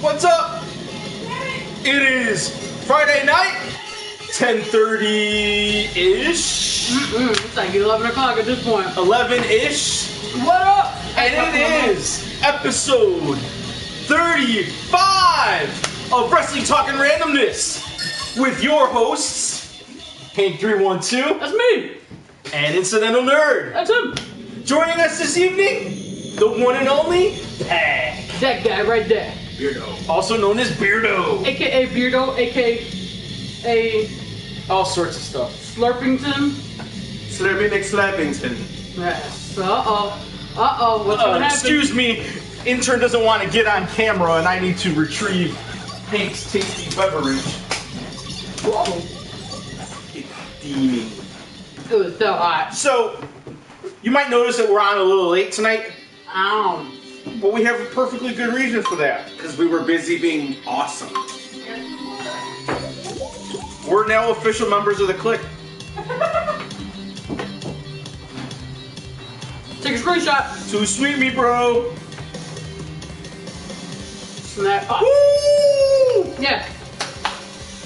What's up? It is Friday night, 10:30-ish. It's like 11 o'clock at this point. 11-ish. What up? And it is episode 35 of Wrestling Talking Randomness with your hosts, Hank312 That's me. and Incidental Nerd. That's him. Joining us this evening, the one and only Pack, That guy right there. Beardo, also known as Beardo. AKA Beardo, AKA All sorts of stuff. Slurpington. Slurpy McSlappington. Yes. Uh-oh. What's gonna happen? Excuse me, intern doesn't want to get on camera and I need to retrieve Hank's tasty beverage. Whoa. It's steaming. It was so hot. So, you might notice that we're on a little late tonight, Ow. but we have a perfectly good reason for that. Because we were busy being awesome. We're now official members of the clique. Take a screenshot. Too sweet me, bro. Snap. Oh. Woo! Yeah.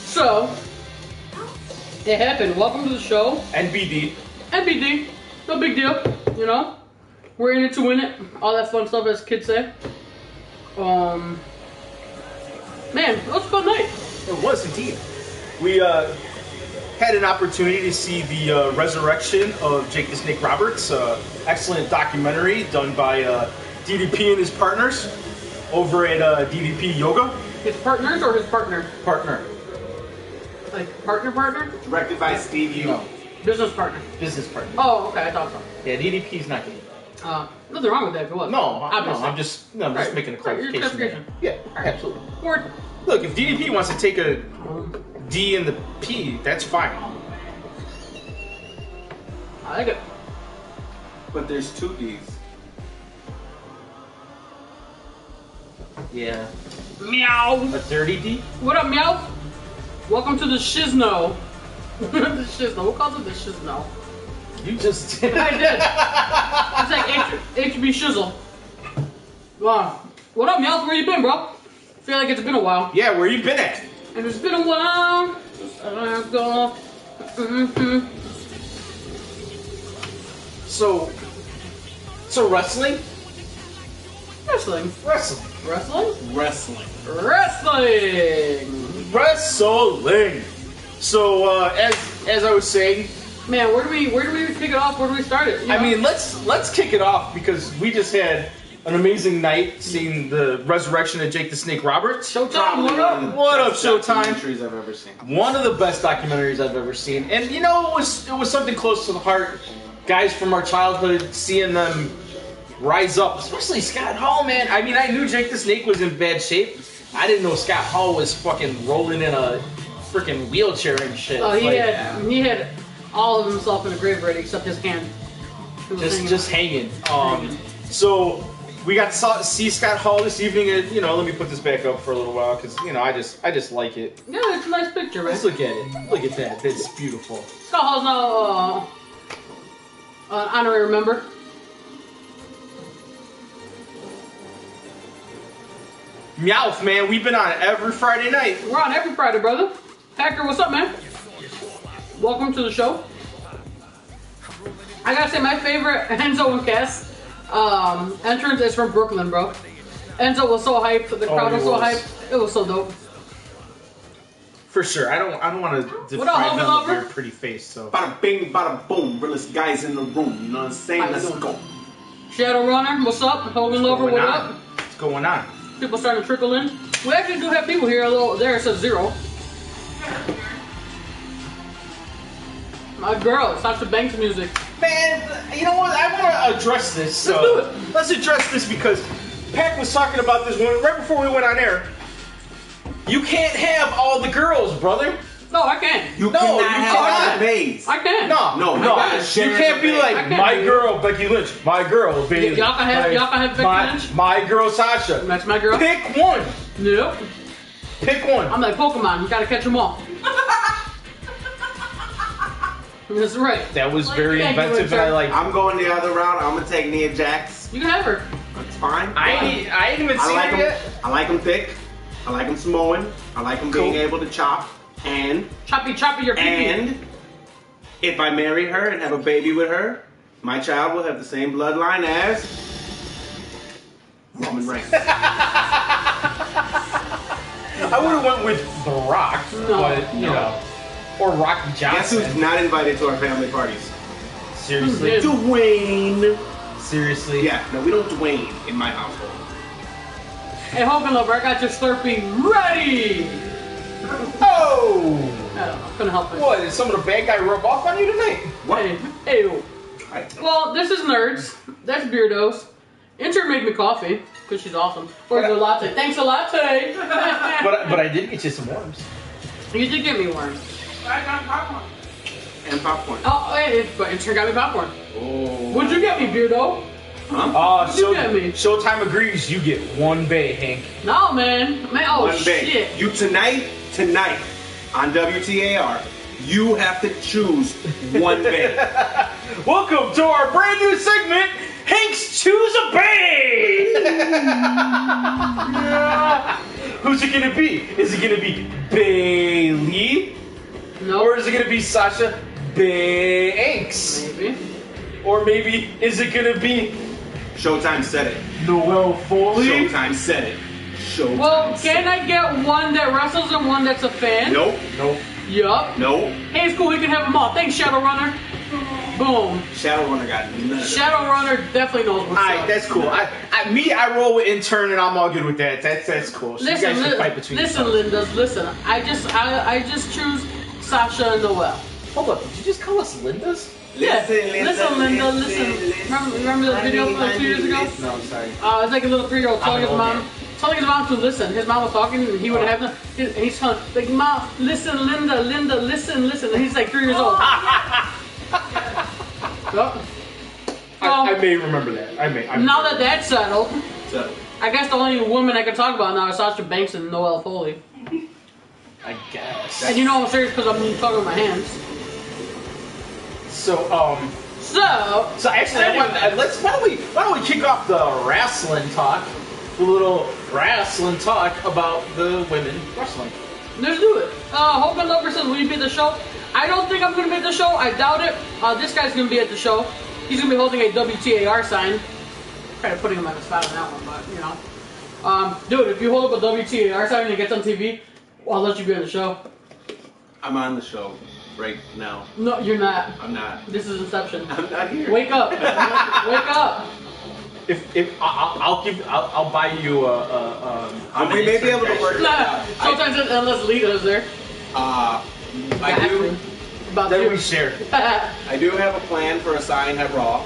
So, it happened. Welcome to the show. NBD. NBD. No big deal. You know? We're in it to win it. All that fun stuff, as kids say. Man, it was a fun night. It was indeed. We had an opportunity to see the resurrection of Jake the Snake Roberts. Excellent documentary done by DDP and his partners over at DDP Yoga. His partners or his partner? Partner. Like, partner? Directed by Steve Yu. No. Business partner. Business partner. Oh, okay, I thought so. Yeah, DDP's not gay. Nothing wrong with that if it was. No, obviously. I'm just Right. making a Right, you're clarification. clarification. Yeah, absolutely. Word. Look, if DDP wants to take a D and the P, that's fine. I like it. But there's two D's. Yeah. Meow. A dirty D? What up, meow? Welcome to the Shizno. The Shizno. Who calls it the Shizno? You just did. I did. It's like HB Shizzle. Wow. What up, meow? Where you been, bro? Feel like it's been a while. Yeah, where you been at? And it's been a while. So wrestling? Wrestling. Wrestling. Wrestling? Wrestling. Wrestling. So as I was saying, Man, where do we kick it off? Where do we start it? You know? I mean, let's kick it off because we just had an amazing night seeing the resurrection of Jake the Snake Roberts. Showtime, what up? What up, Showtime? Documentaries I've ever seen. One of the best documentaries I've ever seen, and you know, it was something close to the heart. Guys from our childhood, seeing them rise up, especially Scott Hall, man. I mean, I knew Jake the Snake was in bad shape. I didn't know Scott Hall was fucking rolling in a freaking wheelchair and shit. Oh, he Like, had all of himself in a grave already except his hand. It was just hanging. So we got to see Scott Hall this evening. And, you know, let me put this back up for a little while because you know I just like it. Yeah, it's a nice picture, man. Let's look at it. Look at that. That's beautiful. Scott Hall's now an honorary member. Meowth, man, we've been on every Friday night. We're on every Friday, brother. Hacker, what's up, man? Welcome to the show. I gotta say, my favorite Enzo and Cass entrance is from Brooklyn, bro. Enzo was so hyped. The crowd was so hyped. It was so dope. For sure. I don't want to What up, deprive Hogan them of Lover? your pretty face. So Bada bing, bada boom. Realest guys in the room. You know what I'm saying? How you Let's doing? go. Shadow Runner, what's up? Hogan Lover, what up? What's going on? People starting to trickle in. We actually do have people here. A little there, it says 0. My girl, Sasha Banks music. Man, you know what? I want to address this. Let's do it. Let's address this because Pac was talking about this one right before we went on air. You can't have all the girls, brother. No, I can't. You No, cannot you have cannot. all the bays. I can't. No, No, no. you gotta share You can't the be bag. like I can't my do girl Becky Lynch, my girl Bailey. Y'all can have Becky Lynch? My girl Sasha. That's my girl. Pick one. Nope. Pick one. I'm like Pokemon. You gotta catch them all. That's right. That was very Thank you, inventive, and I Richard. like. I'm going the other route. I'm gonna take Nia Jax. You can have her. It's fine. I ain't even I seen like her them. yet. I like them thick. I like him samoan. I like him being able to chop. And Choppy, your pee. and if I marry her and have a baby with her, my child will have the same bloodline as Roman Reigns. I would have went with The Rock, but you know, or Rocky Guess Johnson. who's not invited to our family parties? Seriously? Dwayne. Seriously? Yeah, no, we don't Dwayne in my household. Hey, Hogan Lover, I got your Slurpee ready! Oh! I don't know, couldn't help it. What, did some of the bad guy rub off on you tonight? What? Hey. I- Well, this is Nerds. That's Beardos. Intern made me coffee, because she's awesome. Or the latte. Thanks a latte! But I did get you some worms. You did get me worms. I got popcorn. And popcorn. Oh, hey, but intern got me popcorn. Oh. What'd you get me, Beardo? Huh? What'd you get me? Showtime agrees. You get one bay, Hank. No, man. Oh, One bay. shit. You tonight on WTAR, you have to choose one bay. Welcome to our brand new segment, Hank's Choose a Bay. Who's it gonna be? Is it gonna be Bailey? No. Or is it gonna be Sasha Banks? Maybe. Or maybe is it gonna be Showtime said it. Noelle Foley? Showtime said it. Showtime Well, said can I get one that wrestles and one that's a fan? Nope. Nope. Yup. Nope. Hey, it's cool. We can have them all. Thanks, Shadowrunner. Boom. Shadowrunner got none. Shadowrunner definitely knows what's Alright, up. that's cool. I roll with intern and I'm all good with that. That's cool. So you guys can fight between listen, yourselves. Lindas, listen. I just choose Sasha and Noelle. Hold up, did you just call us Lindas? Yeah. Listen, Linda, listen. Remember the video from like 2 years ago? No, I'm sorry. It's like a little 3-year-old telling I'm his an old mom. Telling his mom to listen. His mom was talking and he would have them. And he's telling, like, Mom, listen, Linda, listen. And he's like 3 years old. Yup. I may remember that. I may. Now that that's settled, So, I guess the only woman I can talk about now is Sasha Banks and Noelle Foley. I guess. And you know I'm serious because I'm talking with my hands. So So actually, why don't we kick off the wrestling talk? A little wrestling talk about the women wrestling. let's do it. Hogan Lover says, will you be at the show? I don't think I'm going to be at the show. I doubt it. This guy's going to be at the show. He's going to be holding a WTAR sign. Kind of putting him on the spot on that one, but, you know. Dude, if you hold up a WTAR sign and it gets on TV, I'll let you be on the show. I'm on the show right now. No, you're not. I'm not. This is Inception. I'm not here. Wake up. Wake up. If I'll buy you We may be able to work it Nah, out. sometimes unless Lita is there. I do. About Then you. we share. I do have a plan for a sign at Raw.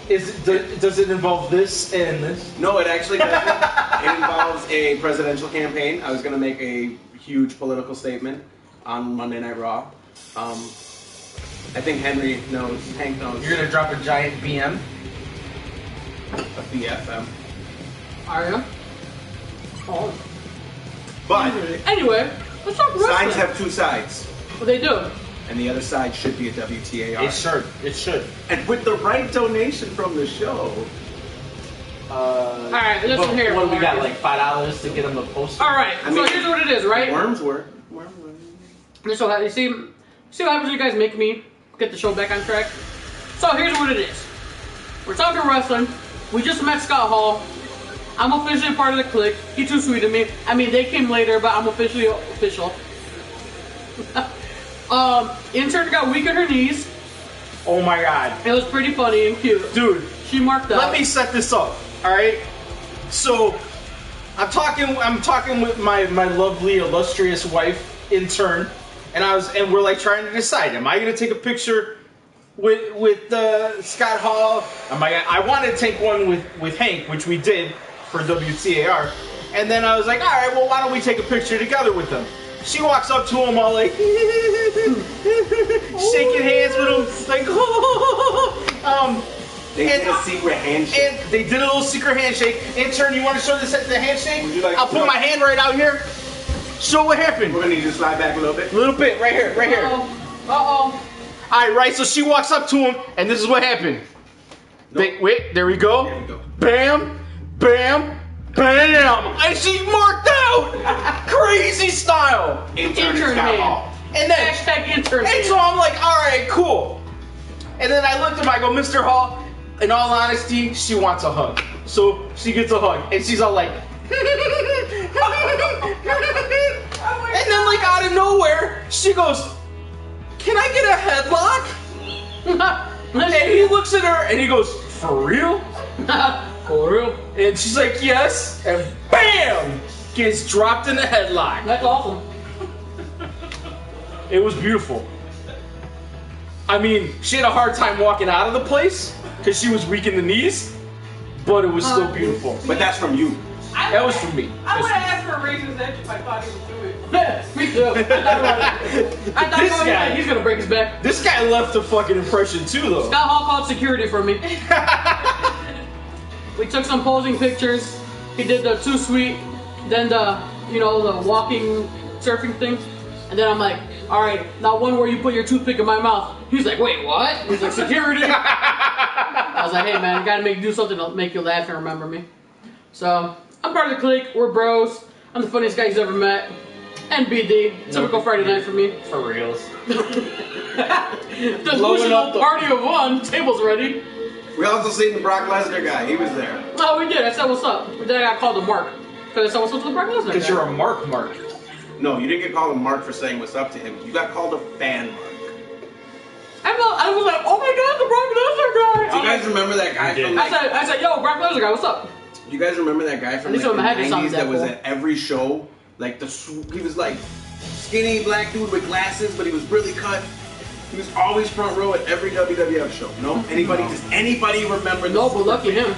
Does it involve this and this? No, it actually doesn't. It involves a presidential campaign. I was going to make a huge political statement on Monday Night Raw. I think Hank knows. You're gonna drop a giant BM. A BFM. Are you? Oh. But Anyway, let's talk wrestling. signs have two sides, Well, they do. and the other side should be a WTAR. It should. And with the right donation from the show, Alright, listen But here. what do we got? Marcus. Like $5 to get them to post? Alright, I mean, so here's what it is, right? worms work. So you see what happens when you guys make me get the show back on track? So here's what it is. We're talking wrestling. We just met Scott Hall. I'm officially part of the clique. He's too sweet to me. I mean, they came later, but I'm officially official. Intern got weak at her knees. Oh my god. It was pretty funny and cute. Dude, She marked out. let me set this up. Alright? So I'm talking with my lovely, illustrious wife, intern, and we're like trying to decide, am I gonna take a picture with Scott Hall? I wanted to take one with Hank, which we did for WTAR. And then I was like, alright, well why don't we take a picture together with them? She walks up to him all like shaking hands with him, like They did a secret handshake. and they did a little secret handshake. Intern, you want to show the handshake? Would you like I'll to put show? my hand right out here. Show what happened. We're gonna need you to slide back a little bit. A little bit, right here, right here. Uh-oh. Alright, right, so she walks up to him, and this is what happened. Nope. Wait, there we go. There we go. Bam, bam, bam. bam, and she marked out, crazy style. Intern Scott hand. Hall. And then, Hashtag intern. and so I'm like, all right, cool. And then I looked at him, I go, Mr. Hall, in all honesty, she wants a hug. So she gets a hug, and she's all like, and then like out of nowhere, she goes, can I get a headlock? And he looks at her, and he goes, for real? For real? And she's like, yes, and BAM! Gets dropped in the headlock. That's awesome. It was beautiful. I mean, she had a hard time walking out of the place because she was weak in the knees, but it was still beautiful. But that's from you. That was from me. I would have asked for a raisin's edge if I thought he would do it. Me too. I thought This guy- he's gonna break his back. This guy left a fucking impression too, though. Scott Hall called security for me. We took some posing pictures. He did the too sweet, then the the walking surfing thing, and then I'm like, all right, now one where you put your toothpick in my mouth. He's like, wait, what? He's like, security. I was like, hey man, I gotta do something to make you laugh and remember me. So I'm part of the clique. We're bros. I'm the funniest guy he's ever met. NBD, typical Friday night for me. For reals. Delusional party of one. Table's ready. We also seen the Brock Lesnar guy. He was there. Oh, we did. I said what's up. Then I got called a Mark. Because I said what's up to the Brock Lesnar Because guy. you're a Mark. No, you didn't get called a Mark for saying what's up to him. You got called a fan Mark. I was like, oh my god, the Brock Lesnar guy. Do you guys remember that guy from I said, yo, Brock Lesnar guy, what's up? Do you guys remember that guy from At least like, I'm happy the something 90s that was cool. at every show? Like he was like skinny black dude with glasses, but he was really cut. He was always front row at every WWF show. No? Anybody? Does anybody remember this? No, but lucky him.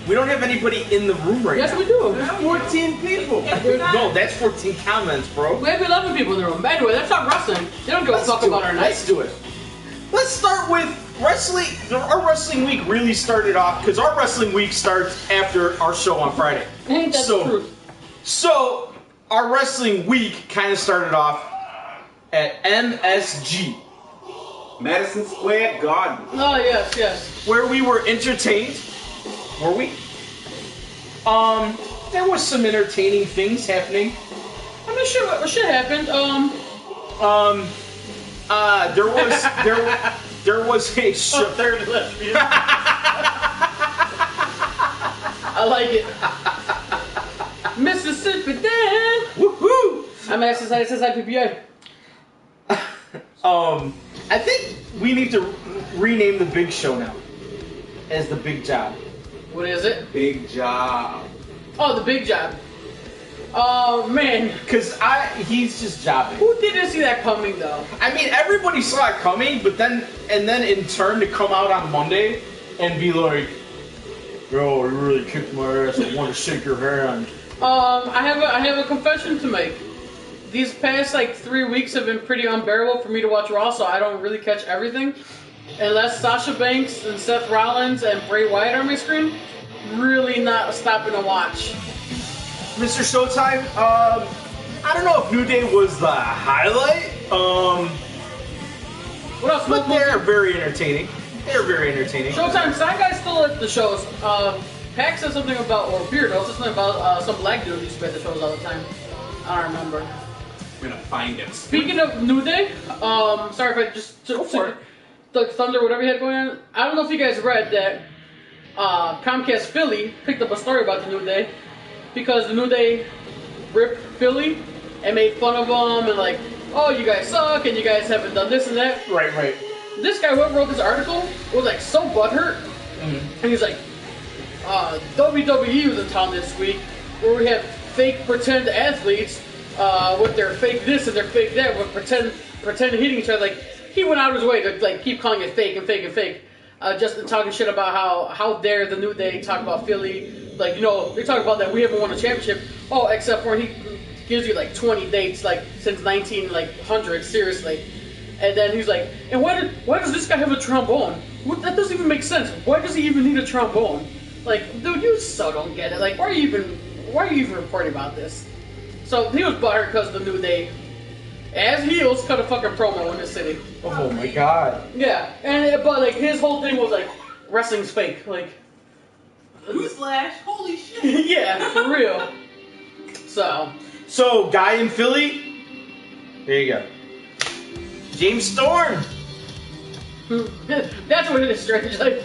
We don't have anybody in the room right Yes, now. we do. There's 14 people. No, that's 14 comments, bro. We have 11 people in the room. But anyway, let's talk wrestling. They don't give a fuck about our night. Let's do it. Let's start with wrestling. Our wrestling week really started off because our wrestling week starts after our show on Friday. Ain't that the truth? So our wrestling week kind of started off at MSG, Madison Square Garden. Oh, yes, yes. where we were entertained. Were we? There was some entertaining things happening. I mean, shit happened. There was a show. Third lesbian. I like it. Mississippi Dan. Woohoo! I'm SSIPPA. I think we need to rename the big show now as the Big Job. What is it? Big job. Oh, the big job. Oh man, Cause he's just jobbing. who didn't see that coming though? I mean, everybody saw it coming, but then in turn to come out on Monday and be like, "Yo, you really kicked my ass. I want to shake your hand." I have a confession to make. These past 3 weeks have been pretty unbearable for me to watch Raw, so I don't really catch everything. Unless Sasha Banks and Seth Rollins and Bray Wyatt are on my screen, really not stopping to watch. Mr. Showtime, I don't know if New Day was the highlight, What else? but they're very entertaining. They're very entertaining. Showtime, Sign Guy's still at the shows. Pac said something about, or Beardo said something about some black dude who used to be at the shows all the time. I don't remember. We're gonna find it. Speaking of New Day, sorry if I just took the thunder, whatever you had going on. I don't know if you guys read that Comcast Philly picked up a story about the New Day because the New Day ripped Philly and made fun of them and oh, you guys suck and you guys haven't done this and that. Right. This guy, whoever wrote this article, was so butthurt. Mm-hmm. And he's like, WWE was in town this week where we have fake pretend athletes with their fake this and their fake that, with pretend hitting each other. He went out of his way to keep calling it fake and fake and fake. Just talking shit about how dare the New Day talk about Philly. They talk about that we haven't won a championship. Oh, except for he gives you 20 dates since 1900, seriously. And then he's like, and why does this guy have a trombone? That doesn't even make sense. Why does he even need a trombone? Dude, you so don't get it. Why are you even reporting about this? So he was butthurt because the New Day, as heels, cut a fucking promo in the city. Oh my god. Yeah, but his whole thing was wrestling's fake. Newsflash, holy shit. Yeah, for real. So, guy in Philly, there you go. James Storm. That's what it is, strange. Like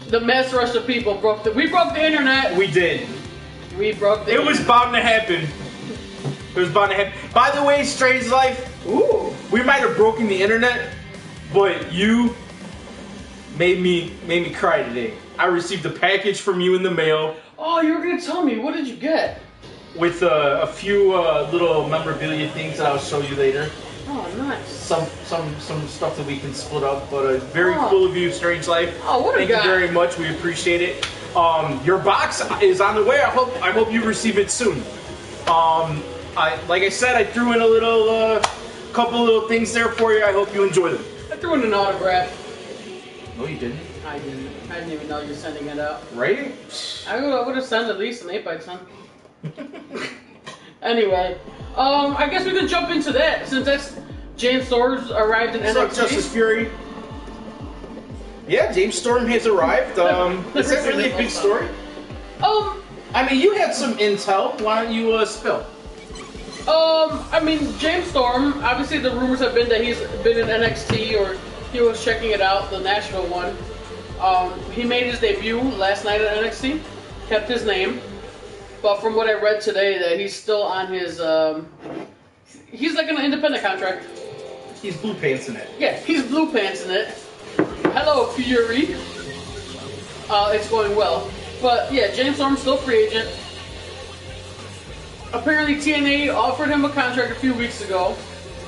the mass rush of people we broke the internet. We did. We broke the It was bound to happen. It was bound to happen. By the way, Strange Life, Ooh. we might have broken the internet, but you made me cry today. I received a package from you in the mail Oh, you were gonna tell me. What did you get? with a few little memorabilia things that I'll show you later. Oh, nice. Some stuff that we can split up, but very Oh. cool of you, Strange Life. Oh, what a Thank guy. you very much. We appreciate it. Your box is on the way. I hope you receive it soon. Like I said, I threw in a little couple little things there for you. I hope you enjoy them. I threw in an autograph. No, you didn't. I didn't even know you were sending it out. Right? I would have sent at least an 8x10. Anyway, I guess we can jump into that since that's James Storm's arrived in What's up, NXT. Justice Fury? Yeah, James Storm has arrived. Is that really a big story? I mean, you had some intel. Why don't you spill? I mean, James Storm, obviously the rumors have been that he's been in NXT or he was checking it out, the national one. He made his debut last night at NXT, kept his name, but from what I read today that he's still on his, he's like an independent contract. He's blue pants in it. Yeah, he's blue pants in it. Hello, Fury. It's going well. But yeah, James Storm's still free agent. Apparently TNA offered him a contract a few weeks ago.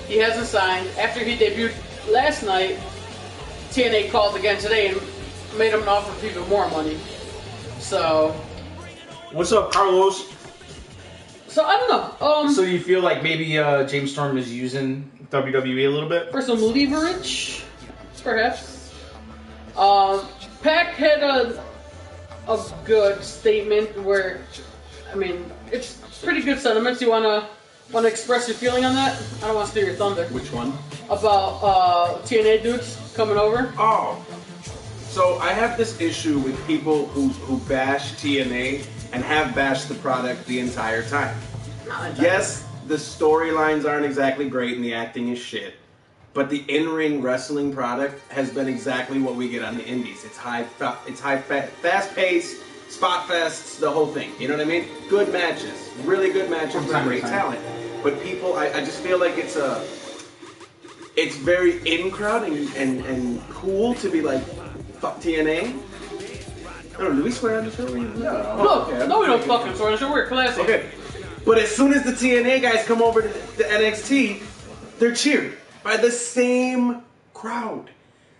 He hasn't signed. After he debuted last night, TNA called again today and made him an offer for even more money. So What's up, Carlos? I don't know. So you feel like maybe James Storm is using WWE a little bit? For some leverage, perhaps. Pac had a good statement where, I mean, it's pretty good sentiments. You wanna express your feeling on that? I don't want to steal your thunder. Which one? About TNA dudes coming over. Oh. So I have this issue with people who bash TNA and have bashed the product the entire time. Yes, the storylines aren't exactly great and the acting is shit. But the in-ring wrestling product has been exactly what we get on the indies. It's fast-paced, spot fests, the whole thing. You know what I mean? Good matches, really good matches with great talent. But people, I just feel like it's very in-crowd and cool to be like, fuck TNA. I don't know, do we swear on the show? No, we don't fucking swear on the show. We're classy. Okay. But as soon as the TNA guys come over to the NXT, they're cheered by the same crowd.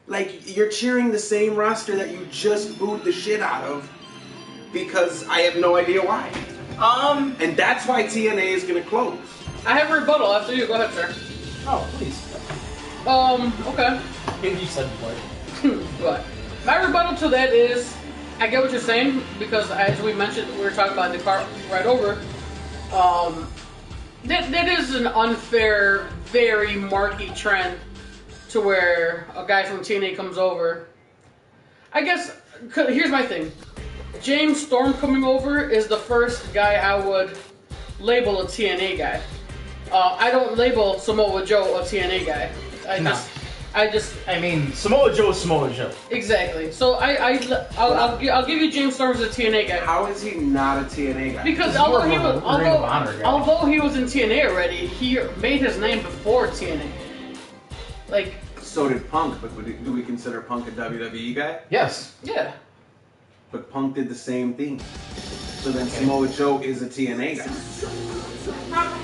Like, you're cheering the same roster that you just booed the shit out of because I have no idea why. And that's why TNA is gonna close. I have a rebuttal after you. Go ahead, sir. Oh, please. Okay. Maybe you said what? But my rebuttal to that is, I get what you're saying because as we mentioned, we were talking about the car right over. That is an unfair, very marquee trend to where a guy from TNA comes over. I guess here's my thing: James Storm coming over is the first guy I would label a TNA guy. I don't label Samoa Joe a TNA guy. I mean, Samoa Joe is Samoa Joe. Exactly. So I'll give you James Storm as a TNA guy. How is he not a TNA guy? Because although he was in TNA already, he made his name before TNA. Like. So did Punk, but do we consider Punk a WWE guy? Yes. Yeah. But Punk did the same thing. So then Samoa Joe is a TNA guy.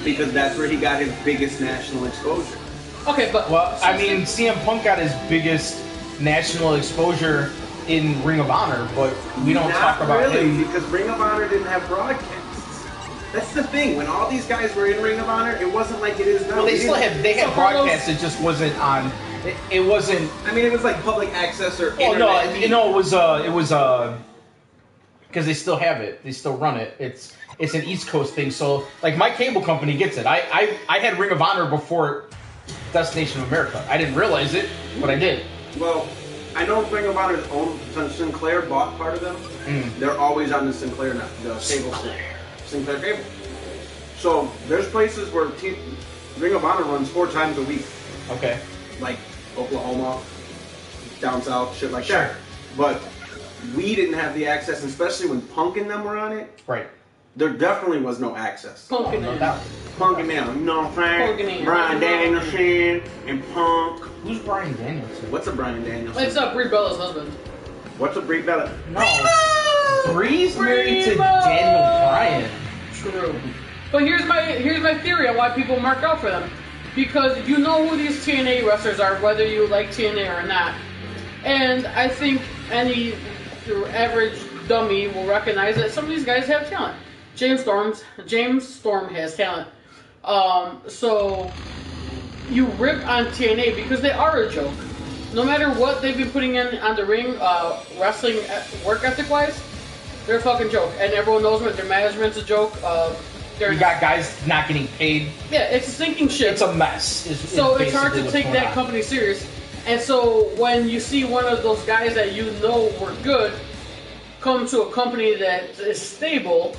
Because that's where he got his biggest national exposure. Okay, but... Well, I mean, CM Punk got his biggest national exposure in Ring of Honor, but we don't talk about him. Because Ring of Honor didn't have broadcasts. That's the thing. When all these guys were in Ring of Honor, it wasn't like it is now. Well, they had broadcasts. It just wasn't on. It wasn't. I mean, it was like public access or. Oh no! It was because they still have it. They still run it. It's an East Coast thing. So like my cable company gets it. I had Ring of Honor before Destination America. I didn't realize it, but I did. Well, I know Ring of Honor's own, since Sinclair bought part of them, they're always on the Sinclair now, the cable Sinclair cable. So there's places where Ring of Honor runs 4 times a week. Okay. Like Oklahoma, down south, shit like that. But we didn't have the access, especially when Punk and them were on it. Right. There definitely was no access. Punk and them. Punk and them, you know what I'm saying? Brian Danielson and Punk. Who's Brian Danielson? What's a Brian Danielson? It's Brie Bella's husband. What's a Brie Bella? No. Bree's married to Daniel Bryan. True. But here's my theory on why people mark out for them. Because you know who these TNA wrestlers are, whether you like TNA or not. And I think any average dummy will recognize that some of these guys have talent. James Storm has talent. So you rip on TNA because they are a joke. No matter what they've been putting in on the ring, wrestling work ethic wise, they're a fucking joke. And everyone knows what their management's a joke. You got guys not getting paid. Yeah, it's a sinking ship. It's a mess. So it's hard to take that company serious. And so when you see one of those guys that you know were good come to a company that is stable,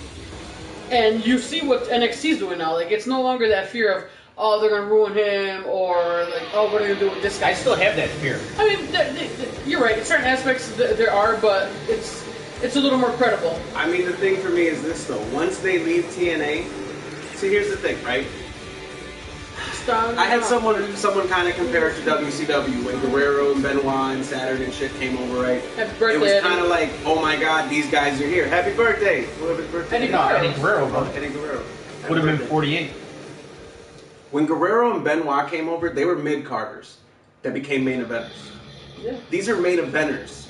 and you see what NXT's doing now, like it's no longer that fear of, oh, they're gonna ruin him, or like, oh, what are they gonna do with this guy? I still have that fear. I mean, you're right. In certain aspects there are, but it's a little more credible. I mean, the thing for me is this though. Once they leave TNA, see, here's the thing, right? I had someone kind of compare it to WCW when Guerrero and Benoit and Saturn and shit came over, right? Happy birthday, it was Eddie. kind of like, oh my god, these guys are here. Happy birthday! Whoever's birthday? Eddie Guerrero. Eddie Guerrero, bro. Eddie Guerrero. Would have been 48. When Guerrero and Benoit came over, they were mid-carders that became main eventers. Yeah. These are main eventers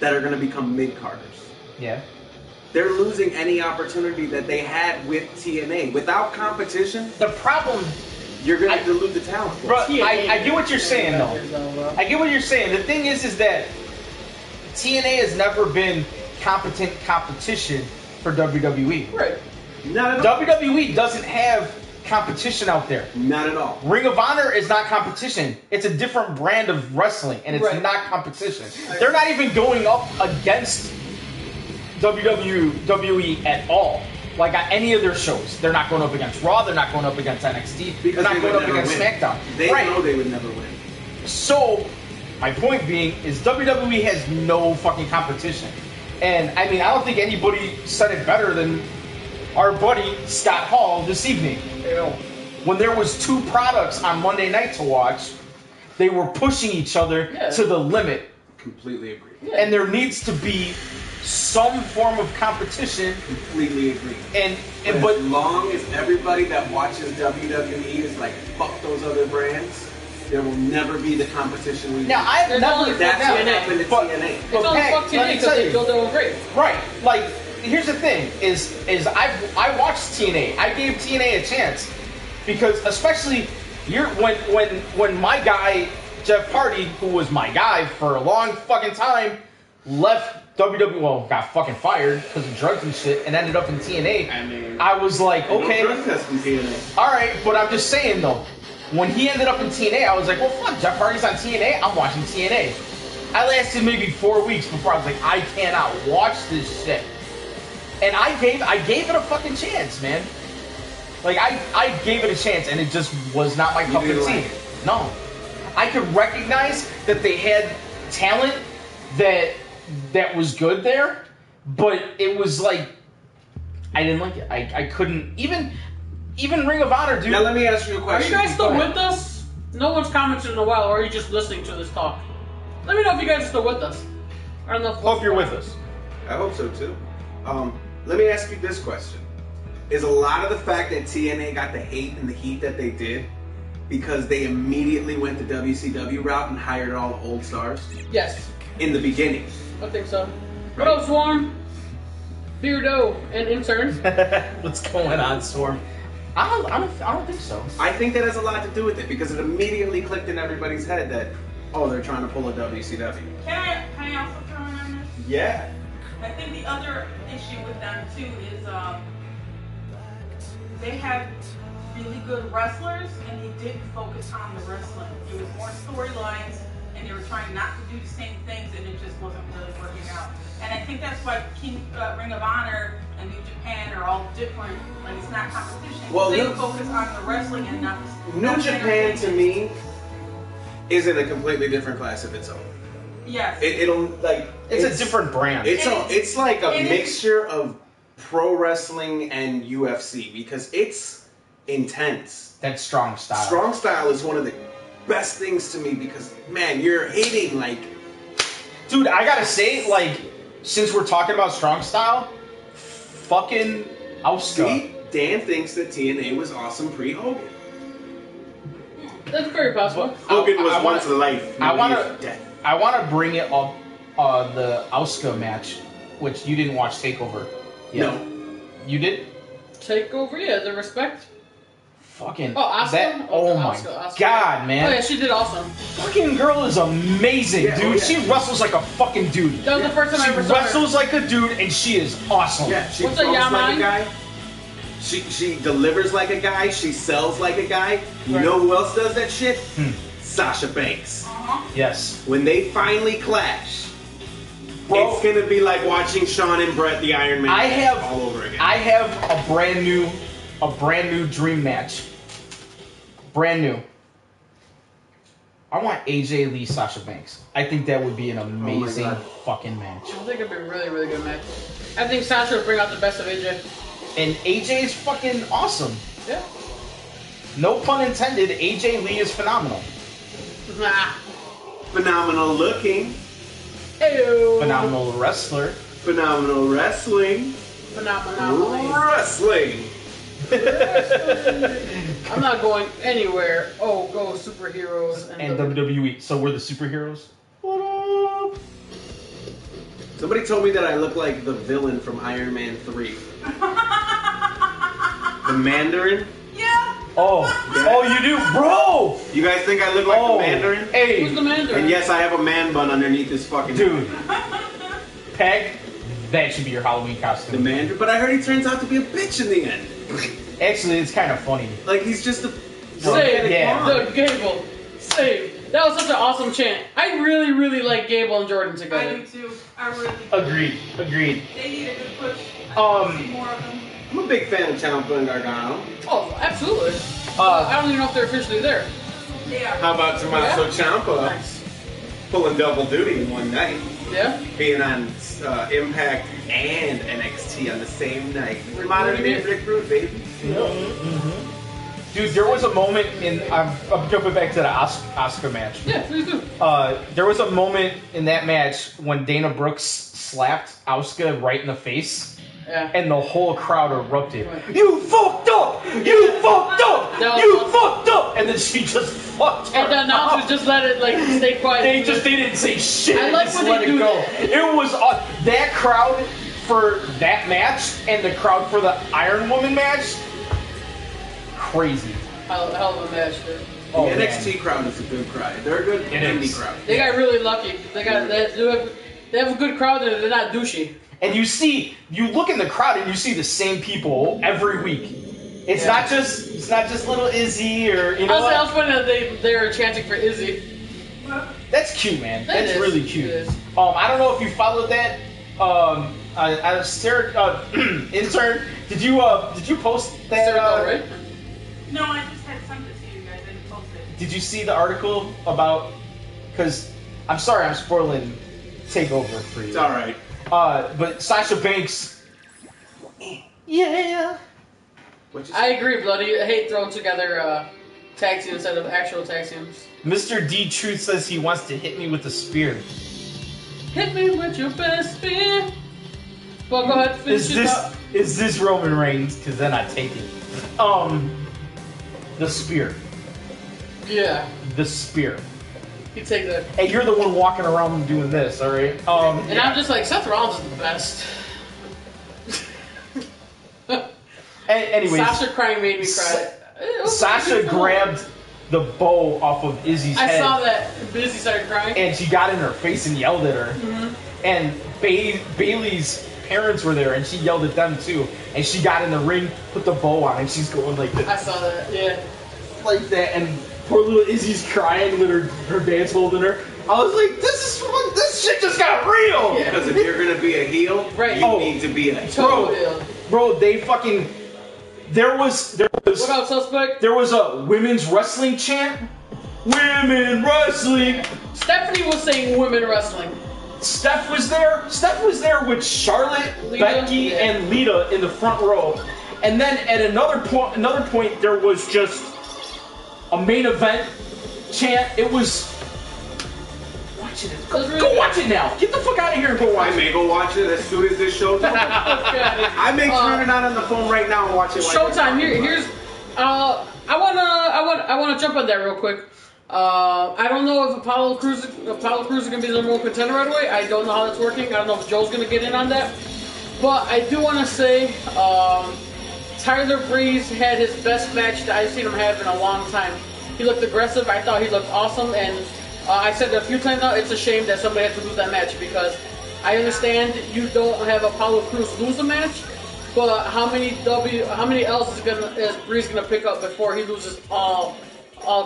that are going to become mid-carders. Yeah. They're losing any opportunity that they had with TNA. Without competition, The problem, you're going to dilute the talent. bro, I get what you're saying though. I get what you're saying. The thing is that TNA has never been competent competition for WWE. Right. Not at all. WWE doesn't have competition out there. Not at all. Ring of Honor is not competition. It's a different brand of wrestling, and it's Right. not competition. They're not even going up against WWE at all. Like on any of their shows, they're not going up against Raw. They're not going up against NXT. Because they're not they going would up never against win. SmackDown. They right. know they would never win. So, my point being is WWE has no fucking competition. And, I mean, I don't think anybody said it better than our buddy Scott Hall this evening. You know, when there was 2 products on Monday night to watch, they were pushing each other to the limit. Completely agree. Yeah. And there needs to be some form of competition. Completely agree. But But as long as everybody that watches WWE is like, fuck those other brands, there will never be the competition we need. now I've There's never only That's TNA. what happened to But- TNA. It's only Hey, fuck let TNA me because tell they you. build their own grade. Right, like here's the thing: is I watched TNA. I gave TNA a chance because especially when my guy Jeff Hardy, who was my guy for a long fucking time, left WWE. Well, got fucking fired because of drugs and shit, and ended up in TNA. I mean, I was like, okay, no drug test in TNA. all right, but I'm just saying though, when he ended up in TNA, I was like, well, fuck, Jeff Hardy's on TNA. I'm watching TNA. I lasted maybe 4 weeks before I was like, I cannot watch this shit. And I gave it a fucking chance, man. Like I gave it a chance, and it just was not my cup of didn't tea. like it. No, I could recognize that they had talent that was good there, but it was like I didn't like it. I couldn't even Ring of Honor, dude. Now let me ask you a Are you question. guys still Go ahead. with us? No one's commented in a while, or are you just listening to this talk? Let me know if you guys are still with us. I don't know if Hope you're with us. I hope so too. Let me ask you this question. Is a lot of the fact that TNA got the hate and the heat that they did because they immediately went the WCW route and hired all the old stars Yes, in the beginning? I think so. What up, Swarm? Beardo and intern. What's going on, Storm? I don't think so. I think that has a lot to do with it because it immediately clicked in everybody's head that, oh, they're trying to pull a WCW. Can I also throw in on this? Yeah. I think the other issue with them too is they had really good wrestlers and they didn't focus on the wrestling. It was more storylines and and they were trying not to do the same things, and it just wasn't really working out. And I think that's why Ring of Honor and New Japan are all different. Like, it's not competition. Well, They focus on the wrestling and not the New Japan to me is in a completely different class of its own. Yes. It'll like It's a different brand. It's like a It is. mixture of pro wrestling and UFC because it's intense. That's strong style. Strong style is one of the best things to me because man, you're hitting like. Dude, I gotta say, like, since we're talking about strong style, fucking Asuka. See, Dan thinks that TNA was awesome pre-Hogan. That's very possible. Hogan was I wanna- once a life. I Now he wanna- is dead. I want to bring it up, the Asuka match, which you didn't watch Takeover. No. You did? Take over, yeah, the respect. Fucking. Oh, Asuka? That, Oh, oh my Asuka. god, man. Oh yeah, she did awesome. Fucking girl is amazing, Yeah, dude. oh, yeah. She wrestles like a fucking dude. That was the first time I She ever saw her. wrestles like a dude, and she is awesome. Yeah, she What's a flows like Yaman? a guy. She delivers like a guy. She sells like a guy. You Right. know who else does that shit? Sasha Banks. Yes. When they finally clash, Bro. it's gonna be like watching Shawn and Brett, the Iron Man, I have all over again. I have a brand new dream match. Brand new. I want AJ Lee Sasha Banks. I think that would be an amazing God. fucking match. I think it'd be a really, really good match. I think Sasha would bring out the best of AJ. And AJ is fucking awesome. Yeah. No pun intended. AJ Lee is phenomenal. Nah. Phenomenal looking, Ew. Phenomenal wrestler. phenomenal wrestling, Phenomenal. wrestling. I'm not going anywhere. Oh, go superheroes And WWE. So we're the superheroes. What up? Somebody told me that I look like the villain from Iron Man 3. The Mandarin. Yeah. Oh, you do, bro. You guys think I look like the Mandarin? Who's Hey, the Mandarin? And yes, I have a man bun underneath this fucking dude. Peg, that should be your Halloween the costume. Mandarin. But I heard he turns out to be a bitch in the end. Actually, it's kind of funny. Like he's just a Save. Yeah. The Gable. Save. That was such an awesome chant. I really, really like Gable and Jordan I together. do too. I really do. Agreed. They need a good push. I Um, see more of them. I'm a big fan of Ciampa and Gargano. Oh, absolutely. Uh, I don't even know if they're officially there. They are. How about Tommaso Ciampa Nice. pulling double duty in one night, Yeah? being on Impact and NXT on the same night? Rick Modern Rude day again? Rick Rude, baby. Dude, there was a moment in. I'm jumping back to the Oscar match. Yeah, please do. There was a moment in that match when Dana Brooks slapped Asuka right in the face. Yeah. And the whole crowd erupted. Right. You fucked up! You fucked up! That was You awesome. fucked up! And then she just fucked her And the announcers up. just let it, like, stay quiet. They didn't say shit. I like just when let they it do go. that. It was that crowd for that match and the crowd for the Iron Woman match. Crazy. Hell of a match, dude. Oh, the man. NXT crowd is a good crowd. They're a good It indie is. crowd. They got really lucky. They have a good crowd and they're not douchey. And you look in the crowd and you see the same people every week. It's Yeah. not just little Izzy or you know I was what? funny that they were chanting for Izzy. That's cute, man. It That's is. really cute. It is. I don't know if you followed that. Sarah, intern, did you post that? Sarah Del Rey? No, I just had sent it to you guys. I didn't post it. Did you see the article about? Because I'm sorry, I'm spoiling Takeover for you. It's all right. But Sasha Banks. Yeah. What you I agree, Bloody. I hate throwing together tag teams instead of actual tag teams. Mr. D Truth says he wants to hit me with a spear. Hit me with your best spin. Well, go ahead, finish it up. Is this Roman Reigns? Because then I take it. The spear. Yeah, The spear. you take that. Hey, you're the one walking around doing this, all right? And I'm just like, Seth Rollins is the best. Anyways, Sasha crying made me cry. It was Sasha pretty cool. grabbed the bow off of Izzy's I head. saw that. Busy started crying. And she got in her face and yelled at her. Mm-hmm. And Bailey's parents were there, and she yelled at them too. And she got in the ring, put the bow on, and she's going like this. I saw that, yeah. Like that, and poor little Izzy's crying with her dad's holding her. I was like, this shit just got real. Yeah. Because if you're gonna be a heel, Right. you Oh. need to be a heel. Total. Bro, they fucking. There was What up, suspect? there was a women's wrestling chant. Women wrestling. Stephanie was saying women wrestling. Steph was there. Steph was there with Charlotte, Lita, Becky, yeah. and Lita in the front row. And then at another point, there was just a main event chant. It was. Watch it. Go watch it now. Get the fuck out of here and go watch I it. may go watch it as soon as this show's over. I may turn it on the phone right now and watch it. Like Showtime. Here's. I wanna jump on that real quick. I don't know if Apollo Crews is gonna be the number one contender right away. I don't know how that's working. I don't know if Joe's gonna get in on that. But I do want to say, Tyler Breeze had his best match that I've seen him have in a long time. He looked aggressive. I thought he looked awesome, and I said it a few times now. It's a shame that somebody had to lose that match because I understand you don't have Apollo Crews lose a match, but how many L's is Breeze gonna pick up before he loses all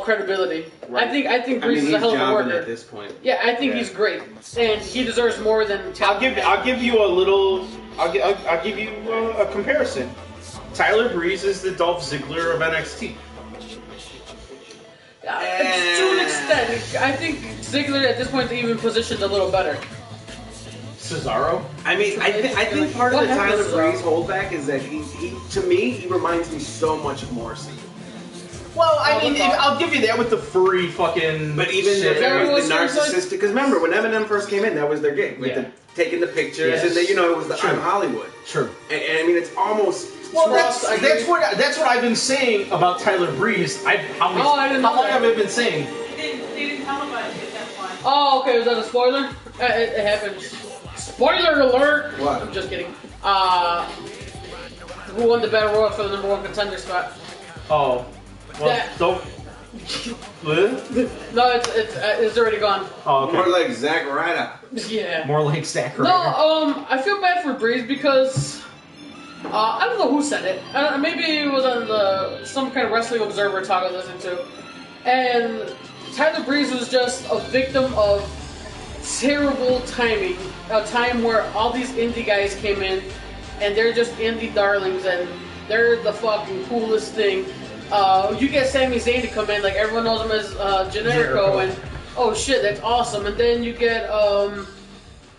credibility? Right. I think Breeze is a hell of a jobbing worker. at this point. Yeah, I think he's great, and he deserves more than. I'll give you a little. I'll give you a comparison. Tyler Breeze is the Dolph Ziggler of NXT. To an extent, I think Ziggler at this point is even positioned a little better. Cesaro. I mean, I think part of What the Tyler happens, Breeze holdback is that he to me he reminds me so much of Morrissey. Well, I Oh, mean, what's up? I'll give you that with the furry fucking. But even shit. the, that what it was the first narcissistic, because remember when Eminem first came in, that was their gig with Yeah. the taking the pictures Yes. and the, it was the Sure. I'm Hollywood. Sure. And I mean, it's almost. Well, Trust, I agree. that's what I've been saying about Tyler Breeze. How I didn't know long that. have I been saying? They didn't televise it, that's why. Oh, okay. Was that a spoiler? It happens. Spoiler alert! What? I'm just kidding. Who won the battle royal for the number one contender spot? Oh, well, That- don't. No, it's already gone. Oh, okay. More like Zack Ryder. Yeah. More like Zach No, Ryder. I feel bad for Breeze because I don't know who said it. Maybe it was on some kind of Wrestling Observer talk I listened to, and Tyler Breeze was just a victim of terrible timing. A time where all these indie guys came in, and they're just indie darlings, and they're the fucking coolest thing. You get Sami Zayn to come in, like everyone knows him as Generico, and oh shit, that's awesome. And then you get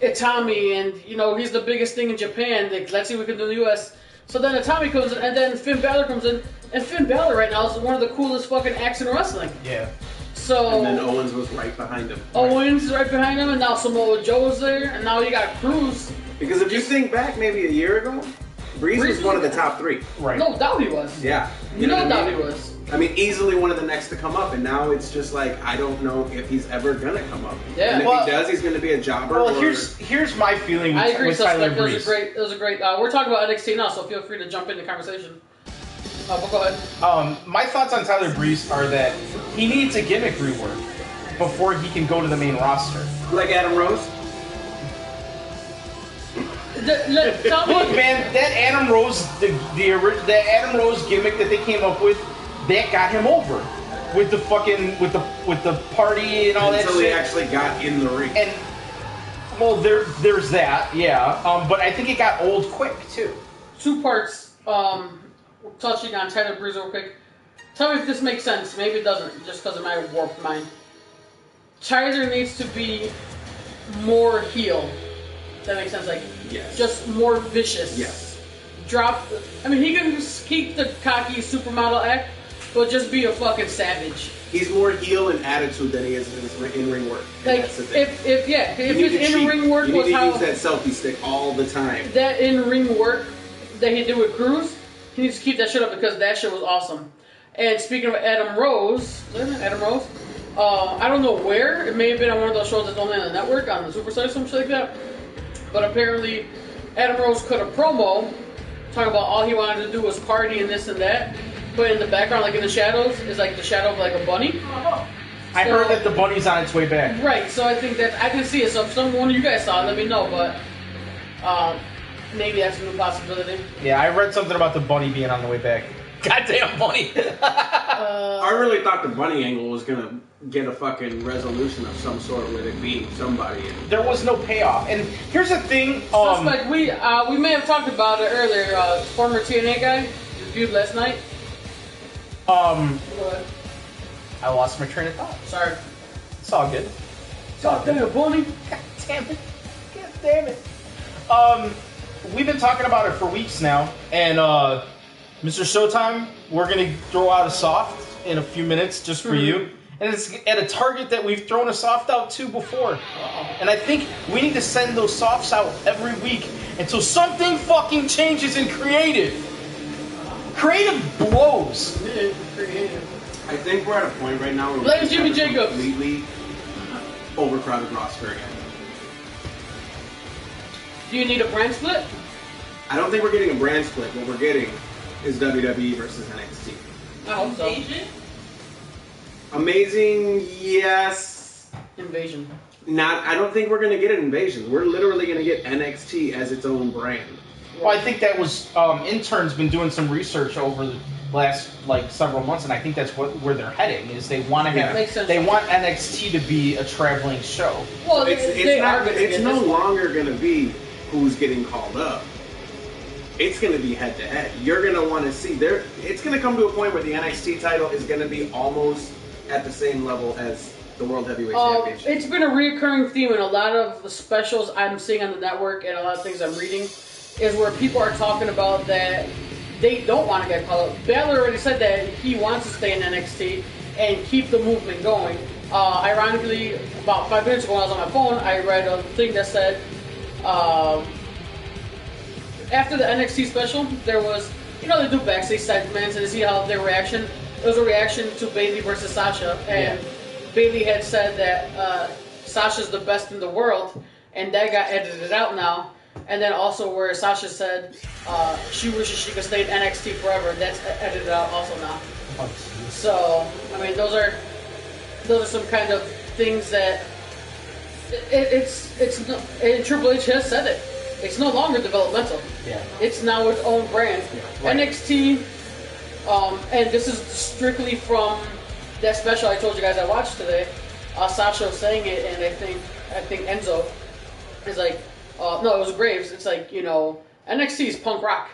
Itami, and he's the biggest thing in Japan. Like, let's see what we can do in the US. So then Itami comes in, and then Finn Balor comes in, and Finn Balor right now is one of the coolest fucking acts in wrestling. Yeah. So And then Owens was right behind him. Owens is right behind him, and now Samoa Joe's there, and now you got Cruz. Because if you think back maybe a year ago, Breeze was one of the top three. Right. No doubt he was. Yeah. You know what I doubt mean? he was. I mean, easily one of the next to come up, and now it's just like I don't know if he's ever gonna come up. Yeah. And if Well- he does, he's gonna be a jobber. Well, or... here's my feeling with, I agree, with Tyler Suspect. Breeze. It was a great. We're talking about NXT now, so feel free to jump in the conversation. But go ahead. My thoughts on Tyler Breeze are that he needs a gimmick rework before he can go to the main roster. like Adam Rose. Tell me. Look, man, that Adam Rose, the Adam Rose gimmick that they came up with, that got him over with the fucking with the party and all that Until he shit. actually got in the ring. And there's that, yeah. But I think it got old quick too. 2 parts. Touching on Tyler Breeze real quick. Tell me if this makes sense. Maybe it doesn't, just because of my warped mind. Tyler needs to be more heel. That makes sense. Like, Yes. just more vicious. Yes. He can just keep the cocky supermodel act, but just be a fucking savage. He's more heel in attitude than he is in his in-ring work. And Like, that's the thing. if You need his to in-ring cheat. work you need was to how use that selfie stick all the time. that in-ring work that he did with Cruz, he needs to keep that shit up because that shit was awesome. And speaking of Adam Rose, I don't know where. It may have been on one of those shows that's only on the network, on the Superstar or some shit like that. But apparently, Adam Rose cut a promo talking about all he wanted to do was party and this and that. But in the background, like in the shadows, is like the shadow of like a bunny. I So- heard that the bunny's on its way back. Right, so I think that I can see it. So if one of you guys saw it, let me know. But maybe that's a new possibility. Yeah, I read something about the bunny being on the way back. Goddamn bunny. I really thought the bunny angle was gonna get a fucking resolution of some sort with it being somebody. There was no payoff. And here's the thing. Suspect, we may have talked about it earlier. Former TNA guy reviewed last night. Go ahead. I lost my train of thought. Sorry. It's all good. God damn, Bonnie. God damn it. God damn it. We've been talking about it for weeks now, and Mr. Showtime, we're gonna throw out a soft in a few minutes just for you. And it's at a target that we've thrown a soft out to before. And I think we need to send those softs out every week until something fucking changes in creative. Creative blows. Creative. I think we're at a point right now where Blame we're Jimmy Jacobs. completely overcrowded roster again. Do you need a brand split? I don't think we're getting a brand split. What we're getting is WWE versus NXT. I hope so. Invasion? Amazing, yes. Invasion. Not. I don't think we're gonna get an invasion. We're literally gonna get NXT as its own brand. Well, I think that was intern's been doing some research over the last several months, and I think that's where they're heading. Is they want to have Makes sense. they want NXT to be a traveling show. Well, It's it's no longer gonna be who's getting called up. It's gonna be head to head. You're gonna want to see there. It's gonna come to a point where the NXT title is gonna be almost at the same level as the World Heavyweight Championship. It's been a reoccurring theme in a lot of the specials I'm seeing on the network and a lot of things I'm reading, is where people are talking about that they don't want to get called up. Balor already said that he wants to stay in NXT and keep the movement going. Ironically, about 5 minutes ago when I was on my phone, I read a thing that said after the NXT special, there was, they do backstage segments and to see how their reaction. It was a reaction to Bayley versus Sasha, and Bayley had said that Sasha's the best in the world, and that got edited out now. And then also where Sasha said she wishes she could stay in NXT forever, that's edited out also now. So, I mean, those are some kind of things that and Triple H has said it. It's no longer developmental. Yeah. It's now its own brand. Right. NXT. And this is strictly from that special I told you guys I watched today. Sasha was saying it, and I think Enzo is like, no, it was Graves. It's like, NXT is punk rock.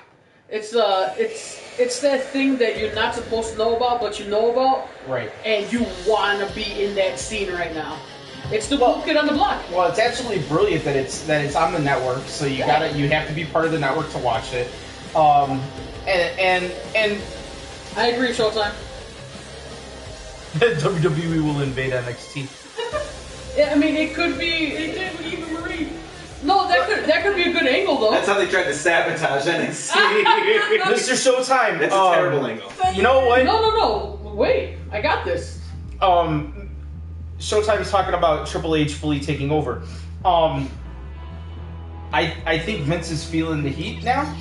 It's that thing that you're not supposed to know about, but you know about, Right. and you want to be in that scene right now. It's the cool kid on the block. Well, it's absolutely brilliant that it's on the network, so you have to be part of the network to watch it. And I agree, Showtime. WWE will invade NXT. Yeah, I mean, it could be. They did with Eva Marie. No, that could be a good angle though. That's how they tried to sabotage NXT. Mr. Showtime. That's a terrible angle. You know what? No. Wait, I got this. Showtime is talking about Triple H fully taking over. I think Vince is feeling the heat now.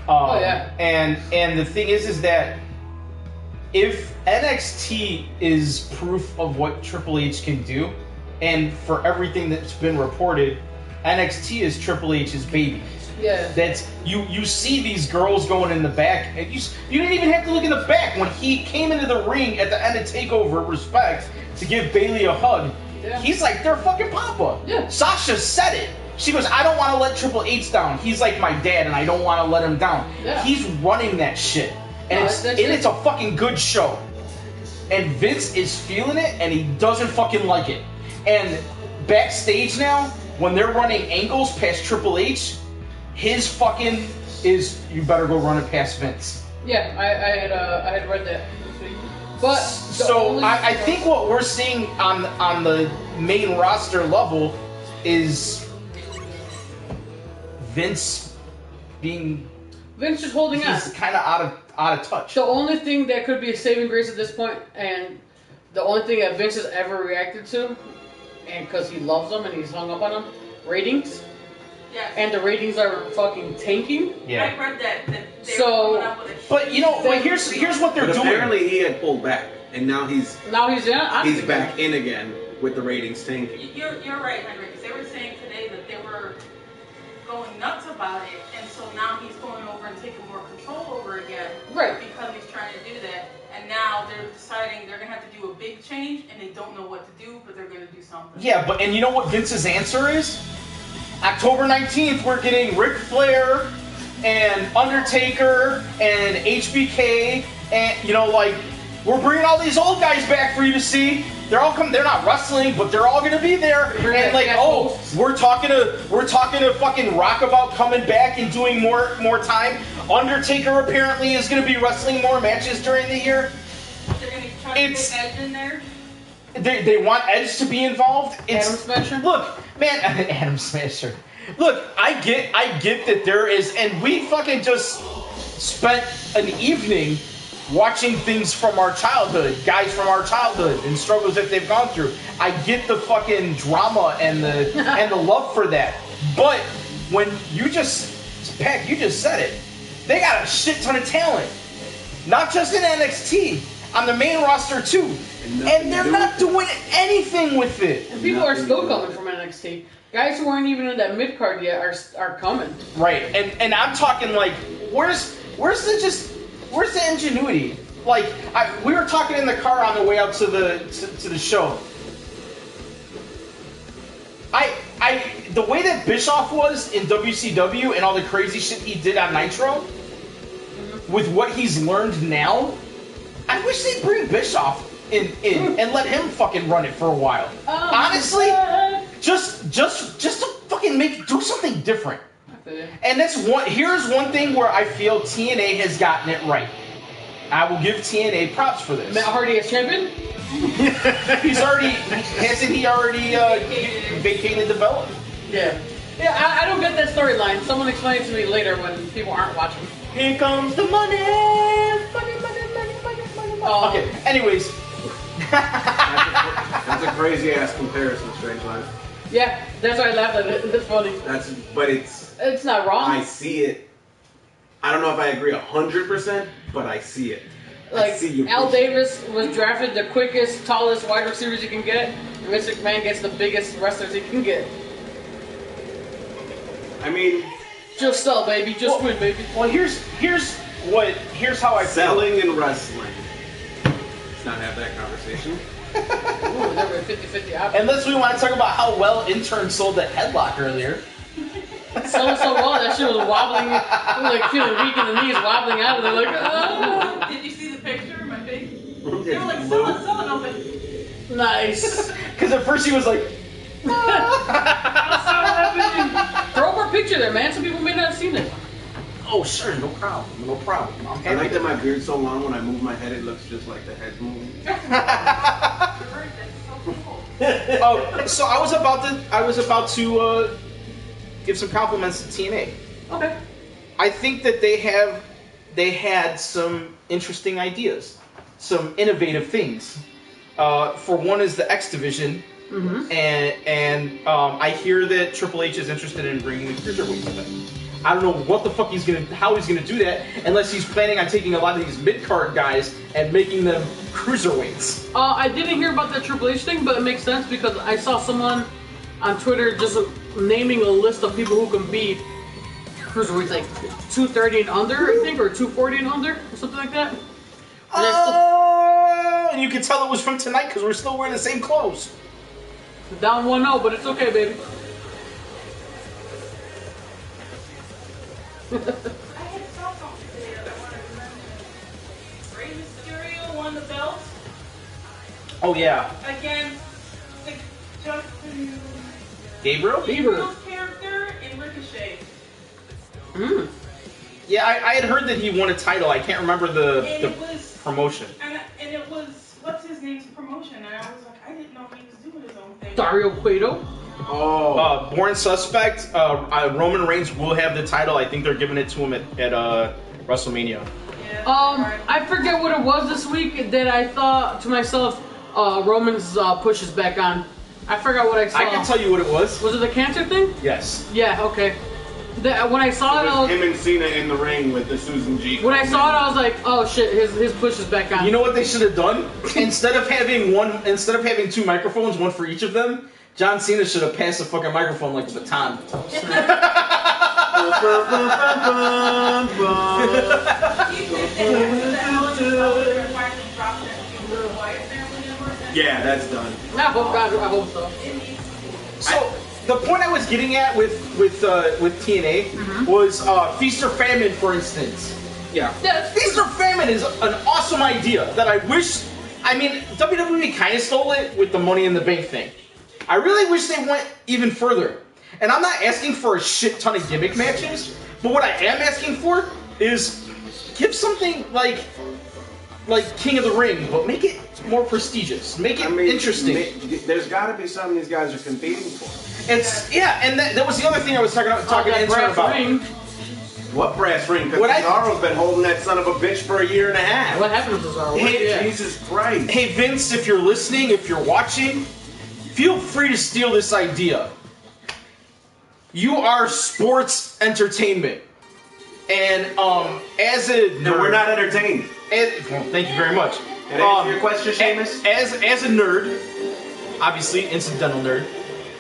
Oh yeah. And the thing is that if NXT is proof of what Triple H can do, and for everything that's been reported, NXT is Triple H's baby. Yeah. That's you see these girls going in the back, and you didn't even have to look in the back when he came into the ring at the end of Takeover Respect to give Bayley a hug. Yeah. He's like their fucking papa. Yeah. Sasha said it. She goes, I don't want to let Triple H down. He's like my dad, and I don't want to let him down. Yeah. He's running that shit, and No, it's a fucking good show. And Vince is feeling it, and he doesn't fucking like it. And backstage now, when they're running angles past Triple H, his fucking is, you better go run it past Vince. Yeah, I had read that. But so I think what we're seeing on the main roster level is Vince is holding on. He's kind of out of touch. The only thing that could be a saving grace at this point, and the only thing that Vince has ever reacted to, and because he loves them and he's hung up on them, ratings. Yeah. And the ratings are fucking tanking. Yeah. I read that they So- were coming up with a But but here's what they're But doing. apparently he had pulled back, and now he's He's back in again with the ratings tanking. You're right, Henry, because they were saying today that they were going nuts about it, and so now he's going over and taking more control over again. Right. Because he's trying to do that, and now something. Yeah, and you know what Vince's answer is? October 19th, we're getting Ric Flair and Undertaker and HBK, and we're bringing all these old guys back for you to see. They're all coming. They're not wrestling, but they're all gonna be there. And we're talking to fucking Rock about coming back and doing more time. Undertaker apparently is gonna be wrestling more matches during the year. They're gonna try to get Edge in there. They want Edge to be involved. Adam Smasher. Look, man, Adam Smasher. Look, I get that there is, and we fucking just spent an evening watching things from our childhood, guys from our childhood, and struggles that they've gone through. I get the fucking drama and the love for that. But when you just said it, they got a shit ton of talent, not just in NXT, on the main roster too, and they're not doing anything with it. And people are still coming from NXT. Guys who weren't even in that mid card yet are coming. Right, and I'm talking like, where's the ingenuity? Like, we were talking in the car on the way out to the show. The way that Bischoff was in WCW and all the crazy shit he did on Nitro, with what he's learned now, I wish they'd bring Bischoff in and let him fucking run it for a while. Honestly, just to fucking do something different. And here's one thing where I feel TNA has gotten it right. I will give TNA props for this. Matt Hardy as champion? Hasn't he already vacated the belt? Yeah. Yeah, I don't get that storyline. Someone explain it to me later when people aren't watching. Here comes the money! Money. Okay, anyways. That's a crazy ass comparison, Strange Life. Yeah, that's why I laughed at it. It's funny. It's not wrong. I see it. I don't know if I agree 100%, but I see it. Like, Al Davis was drafted the quickest, tallest wide receivers you can get, and Vince McMahon gets the biggest wrestlers he can get. I mean, just sell, baby. Just win, baby. Well, here's how I feel. Selling and wrestling. Let's not have that conversation. Ooh, never a 50-50 option. Unless we want to talk about how well intern sold that headlock earlier. Selling so well that shit was wobbling, like feeling weak in the knees, wobbling out of there, like, oh. Did you see the picture of my face? They were like, sell it, I was like, nice. Because at first he was like, throw up our picture there, man. Some people may not have seen it. oh, sure, no problem. I like that my beard's so long when I move my head, it looks just like the head's moving. So I was about to give some compliments to TNA. Okay. I think that they had some interesting ideas, some innovative things. For one is the X Division, and I hear that Triple H is interested in bringing the cruiserweights back. I don't know what the fuck how he's gonna do that, unless he's planning on taking a lot of these mid-card guys and making them cruiserweights. I didn't hear about that Triple H thing, but it makes sense because I saw someone on Twitter just naming a list of people who can be cruiserweights, like 230 and under, I think, or 240 and under, or something like that. And you can tell it was from tonight because we're still wearing the same clothes. Down 1-0, but it's okay, baby. I had saw something today that I wanted to remember. Rey Mysterio won the belt Oh yeah, against Justin Gabriel. Gabriel's character in Ricochet. Yeah, I had heard that he won a title. I can't remember the it was, promotion. And it was, what's his name's promotion? And I was like, I didn't know he was doing his own thing. Dario Cueto. Oh. Born Suspect. Roman Reigns will have the title. I think they're giving it to him at WrestleMania. Yeah, I forget what it was this week that I thought to myself, Roman's push is back on. I forgot what I saw. I can tell you what it was. Was it the cancer thing? Yes. Yeah, okay. When I saw it, Him and Cena in the ring with the Susan G. When I saw it, I was like, "Oh shit, his push is back on." You know what they should have done? Instead of having two microphones, one for each of them, John Cena should have passed the fucking microphone like a baton. Yeah, that's done. I hope so. So the point I was getting at with TNA was Feast or Famine, for instance. Yeah. Yeah, Feast or Famine is an awesome idea that I wish. I mean, WWE kind of stole it with the Money in the Bank thing. I really wish they went even further. And I'm not asking for a shit ton of gimmick matches, but what I am asking for is give something like King of the Ring, but make it more prestigious. Make it interesting. There's got to be something these guys are competing for. It's and that was the other thing I was talking to intern about. Ring. What brass ring? Because Cesaro's been holding that son of a bitch for a year and a half. What happened to Cesaro? Hey, Jesus Christ. Hey Vince, if you're listening, if you're watching, feel free to steal this idea. You are sports entertainment, and as a nerd, No, we're not entertained. Well, thank you very much. And answer your question, Seamus? As a nerd, obviously incidental nerd,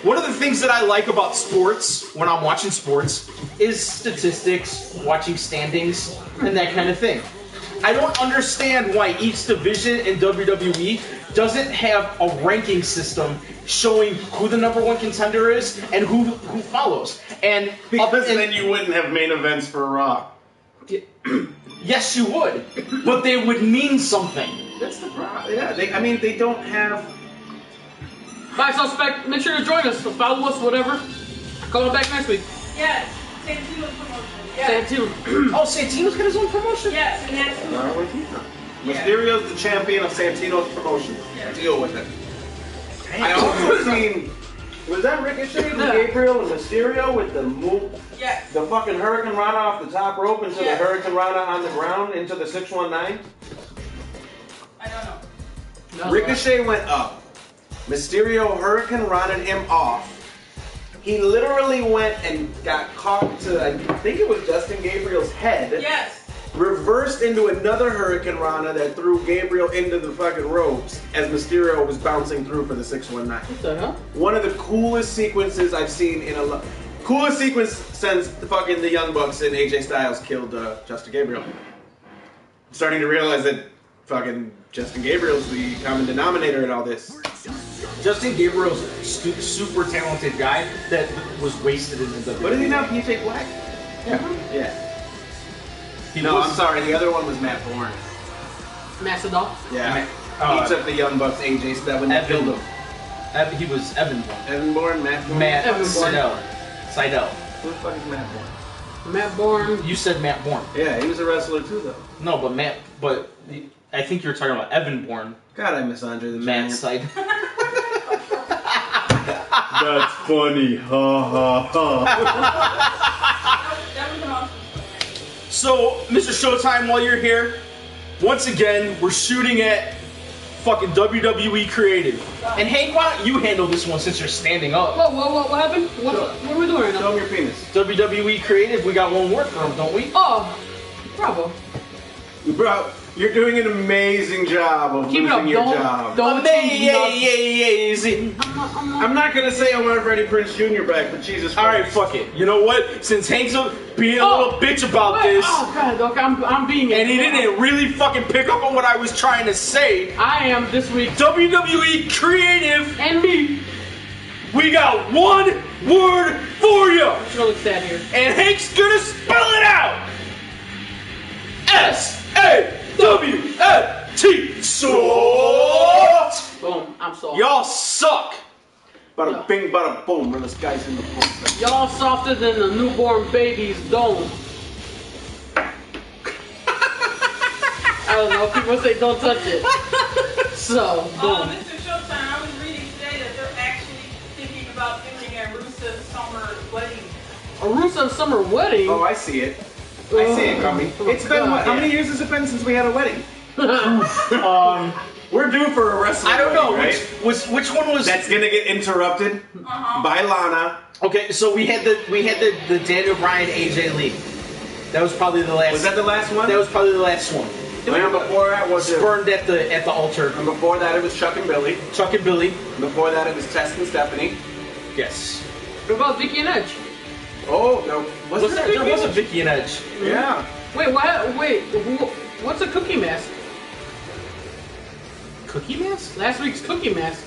one of the things that I like about sports when I'm watching sports is statistics, watching standings, and that kind of thing. I don't understand why each division in WWE doesn't have a ranking system showing who the #1 contender is and who follows. And Because then you wouldn't have main events for Raw. Yes, you would, but they would mean something. That's the problem. Yeah, they don't have. Bye, Suspect. Make sure to join us. Follow us, whatever. Call back next week. Yes. Santino's promotion. Yes. Santino. Oh, Santino's got his own promotion? Yes, and that's Mysterio's the champion of Santino's promotion. Deal with it. I also seen. Was that Ricochet with Gabriel and Mysterio with the move? yes. The fucking Hurricane Rana off the top rope into the Hurricane Rana on the ground into the 619? I don't know. No, Ricochet went up. Mysterio Hurricane Rana him off. He literally went and got caught to, I think it was Justin Gabriel's head. Yes. Reversed into another Hurricane Rana that threw Gabriel into the fucking ropes as Mysterio was bouncing through for the 619. What the hell? One of the coolest sequences I've seen in a coolest sequence since the Young Bucks and AJ Styles killed Justin Gabriel. I'm starting to realize that fucking Justin Gabriel's the common denominator in all this. Justin Gabriel's a super talented guy that was wasted in the WWE. What did he now? PJ Black? Yeah. Yeah. He No, was, I'm sorry. The other one was Matt Bourne. Macedon. Yeah. He took the Young Bucks, AJ Styles, when they killed him. He was Evan Bourne. Evan Bourne, Matt Bourne. Matt Evan Bourne. Seidel. Who the fuck is Matt Bourne? Matt Bourne. You said Matt Bourne. Yeah, he was a wrestler too, though. No, but I think you were talking about Evan Bourne. God, I miss Andre the Matt Giant. Seidel. That's funny. Ha ha ha. That was the most. So, Mr. Showtime, while you're here, once again, we're shooting at fucking WWE Creative. And Hank, why don't you handle this one since you're standing up? What happened? What are we doing right Show now? him your penis. WWE Creative, we got one word for them, don't we? Oh, bravo. Bro, you're doing an amazing job of Keep it up. losing your job. Don't Amazing. I'm not gonna say I want Freddie Prinze Jr. back, but Jesus Christ. Alright, fuck it. You know what? Since Hank's being a little bitch about this, Oh god, okay, I'm being. and he didn't really fucking pick up on what I was trying to say, I am this week. WWE Creative, And me. we got one word for you. It's gonna look sad here. And Hank's gonna spell it out. S-A-W-F-T. Sort. Boom, I'm soft. Y'all suck. Bada bing, bada boom, when this guy's in the boom. Y'all softer than a newborn baby's dome. I don't know, people say don't touch it. So, boom. Mr. Showtime, I was reading today that they're actually thinking about doing a Rusev summer wedding. A Rusev summer wedding? Oh, I see it. I see it coming. It's been what? How many years has it been since we had a wedding? We're due for a wrestling I don't know wedding, right? which one was. That's gonna get interrupted by Lana. Okay, so we had the Daniel Bryan AJ Lee. That was probably the last. Was that the last one? That was probably the last one. And before that was Spurned at the altar. And before that it was Chuck and Billy. Chuck and Billy. Before that it was Test and Stephanie. Yes. What about Vicky and Edge? Oh no, There was a Vicky and Edge. Yeah. Wait, what's a cookie mask? Cookie Mask? Last week's Cookie Mask.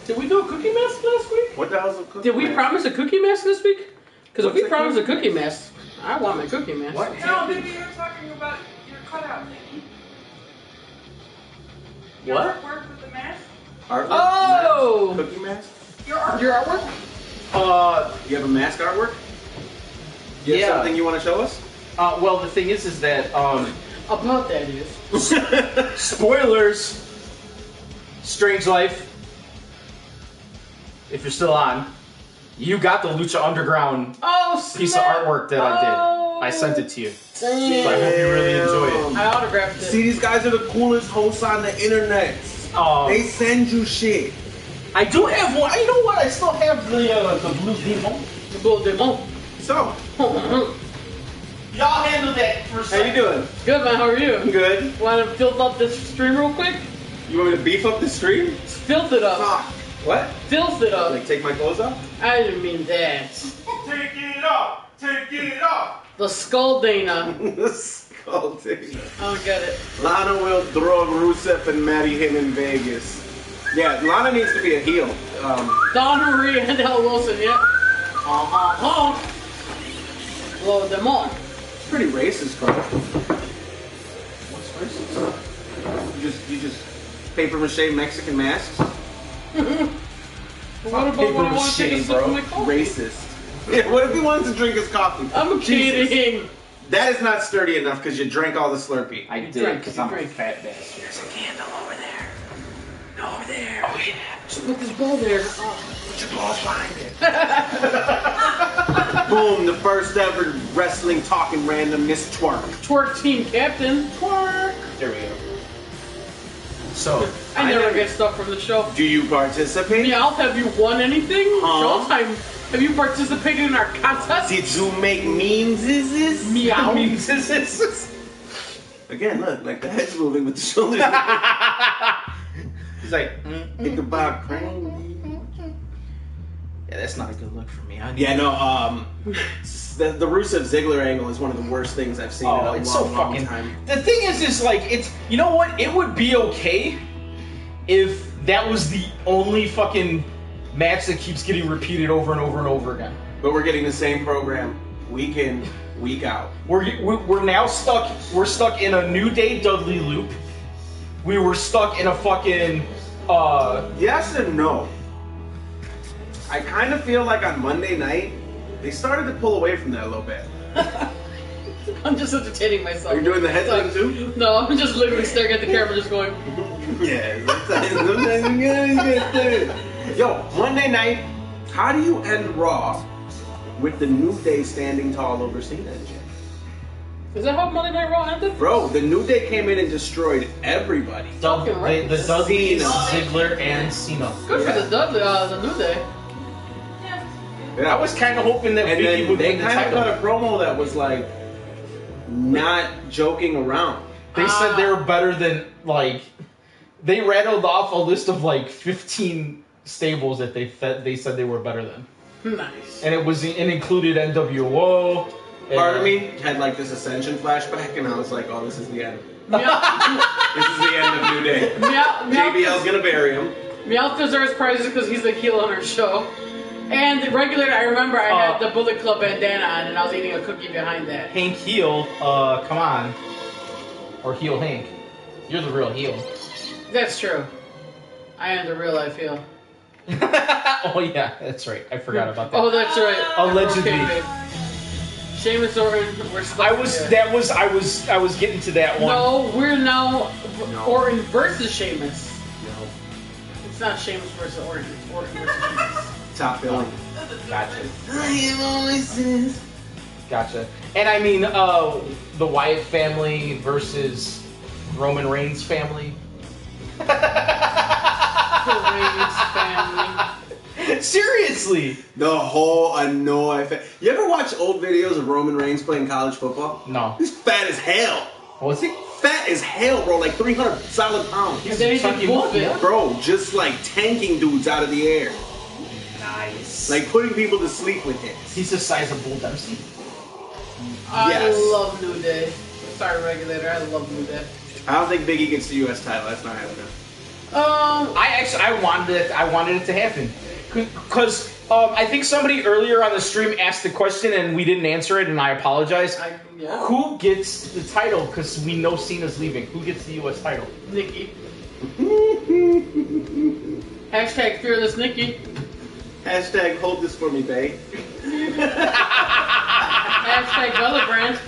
Did we do a Cookie Mask last week? What the hell's a cookie Did we mask? promise a Cookie Mask this week? Because if What's we a promise a cookie Cookie Mask, I want my Cookie Mask. What? No, maybe you're talking about your cutout thing. Your What? artwork with the mask? Artwork? Oh! Mask? Cookie mask? Your artwork. Your artwork? You have a mask artwork? You have Yeah. something you want to show us? Well, the thing is that, About that is. spoilers, Strange Life, if you're still on, you got the Lucha Underground Oh, piece of snap. artwork that I did. I sent it to you. So I hope you really enjoy it. I autographed it. See, these guys are the coolest hosts on the internet. They send you shit. I do have one. You know what? I still have the blue demon. The Bull Demon. So, Y'all handle that for a how second. you doing? Good, man. How are you? I'm good. Want to filth up this stream real quick? You want me to beef up the stream? Filth it up. Fuck. What? Filth it up. Like take my clothes off? I didn't mean that. Take it off. Take it off. The Skull Dana. Scolding. I don't get it. Lana will throw Rusev and marry him in Vegas. Yeah, Lana needs to be a heel. Dawn Marie and L. Wilson, yeah. Blow them on. It's pretty racist, bro. What's racist? You just paper mache Mexican masks? What about when I want to take a sip of my coffee? Racist. Yeah, what if he wants to drink his coffee? I'm Jesus. kidding. That is not sturdy enough because you drank all the Slurpee. I You did drink, because you I'm a drink. fat bastard. There's a candle over there. Over there. Oh yeah. Just put this ball there. Oh. Put your balls behind it. Boom, the first ever wrestling talking randomness twerk. Twerk team captain. Twerk. There we go. So I never get stuff from the show. Do you participate? Meowth, have you won anything? Huh? Showtime. Have you participated in our contest? Did you make memes? Meow. Again, look, like the head's moving with the shoulders. he's like, Think about crazy. yeah, that's not a good look for me. Yeah, no, the Rusev Ziggler angle is one of the worst things I've seen in Oh, a it's long, so long fucking. time. The thing is like it's. You know what? It would be okay if that was the only fucking match that keeps getting repeated over and over and over again. But we're getting the same program week in, week out. We're now stuck. We're stuck in a New Day Dudley loop. We were stuck in a fucking. Yes and no. I kind of feel like on Monday night, they started to pull away from that a little bit. I'm just entertaining myself. Are you doing the head Sorry. thing too? No, I'm just literally staring at the camera, just going. Yeah, sometimes you gotta do it. Yo, Monday night, how do you end Raw with the New Day standing tall over Cena and shit? Is that how Monday Night Raw ended? Bro, the New Day came in and destroyed everybody. Fucking right. The Dudleys, Cena. Ziggler, and Cena. Good Yeah. for the Dudley, the New Day. Yeah. I was kind of hoping that And Vicky then would they win the kind of title. got a promo that was like not joking around. They said they were better than like. They rattled off a list of like 15 stables that they said they were better than, Nice. and it included NWO. Part of me had like this Ascension flashback, and I was like, "Oh, this is the end. Meow. This is the end of New Day. JBL's gonna bury him." Meowth deserves prizes because he's the heel on our show. And the regular, I remember I had the Bullet Club bandana on, and I was eating a cookie behind that. Hank Heel, come on, or Heel Hank, you're the real heel. That's true. I am the real life heel. Oh yeah, that's right. I forgot about that. Oh, that's right. Allegedly. Okay, babe. Sheamus Orton, we're stuck I was getting to that one. No, we're now No. Orton versus Sheamus. No. It's not Sheamus versus Orton. It's Orton versus Sheamus. Top billing. Gotcha. I am always this. Gotcha. And I mean, the Wyatt family versus Roman Reigns family. The Reigns family. Seriously. The whole annoy. You ever watch old videos of Roman Reigns playing college football? No. He's fat as hell. Was he? Fat as hell, bro. Like 300 solid pounds. And then he Chucky did both Monkey, it. Bro, just like tanking dudes out of the air. Nice. Like putting people to sleep with him. He's the size of Bull Dempsey. I Yes. love New Day. Sorry, regulator. I love New Day. I don't think Biggie gets the U.S. title. That's not happening. I wanted it to happen because I think somebody earlier on the stream asked the question and we didn't answer it, and I apologize. Yeah. Who gets the title? Because we know Cena's leaving. Who gets the U.S. title? Nikki. Hashtag fearless Nikki. Hashtag hold this for me, babe. Hashtag Bella Brand.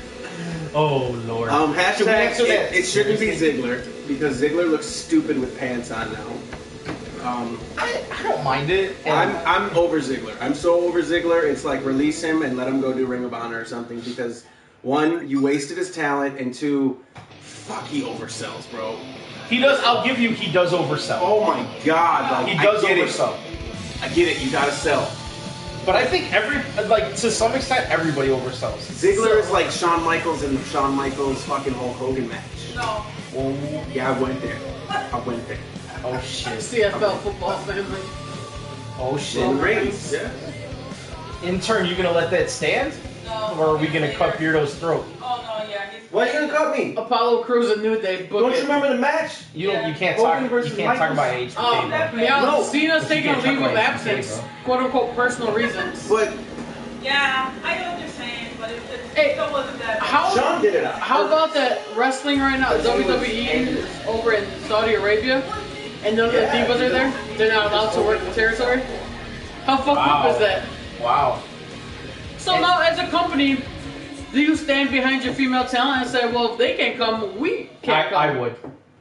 Oh Lord. Hashtag it shouldn't be Ziggler because Ziggler looks stupid with pants on now. I don't mind it. I'm over Ziggler. I'm so over Ziggler. It's like release him and let him go do Ring of Honor or something because one, you wasted his talent, and two, fuck, he oversells, bro. He does. I'll give you. He does oversell. Oh my God, like, he does I get oversell. I get it. You gotta sell. But I think to some extent, everybody oversells. Ziggler is like Shawn Michaels in Shawn Michaels fucking Hulk Hogan match. No. Oh, yeah, I went there. Oh shit. CFL football family. Oh shit. Roman Reigns. Yeah. Intern, you gonna let that stand? No. Or are we gonna cut Beardo's throat? Oh no, yeah. Why you gonna cut me? Apollo Crews and New Day. Book Don't it. you remember the match? You can't Hogan talk. versus You can't talk about Michaels. age. Yeah, No. Cena's taking a can't talk leave of about absence, bro. quote unquote personal reasons. But Yeah, I know what you're saying, but it Hey, still wasn't that. Sean did it. How about that wrestling right now? WWE is over in Saudi Arabia, and none of the divas are there. They're not allowed to work the territory. How fucked up is that? Wow. So now, as a company, do you stand behind your female talent and say, "Well, if they can't come, we can't come"? I would.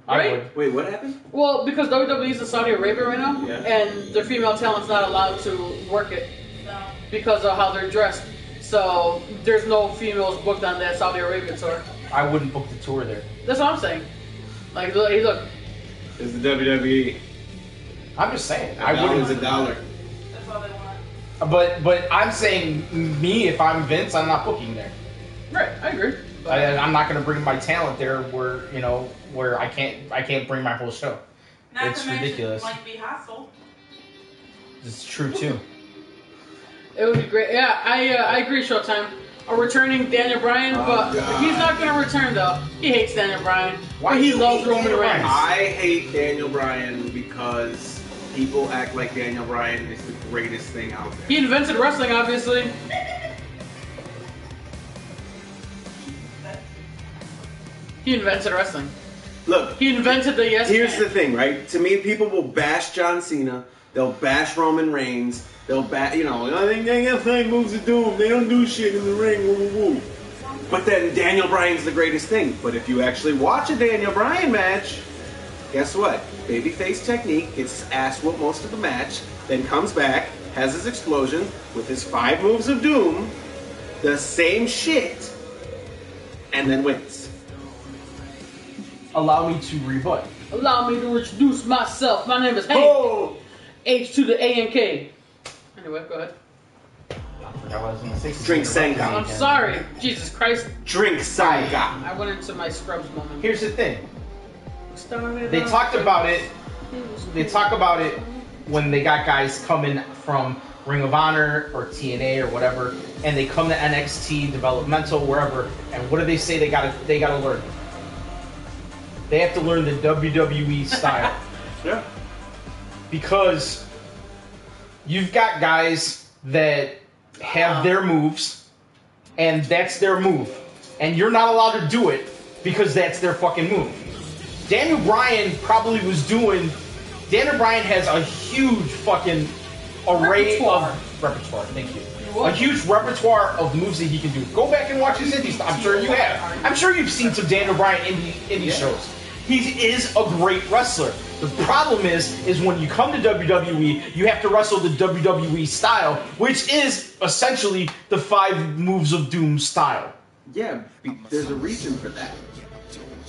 I Right? would. Wait, what happened? Well, because WWE is in Saudi Arabia right now, Yeah. and their female talent's not allowed to work it No. because of how they're dressed. So there's no females booked on that Saudi Arabia tour. I wouldn't book the tour there. That's what I'm saying. Like, look, hey, look. It's the WWE. I'm just saying. I I wouldn't. wouldn't. It's $1. That's all they want. But I'm saying me, if I'm Vince, I'm not booking there. Right, I agree. I'm not going to bring my talent there where I can't bring my whole show. Not It's to mention ridiculous. it might be hostile. It's true too. It would be great. Yeah, I agree, Showtime. A returning Daniel Bryan, but God. he's not going to return, though. He hates Daniel Bryan. Why But do he you loves hate Roman Daniel Bryan? Reigns. I hate Daniel Bryan because people act like Daniel Bryan is the greatest thing out there. He invented wrestling, obviously. He invented wrestling. Look, He invented the yes here's man. the thing, right? To me, people will bash John Cena. They'll bash Roman Reigns. They'll bash, I think they got 5 moves of doom. They don't do shit in the ring. Woo, woo, woo. But then Daniel Bryan's the greatest thing. But if you actually watch a Daniel Bryan match, guess what? Babyface technique, gets his ass whooped most of the match, then comes back, has his explosion with his 5 moves of doom, the same shit, and then wins. Allow me to rebut. Allow me to introduce myself. My name is Hank. Oh! H to the A and K. Anyway, go ahead. I forgot what I was going to say. Drink Senga. I'm sorry. Jesus Christ. Drink Saiga. I went into my scrubs moment. Here's the thing. Started They off talked with- about it. They talk about it when they got guys coming from Ring of Honor or TNA or whatever, and they come to NXT, developmental, wherever. And what do they say? They gotta learn. They have to learn the WWE style. Yeah. Because you've got guys that have their moves, and that's their move. And you're not allowed to do it because that's their fucking move. Daniel Bryan probably was doing... Daniel Bryan has a huge fucking array of... Repertoire, thank you. A huge repertoire of moves that he can do. Go back and watch his indies. I'm sure you have. I'm sure you've seen some Daniel Bryan indie shows. He is a great wrestler. The problem is when you come to WWE, you have to wrestle the WWE style, which is essentially the 5 moves of doom style. Yeah, there's a reason for that.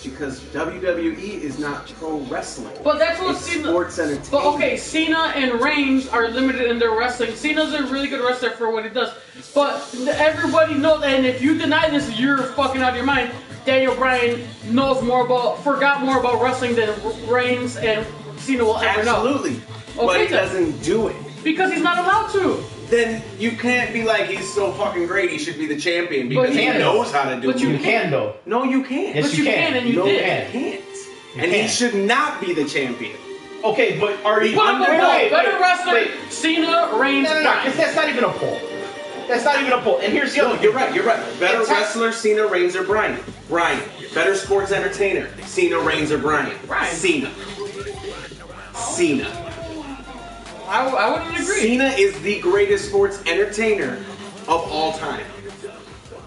Because WWE is not pro wrestling. But that's what it's Cena. sports entertainment. But okay, Cena and Reigns are limited in their wrestling. Cena's a really good wrestler for what he does. But everybody knows, and if you deny this, you're fucking out of your mind. Daniel Bryan forgot more about wrestling than Reigns and Cena will ever know. Absolutely. But Okay, he then. doesn't do it. Because he's not allowed to. Then you can't be like, he's so fucking great, he should be the champion But because he he is. knows how to do But it. You can, though. No, you can't. Yes, But you you can. can, and you no, did. you can't. And he can. should not be the champion. Okay, but are you... Put up a poll. Better wrestler, wait. Cena, Reigns, No, Bryan. because that's not even a poll. That's not even a poll. And here's the No, other you're thing. right. You're right. Better wrestler, Cena, Reigns, or Bryan. Bryan. Better sports entertainer, Cena, Reigns, or Bryan. Bryan. Cena. Cena. I wouldn't agree. Cena is the greatest sports entertainer of all time.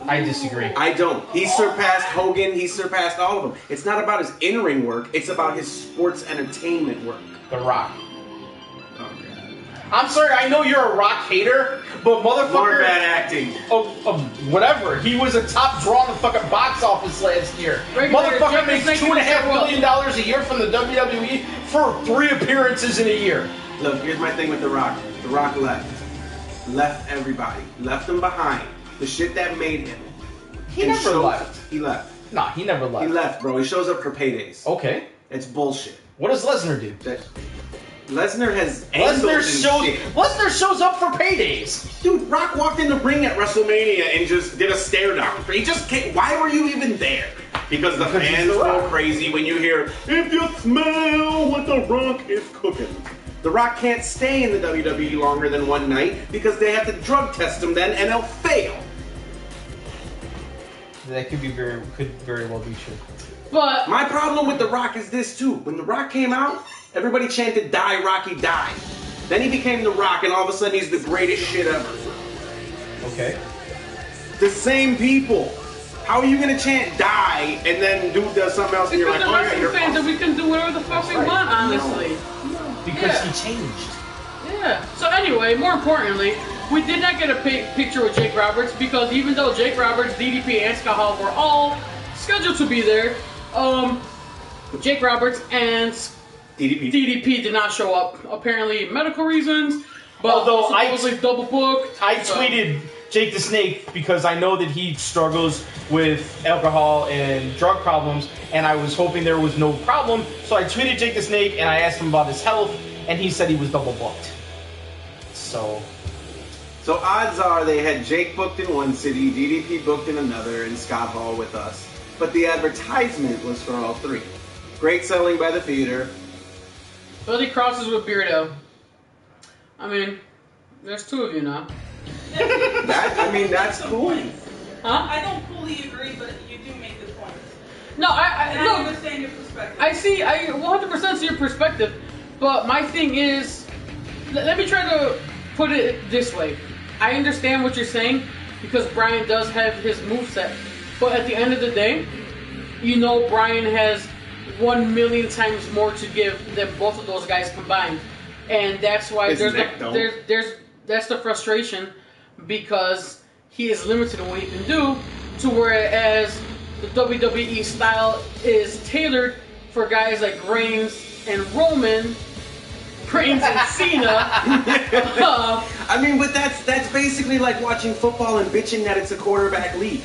I disagree. I don't. He surpassed Hogan. He surpassed all of them. It's not about his in-ring work. It's about his sports entertainment work. The Rock. Oh, God. I'm sorry, I know you're a Rock hater, but motherfucker... More bad acting. Whatever. He was a top draw in the fucking box office last year. Regulator, Motherfucker Jake makes the Snake $2.5 Roll. million a year from the WWE for 3 appearances in a year. Look, here's my thing with The Rock. The Rock left. Left everybody. Left them behind. The shit that made him. He And never showed- left. He left. Nah, he never left. He left, bro. He shows up for paydays. Okay. It's bullshit. What does Lesnar do? That Lesnar has angles and shit. Lesnar shows up for paydays. Dude, Rock walked in the ring at WrestleMania and just did a stare down. He just can't. Why were you even there? Because the Because he's fans The go Rock. crazy when you hear, if you smell what The Rock is cooking. The Rock can't stay in the WWE longer than one night because they have to drug test him then and he'll fail. That could very well be true. But My problem with The Rock is this too. When The Rock came out, everybody chanted, die, Rocky, die. Then he became The Rock and all of a sudden he's the greatest shit ever. Okay. The same people. How are you gonna chant die and then dude does something else and you're because like, the oh yeah, wrestling you're fans and we can do whatever the fuck we right. want, honestly. Because Yeah. he changed. Yeah. So anyway, more importantly, we did not get a picture with Jake Roberts because even though Jake Roberts, DDP, and Scott Hall were all scheduled to be there, Jake Roberts and DDP did not show up. Apparently, medical reasons. But Although supposedly double booked. I tweeted Jake the Snake because I know that he struggles with alcohol and drug problems, and I was hoping there was no problem. So I tweeted Jake the Snake and I asked him about his health, and he said he was double booked. So odds are they had Jake booked in one city, DDP booked in another, and Scott Hall with us. But the advertisement was for all three. Great selling by the theater. But he crosses with Beardo. I mean, there's 2 of you now. That's cool. Huh? I don't fully agree, but you do make the point. No, And I look, understand your perspective. I 100% see your perspective, but my thing is, let me try to put it this way. I understand what you're saying, because Bryan does have his moveset, but at the end of the day, you know Bryan has 1 million times more to give than both of those guys combined. And that's why His neck don't. that's the frustration, because he is limited in what he can do, to whereas the WWE style is tailored for guys like Reigns and Roman, Reigns and Cena. I mean, but that's basically like watching football and bitching that it's a quarterback league.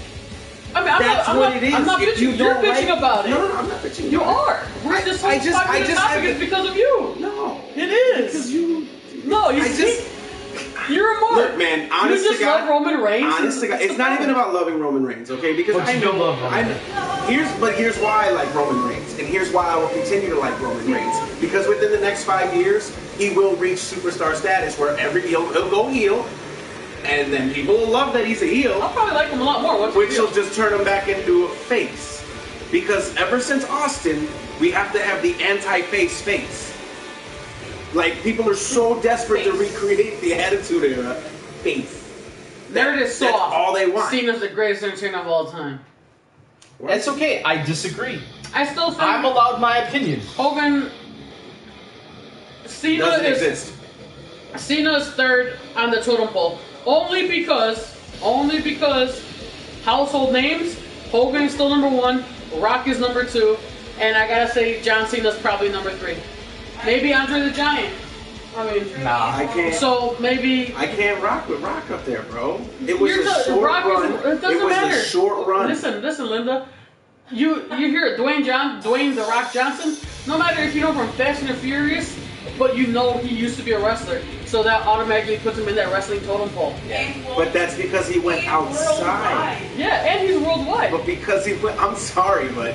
I mean, That's what it is. I'm not If bitching. You're don't bitching like- about it. No, I'm not bitching. You are. We're just I just topic have is because of you. No. It is. Because you... No, you I see, just... you're a mark. Look, man, honest you just to God, love Roman Reigns. honest to God, it's not even about loving Roman Reigns, okay? Because But I you do know, love Roman Reigns. here's why I like Roman Reigns, and here's why I will continue to like Roman Reigns. Because within the next 5 years, he will reach superstar status, where he'll go heel, and then people will love that he's a heel, I'll probably like him a lot more. Once which we will do. just turn him back into a face. Because ever since Austin, we have to have the anti-face face. Like, people are so desperate to recreate the Attitude Era face. They're just That's soft. all they want. Cena's the greatest entertainer of all time. that's okay. I disagree. I still think I'm allowed my opinion. Hogan. Cena Doesn't is exist. Cena's third on the totem pole. Only because household names, Hogan is still number 1, Rock is number 2, and I gotta say John Cena's probably number 3. Maybe Andre the Giant. I mean, Nah. I can't. so maybe I can't rock with Rock up there, bro. It was You're a the- short Rock is- run. it doesn't was matter. a short run. Listen, Linda. You hear Dwayne the Rock Johnson? No matter if you know from Fast and the Furious, but you know he used to be a wrestler, so that automatically puts him in that wrestling totem pole. But that's because he went outside. Yeah, and he's worldwide. But because he went, I'm sorry, but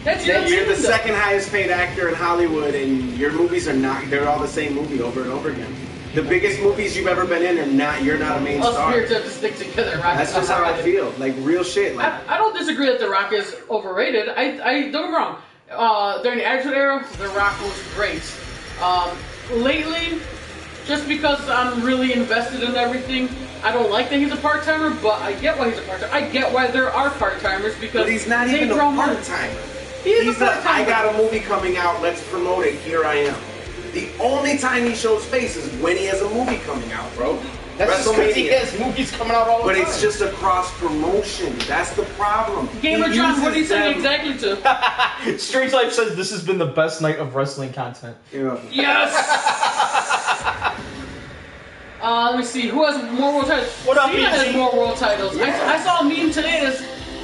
That's your You're the opinion, though. second highest paid actor in Hollywood, and your movies are not. They're all the same movie over and over again. The biggest movies you've ever been in are not. You're not a main Us star. spirits have to stick together, right? That's just how I feel. Like real shit. Like I don't disagree that The Rock is overrated. I don't get me wrong. During the Attitude Era, The Rock was great. Lately, just because I'm really invested in everything, I don't like that he's a part-timer, but I get why he's a part-timer. I get why there are part-timers because but he's not they even a draw money. part-timer. He is He's a a, part-timer. I got a movie coming out, let's promote it, here I am. The only time he shows face is when he has a movie coming out, bro. That's just because he has movies coming out all the But time. it's just a cross-promotion. That's the problem. Gamer He John, what are you uses saying them- exactly to? Strange Life says this has been the best night of wrestling content. Yeah. Yes! Let me see. Who has more world titles? What up, Cena has BG? more world titles. I saw a meme today,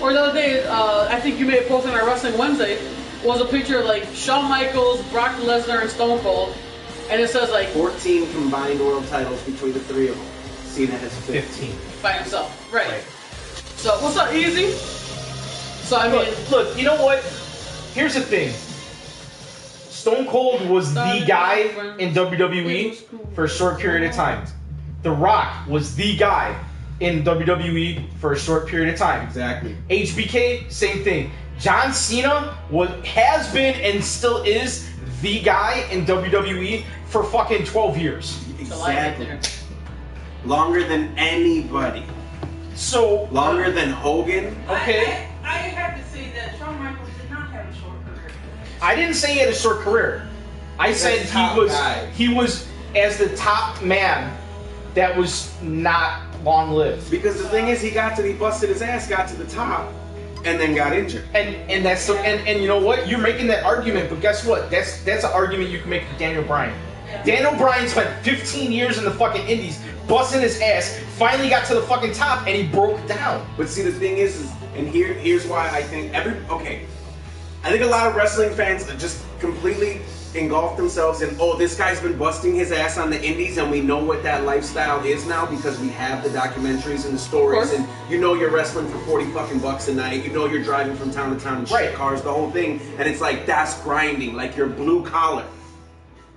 or the other day, I think you may have posted on our Wrestling Wednesday, was a picture of like Shawn Michaels, Brock Lesnar, and Stone Cold. And it says like 14 combined world titles between the three of them. Cena has 15. by himself. Right. So what's up, Easy? So I mean, Look, you know what? Here's the thing. Stone Cold was the guy in WWE for a short period of time. The Rock was the guy in WWE for a short period of time. Exactly. HBK, same thing. John Cena has been and still is the guy in WWE for fucking 12 years. Exactly. Longer than anybody. So Longer than Hogan. Okay. I have to say that Shawn Michaels did not have a short career. I didn't say he had a short career. I said top guy. he was as the top man that was not long lived. Because the thing is, he busted his ass, got to the top, and then got injured. And that's and you know what? You're making that argument, but guess what? That's an argument you can make with Daniel Bryan. Daniel Bryan spent 15 years in the fucking indies, busting his ass, finally got to the fucking top, and he broke down. But see, the thing is and here's why I think I think a lot of wrestling fans just completely engulf themselves in, oh, this guy's been busting his ass on the indies, and we know what that lifestyle is now because we have the documentaries and the stories, and you know you're wrestling for 40 fucking bucks a night, you know you're driving from town to town in shit cars, the whole thing, and it's like, that's grinding, like you're blue collar.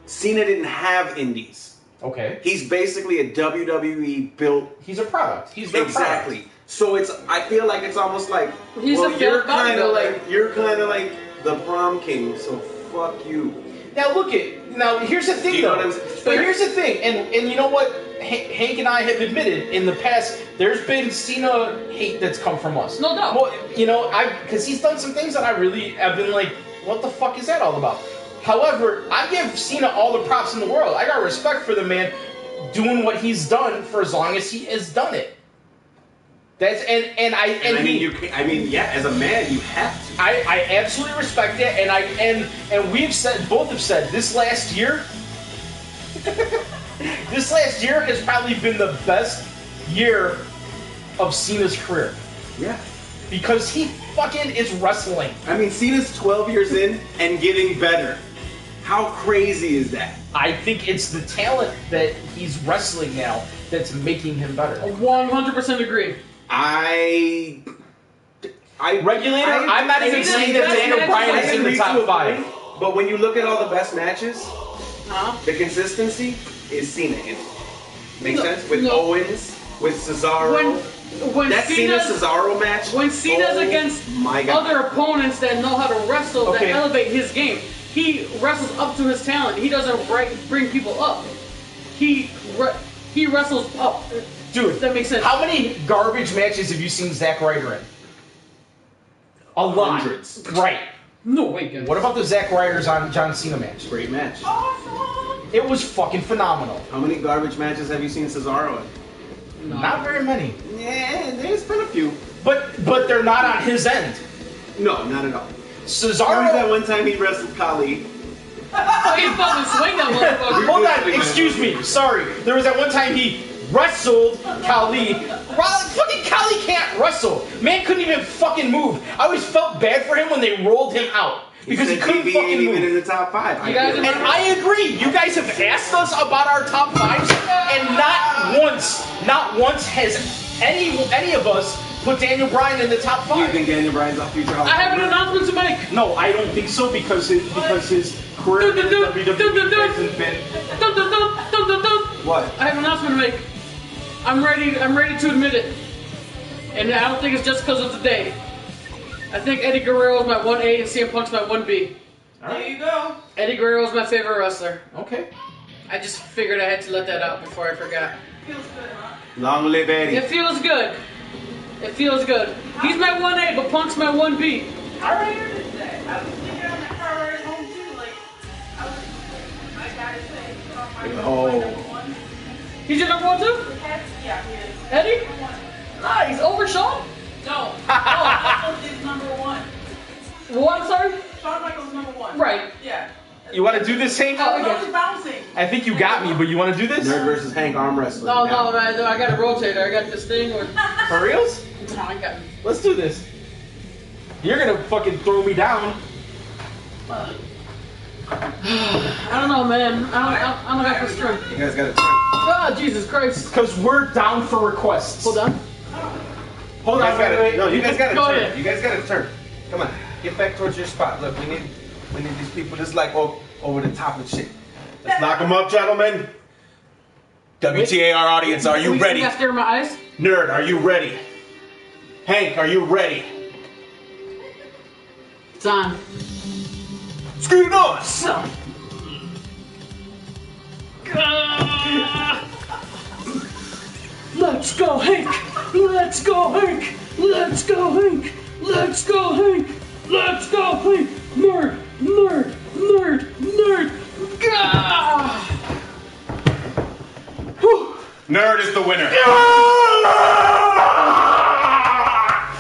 Cena didn't have indies. Okay. He's basically a WWE built. He's a product. He's their Exactly. product. So I feel like it's almost like, He's well, a you're built kind of bodybuilder. like the prom king, so fuck you. Now here's the thing Do you know though. what I'm saying? But here's the thing, and you know what? Hank and I have admitted in the past, there's been Cena hate that's come from us. No doubt. Well, you know, because he's done some things that I really have been like, what the fuck is that all about? However, I give Cena all the props in the world. I got respect for the man doing what he's done for as long as he has done it. That's yeah, as a man, you have to. I absolutely respect it, and we've said, both have said, this last year has probably been the best year of Cena's career. Yeah. Because he fucking is wrestling. I mean, Cena's 12 years in and getting better. How crazy is that? I think it's the talent that he's wrestling now that's making him better. 100% agree. Regulator, I'm not even saying that Daniel Bryan is in the top 5. But when you look at all the best matches, Huh? the consistency is Cena in it. Make No, sense? With no. Owens, with Cesaro. When That Cena's Cena-Cesaro match. when Cena's oh against my God. other opponents that know how to wrestle, Okay. that elevate his game, he wrestles up to his talent. He doesn't bring people up. He wrestles up. Dude, That makes sense. How many garbage matches have you seen Zack Ryder in? A lot. Hundreds. Right. No way, guys. What about the Zack Ryder's on John Cena match? Great match. Awesome. It was fucking phenomenal. How many garbage matches have you seen Cesaro in? No. Not very many. Yeah, there's been a few. But they're not on his end. No, not at all. Cesaro. Remember that one time he wrestled Khali? Oh, he fucking swing that motherfucker. Hold on, excuse me. Sorry. There was that one time he wrestled Khali. Fucking Khali can't wrestle. Man couldn't even fucking move. I always felt bad for him when they rolled him out. Because he couldn't ain't fucking even move. in the top 5. You guys And I agree. You guys have asked us about our top 5s, and not once has any of us put Daniel Bryan in the top Do you 5. think Daniel Bryan's a future Hall of I have an Famer? announcement to make. No, I don't think so because his career in WWE hasn't been. Dun, dun, dun, dun, dun, dun. What? I have an announcement to make. I'm ready to admit it. And I don't think it's just because of today. I think Eddie Guerrero is my 1A and CM Punk's my 1B. There you go. Eddie Guerrero is my favorite wrestler. Okay. I just figured I had to let that out before I forgot. Feels good, huh? Long live Eddie. It feels good. It feels good. He's my 1A, but Punk's my 1B. I heard it today. I was thinking on the car ride home too. Like, I gotta say, my number one. He's your number 1 too? Yeah, he is. Eddie? Number 1. Nice. Over Shawn? No. Michaels is number 1. What, sorry? Shawn Michaels number 1. Right. Yeah. You want to do this, Hank? I was only bouncing. I think you got me, but you want to do this? Nerd versus Hank arm wrestling. No, now. no, man. I got a rotator. I got this thing where... For reals? No, I got... Let's do this. You're gonna fucking throw me down. I don't know, man. I don't got the strength. You guys got to turn. Oh, Jesus Christ. Because we're down for requests. Hold on. Hold on, wait. No, you guys got to Go turn. ahead. You guys got to turn. Come on, get back towards your spot. Look, we need these people just like over the top of shit. Let's knock them up, gentlemen. WTAR audience, are you Please ready? don't stare in my eyes. Nerd, are you ready? Hank, are you ready? It's on. Screw it on! So. Let's go, Hank! Let's go, Hank! Let's go, Hank! Let's go, Hank! Let's go, Hank! Nerd! Nerd! Nerd! Nerd! Gah! Whew. Nerd is the winner.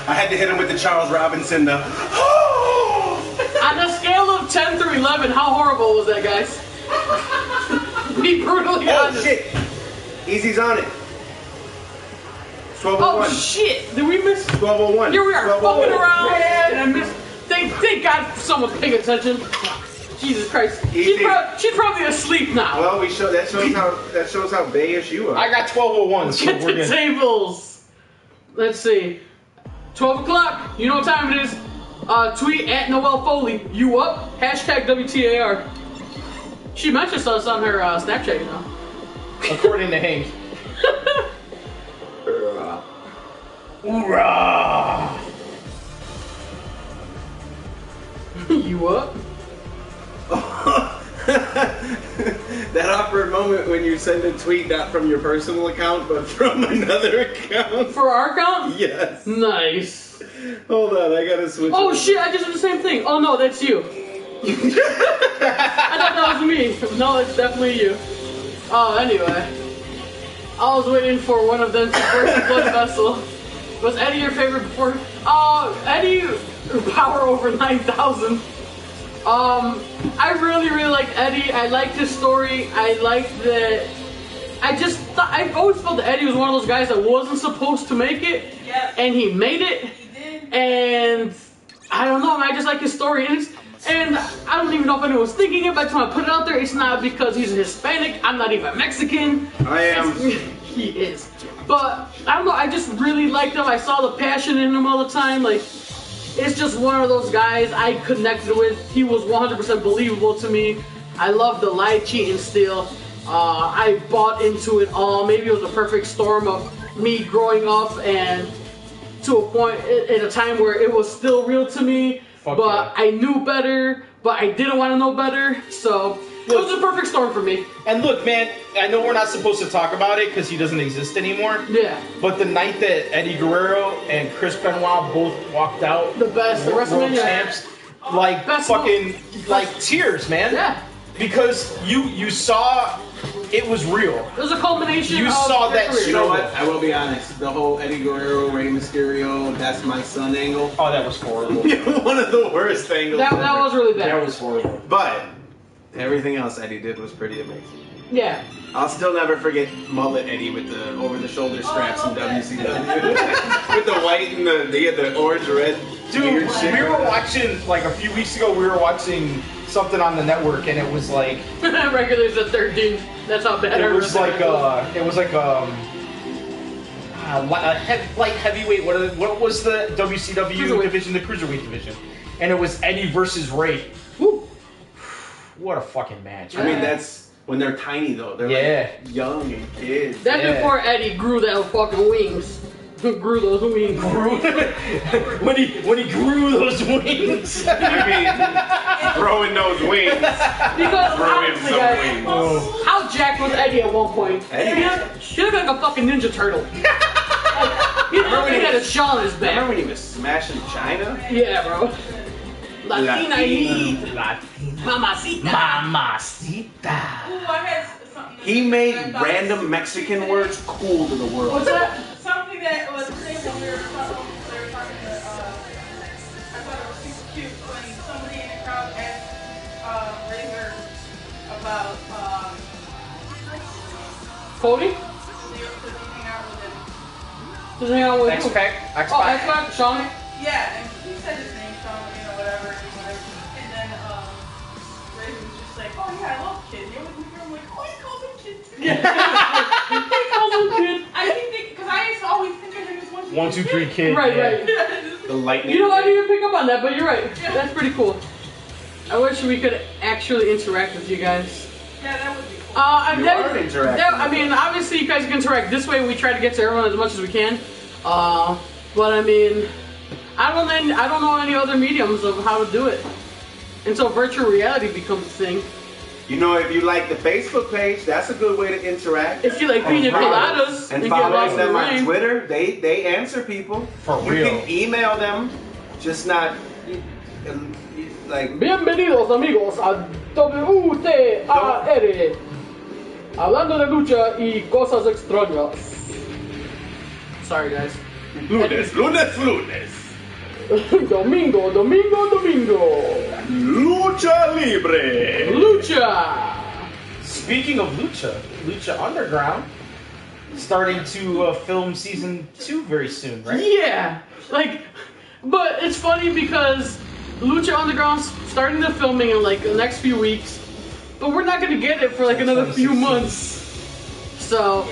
I had to hit him with the Charles Robinson. On a scale of 10 through 11, how horrible was that, guys? Be brutally Oh honest. shit! Easy's on it. 12:01. Oh shit! Did we miss? 12:01. Here we are, 12:01. fucking around, and I missed. Thank God someone's paying attention. Jesus Christ. Easy. She's probably asleep now. Well, that shows how bayish you are. I got 12:01, so Get we're the good. tables. Let's see. 12 o'clock. You know what time it is. Tweet at Noelle Foley. You up? Hashtag WTAR. She mentions us on her Snapchat, you know. According to Hank. Hoorah! You up? That awkward moment when you send a tweet not from your personal account but from another account. For our account? Yes. Nice. Hold on, I gotta switch. Oh it. shit, I just did the same thing. Oh no, that's you. I thought that was me. No, it's definitely you. Oh, anyway. I was waiting for one of them to burst the blood vessel. Was Eddie your favorite before? Eddie, power over 9,000. I really liked Eddie. I liked his story. I liked that. I always felt that Eddie was one of those guys that wasn't supposed to make it. Yes. And he made it. He did. And I don't know, man, I just like his story. And I don't even know if anyone was thinking it, but by the time I put it out there, it's not because he's a Hispanic. I'm not even Mexican. I am. He is. But I don't know, I just really liked him. I saw the passion in him all the time. Like, it's just one of those guys I connected with. He was 100% believable to me. I love the lie, cheating, steal. I bought into it all. Maybe it was a perfect storm of me growing up and to a point at a time where it was still real to me. Fuck but yeah. I knew better, but I didn't want to know better. So it was a perfect storm for me. And look, man, I know we're not supposed to talk about it because he doesn't exist anymore. Yeah. But the night that Eddie Guerrero and Chris Benoit both walked out, The best, the world WrestleMania. champs, like Best fucking, like tears, man. Yeah. Because you saw it was real. It was a culmination You of saw their that career. You know what? I will be honest. The whole Eddie Guerrero, Rey Mysterio, that's my son angle. Oh, that was horrible. One of the worst angles. That ever. was really bad. That was horrible. But everything else Eddie did was pretty amazing. Yeah. I'll still never forget Mullet Eddie with the over-the-shoulder straps in WCW. With the white and the orange-red Dude, weird shit. we were watching, like a few weeks ago, we were watching something on the network, and it was like, Regulars at 13. That's how bad it our was wrestling like, light heavyweight. What was the WCW division? The cruiserweight division, and it was Eddie versus Ray. Woo. What a fucking match! I mean, that's when they're tiny though. They're like young and kids. That's before Eddie grew that fucking wings. Grew those wings. when he grew those wings. I mean, growing those wings. Because honestly, guys, how jacked was Eddie at one point? Eddie He looked like a fucking Ninja Turtle. He looked like he had a shawl on his back. Remember when he was smashing China? Yeah, bro. Latina. Mamacita. Mamacita. Ooh, I had something. He made random Mexican words cool to the world. What's that? Something that was saying when we were talking to, I thought it was super cute when somebody in the crowd asked Razor about Cody? does he hang out with him? Does he hang out with who? X-Pac. Oh, X-Pac? Sean? Yeah, and he said his name, Sean, whatever. And then Razor was just like, oh yeah, I love kids. You know, I'm like, oh, he calls them kids. Yeah. He calls him kid. I think because I used to always think of him as 1, 2, 3 kid. Right, yeah. right. The lightning. You know, I didn't even pick up on that, but you're right. That's pretty cool. I wish we could actually interact with you guys. Yeah, that would be cool. You are interacting. I mean, obviously you guys can interact this way. We try to get to everyone as much as we can. But I mean, I don't know any other mediums of how to do it. And so virtual reality becomes a thing. You know, if you like the Facebook page, that's a good way to interact. If you like pina coladas and get lost following in the them on rain. Twitter, they answer people. For you real. can email them, just not like. Bienvenidos amigos a WTAR. Hablando de lucha y cosas extrañas. Sorry guys. Lunes. Domingo. Lucha Libre. Lucha. Speaking of Lucha Underground, starting to film season 2 very soon, right? Yeah. But it's funny because Lucha Underground's starting the filming in like the next few weeks, but we're not gonna get it for like another few months. So,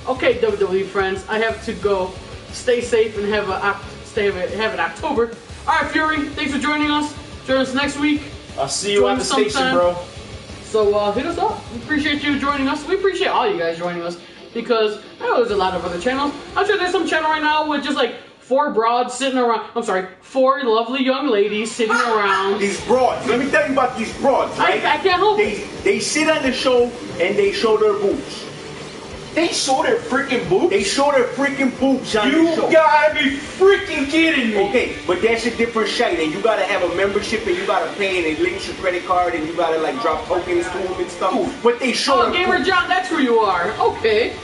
okay, WWE friends, I have to go. Stay safe and have an October. All right, Fury, thanks for joining us. Join us next week. I'll see you at the station, bro. So hit us up. We appreciate you joining us. We appreciate all you guys joining us because I know there's a lot of other channels. I'm sure there's some channel right now with just like 4 broads sitting around. I'm sorry, 4 lovely young ladies sitting around. These broads. Let me tell you about these broads, right? I can't help it. They sit on the show and they show their boobs. They show their freaking boobs? They show their freaking boobs on the show. You gotta be freaking kidding me. Okay, but that's a different shite, and you gotta have a membership, and you gotta pay, and it links your credit card, and you gotta like drop tokens to them and stuff. But they show. Oh, Gamer John, that's who you are. Okay,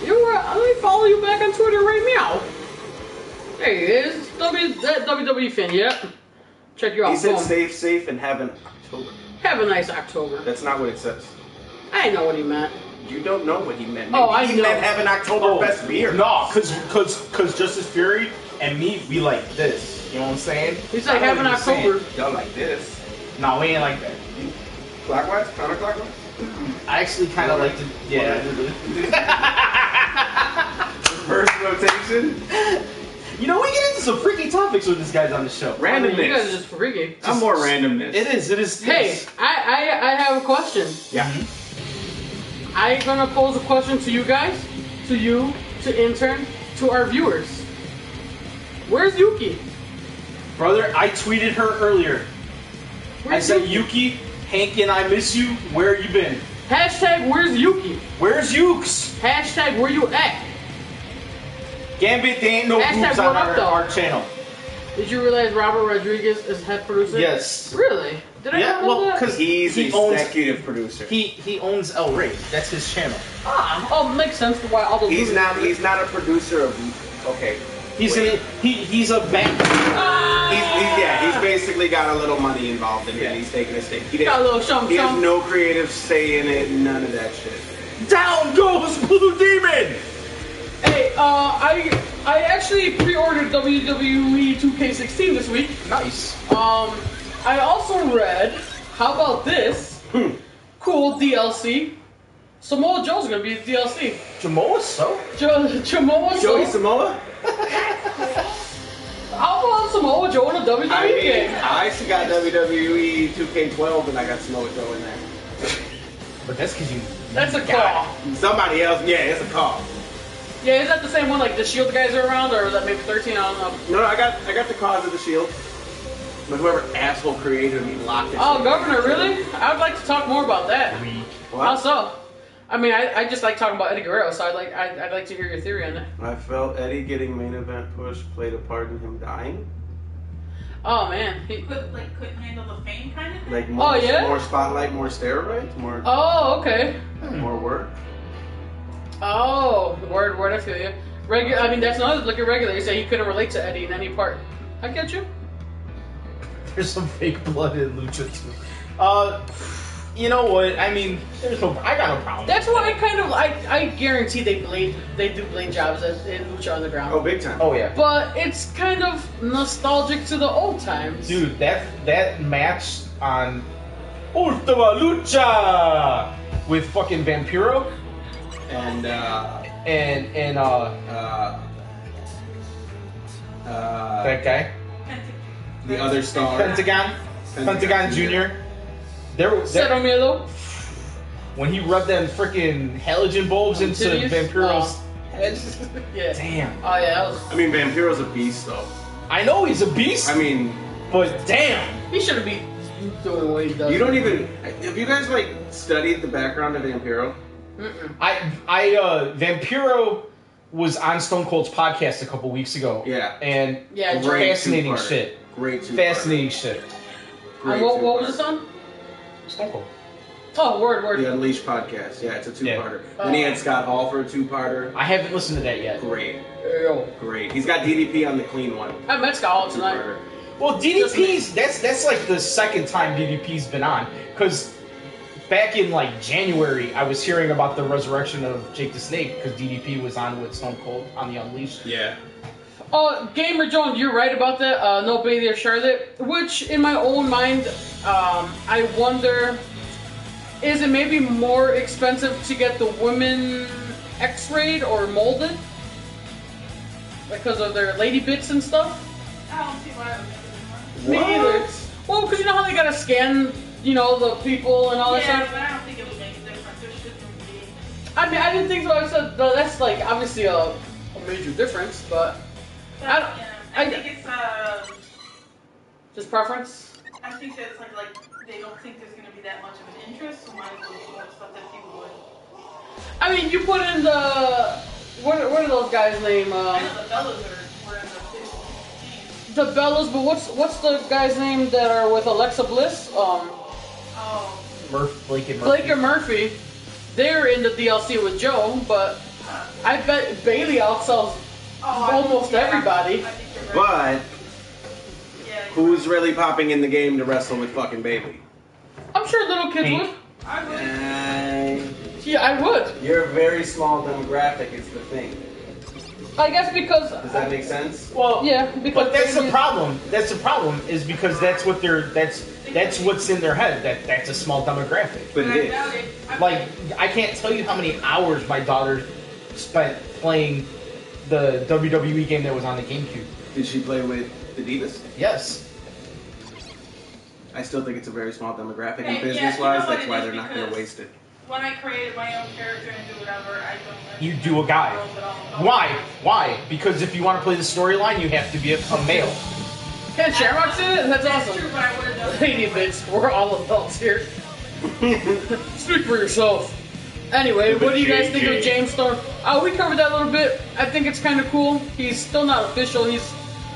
let me follow you back on Twitter right now. There he is, WWE fan. Yep. Check you out. He said Boom. stay safe and have an October. Have a nice October. That's not what it says. I know what he meant. You don't know what he meant. Oh, I He know. meant have an Oktoberfest beer. No, cause Justice Fury and me, we like this. You know what I'm saying? He's like having October. Y'all like this. No, we ain't like that. Clockwise? Counterclockwise? I actually kind of like to. Yeah. Reverse rotation? You know, we get into some freaky topics with this guys on the show. Randomness. You guys are just freaky. I'm more randomness. It is. Hey, yes. I have a question. Yeah. I'm gonna pose a question to you guys, to you, to intern, to our viewers. Where's Yuki? Brother, I tweeted her earlier. I said, Yuki, Hank and I miss you. Where you been? Hashtag where's Yuki? Where's Ukes? Hashtag where you at? Gambit, they ain't no Hashtag boobs on what up, though? our channel. Did you realize Robert Rodriguez is head producer? Yes. Really? Did I Yeah, not know well, that? because He's he owns executive producer. he owns El Rey. That's his channel. Makes sense for why all those He's movies- not a producer of. Okay. He's Wait. he's a bank. He's basically got a little money involved in it. Yeah. He's taking a stake. He Got a little shump He has shump. no creative say in it. None of that shit. Down goes Blue Demon. Hey, I actually pre-ordered WWE 2K16 this week. Nice. I also read, how about this? Cool DLC. Samoa Joe's gonna be the DLC. Jamoa So? Samoa Joey Joe. Samoa? How about Samoa Joe in a WWE I mean, game? I actually got WWE 2K12 and I got Samoa Joe in there. But that's because you. That's a got call. Somebody else, yeah, it's a call. Yeah, is that the same one? Like the Shield guys are around, or is that maybe 13? I don't know. No, I got the cause of the Shield. But whoever asshole created me locked it. Oh, Governor, really? I'd like to talk more about that. What? How so? I mean, I just like talking about Eddie Guerrero, so I'd like to hear your theory on that. I felt Eddie getting main event push played a part in him dying. Oh man. Couldn't handle the fame kind of thing. Like more, Oh, yeah? more spotlight, more steroids, more Oh, okay. more work. Oh, word, I feel you. I mean, that's another look at regular. You say he couldn't relate to Eddie in any part. I get you. There's some fake blood in Lucha too. You know what? I mean, I got no problem. That's why I guarantee they do blade jobs in Lucha Underground. Oh, big time. Oh yeah. But it's kind of nostalgic to the old times. Dude, that match on Ultima Lucha with fucking Vampiro And that guy, the other star. Pentagon Jr. Cero Miedo. When he rubbed them freaking halogen bulbs into Titties? Vampiro's head. Yeah. Damn. Oh yeah, that was. I mean, Vampiro's a beast, though. I know he's a beast, I mean, but damn. He shouldn't be doing what he does. you don't even. Have you guys like studied the background of Vampiro? Mm-mm. Vampiro was on Stone Cold's podcast a couple weeks ago. Yeah. And Yeah, Great fascinating two-parter. shit. Great two-parter. Fascinating shit. Great What was two-parter. this on? Stone Cold. Oh, word. The Unleashed podcast. Yeah, it's a two-parter. Yeah. Then he had Scott Hall for a two-parter. I haven't listened to that yet. Great. Yo. Great. He's got DDP on the clean one. I met Scott tonight. Two-parter. Well, DDP's that's like the second time DDP's been on, because back in like January I was hearing about the resurrection of Jake the Snake because DDP was on with Stone Cold on the Unleashed. Yeah. Gamer Jones, you're right about that. No Bailey or Charlotte, which in my own mind, I wonder, is it maybe more expensive to get the women X-rayed or molded because of their lady bits and stuff? I don't see why it would make a difference. Me either. Well, because you know how they gotta scan, the people and all that Yeah, stuff. but I don't think it would make a difference. There shouldn't be. I mean, I didn't think so. I said that's like obviously a major difference, but But, I don't- I think it's just preference. I think that it's like they don't think there's gonna be that much of an interest, so might as well do more stuff that people would. I mean, you put in the what are those guys' name? I know the fellas were in the 15. The Bellas, but what's the guy's name that are with Alexa Bliss? Oh, Blake and Murphy. Blake and Murphy. They're in the DLC with Joe, but I bet Bailey outsells almost everybody. I think you're right. But Yeah, who's really popping in the game to wrestle with fucking Bailey? I'm sure little kids Hank. would. I would. Yeah, I would. You're a very small demographic is the thing. I guess because. Does that make sense? Well, Yeah, because but that's the Bailey- problem. That's the problem is because that's what that's what's in their head. That's a small demographic. But I it is. doubt it. Like, I can't tell you how many hours my daughter spent playing the WWE game that was on the GameCube. Did she play with the Divas? Yes. I still think it's a very small demographic, Hey, and yeah, business-wise, you know what that's it why is, they're not going to because- waste it. When I created my own character and do whatever, I don't. You do a guy. Why? Why? Because if you want to play the storyline, you have to be a male. Can Shamrock's in it? That's That's awesome. true, but I would have done it. Lady bits, we're all adults here. Speak for yourself. Anyway, what do you guys think of James Storm? We covered that a little bit. I think it's kind of cool. He's still not official. He's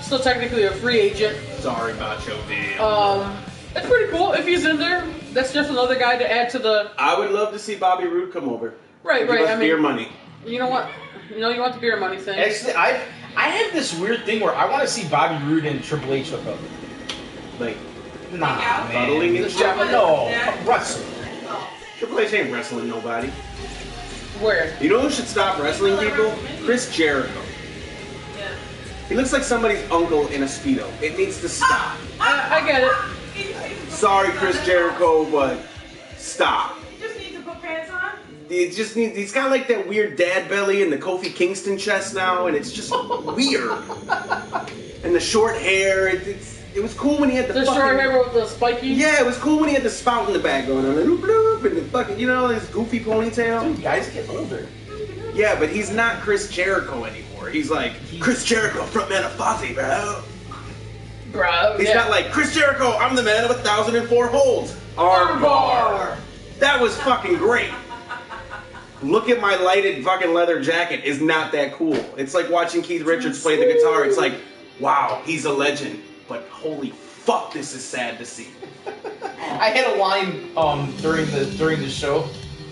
still technically a free agent. Sorry, Macho Man. It's pretty cool if he's in there. That's just another guy to add to the. I would love to see Bobby Roode come over. Right. Give us I mean, beer money. you know what? You want the beer money thing. Actually, I have this weird thing where I want to see Bobby Roode and Triple H hook up. Like, Nah, out? man. Cuddling and Yeah, shit? no, Yeah. wrestle. Triple H ain't wrestling nobody. Where? You know who should stop wrestling people? Chris Jericho. Yeah. He looks like somebody's uncle in a Speedo. It needs to stop. I get it. Sorry, Chris Jericho, but stop. You just need to put pants on. it just needs. He's got like that weird dad belly and the Kofi Kingston chest now, and it's just weird. And the short hair. It was cool when he had the fucking, short hair with the spiky. Yeah, it was cool when he had the spout in the back going on, and loop loop, and the fucking, you know, his goofy ponytail. Dude, guys get older. Yeah, but he's not Chris Jericho anymore. He's like Chris Jericho, frontman of Fozzy, bro. Bro, He's not like Chris Jericho. I'm the man of 1,004 holds. Armbar. That was fucking great. Look at my lighted fucking leather jacket is not that cool. It's like watching Keith Richards play the guitar. It's like, wow, he's a legend. But holy fuck, this is sad to see. I had a line during the show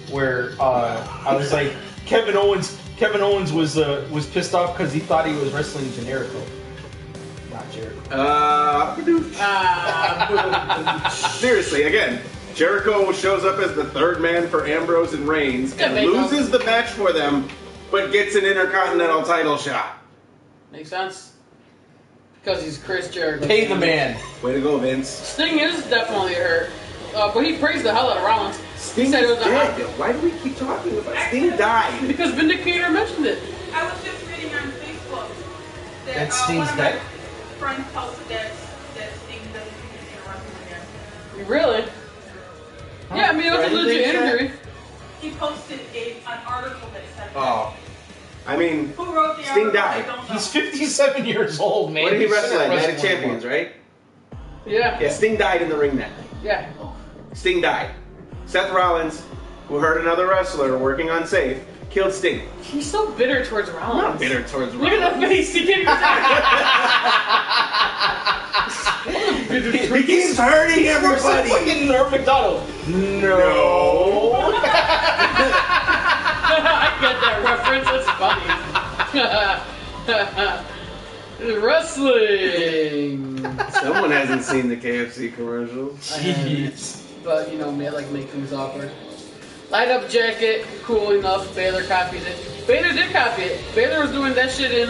where I was like, Kevin Owens was pissed off because he thought he was wrestling Generico, not Jericho. Seriously, again, Jericho shows up as the third man for Ambrose and Reigns and loses the match for them, but gets an Intercontinental title shot. Makes sense. Because he's Chris Jericho. Pay the man. Way to go, Vince. Sting is definitely hurt. But he praised the hell out of Rollins. Sting is dead. Why do we keep talking about Sting died? Because Vindicator mentioned it. I was just reading on Facebook that Sting's one of my dead? friends posted that Sting doesn't think he's going to wrestle again. Really? Yeah, I mean, it was a legit injury. He posted an article that said that. Oh. I mean, Who wrote the Sting article? died. I don't know. He's 57 years old, man. what did he He's wrestle at? not Night of wrestling Champions, anymore. right? Yeah. Yeah, Sting died in the ring that night. Yeah. Sting died. Seth Rollins, who hurt another wrestler working on safe, killed Sting. He's so bitter towards I'm Rollins. not bitter towards Look at Rollins. that face. He can't even He keeps hurting everybody. Fucking Norm Macdonald. No. I get that reference. It's funny. Wrestling. Someone hasn't seen the KFC commercial. Jeez. But, you know, me, I like make things awkward. Light up jacket, cool enough. Baylor copies it. Baylor did copy it. Baylor was doing that shit in,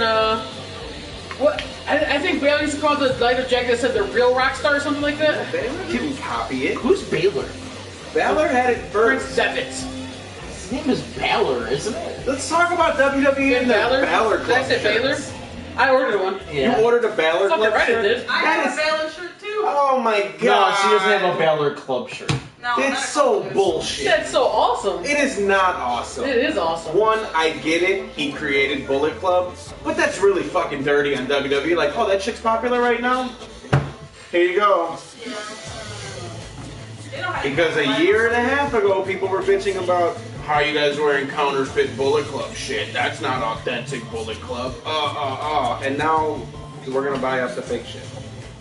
what? I think Baylor used to call the light up jacket that said the real rock star or something like that. Baylor didn't copy it. Who's Baylor? Baylor had it Prince first. Devitt. His name is Balor, isn't it? Let's talk about WWE and the Baylor Did Club I say Baylor? shirts. I ordered one. You ordered a Baylor Fucking Club right, I shirt? did. I That have is- a Baylor shirt too. Oh my No, god. she doesn't have a Balor Club shirt. No, not It's a so Baylor. bullshit. That's so awesome. It is not awesome. It is awesome. One, I get it, he created Bullet Club, but that's really fucking dirty on WWE. Like, oh, that chick's popular right now? Here you go. Yeah. They don't have Because a year and a half ago, people were bitching about how you guys wearing counterfeit Bullet Club shit. That's not authentic Bullet Club. And now we're gonna buy up the fake shit.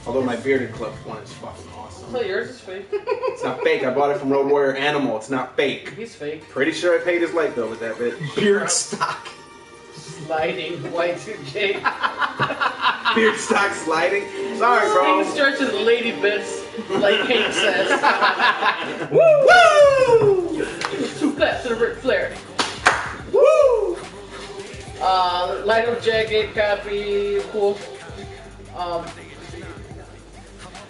Although my Bearded Club one is fucking awesome. So yours is fake. It's not fake. I bought it from Road Warrior Animal. It's not fake. He's fake. Pretty sure I paid his light bill with that bitch. Beard stock. Sliding Y2J. Beard stock sliding. Sorry, bro. He stretches lady bits, like Hank says. Woo! Two claps to the Ric Flair. Woo! Light up jacket, copy, cool.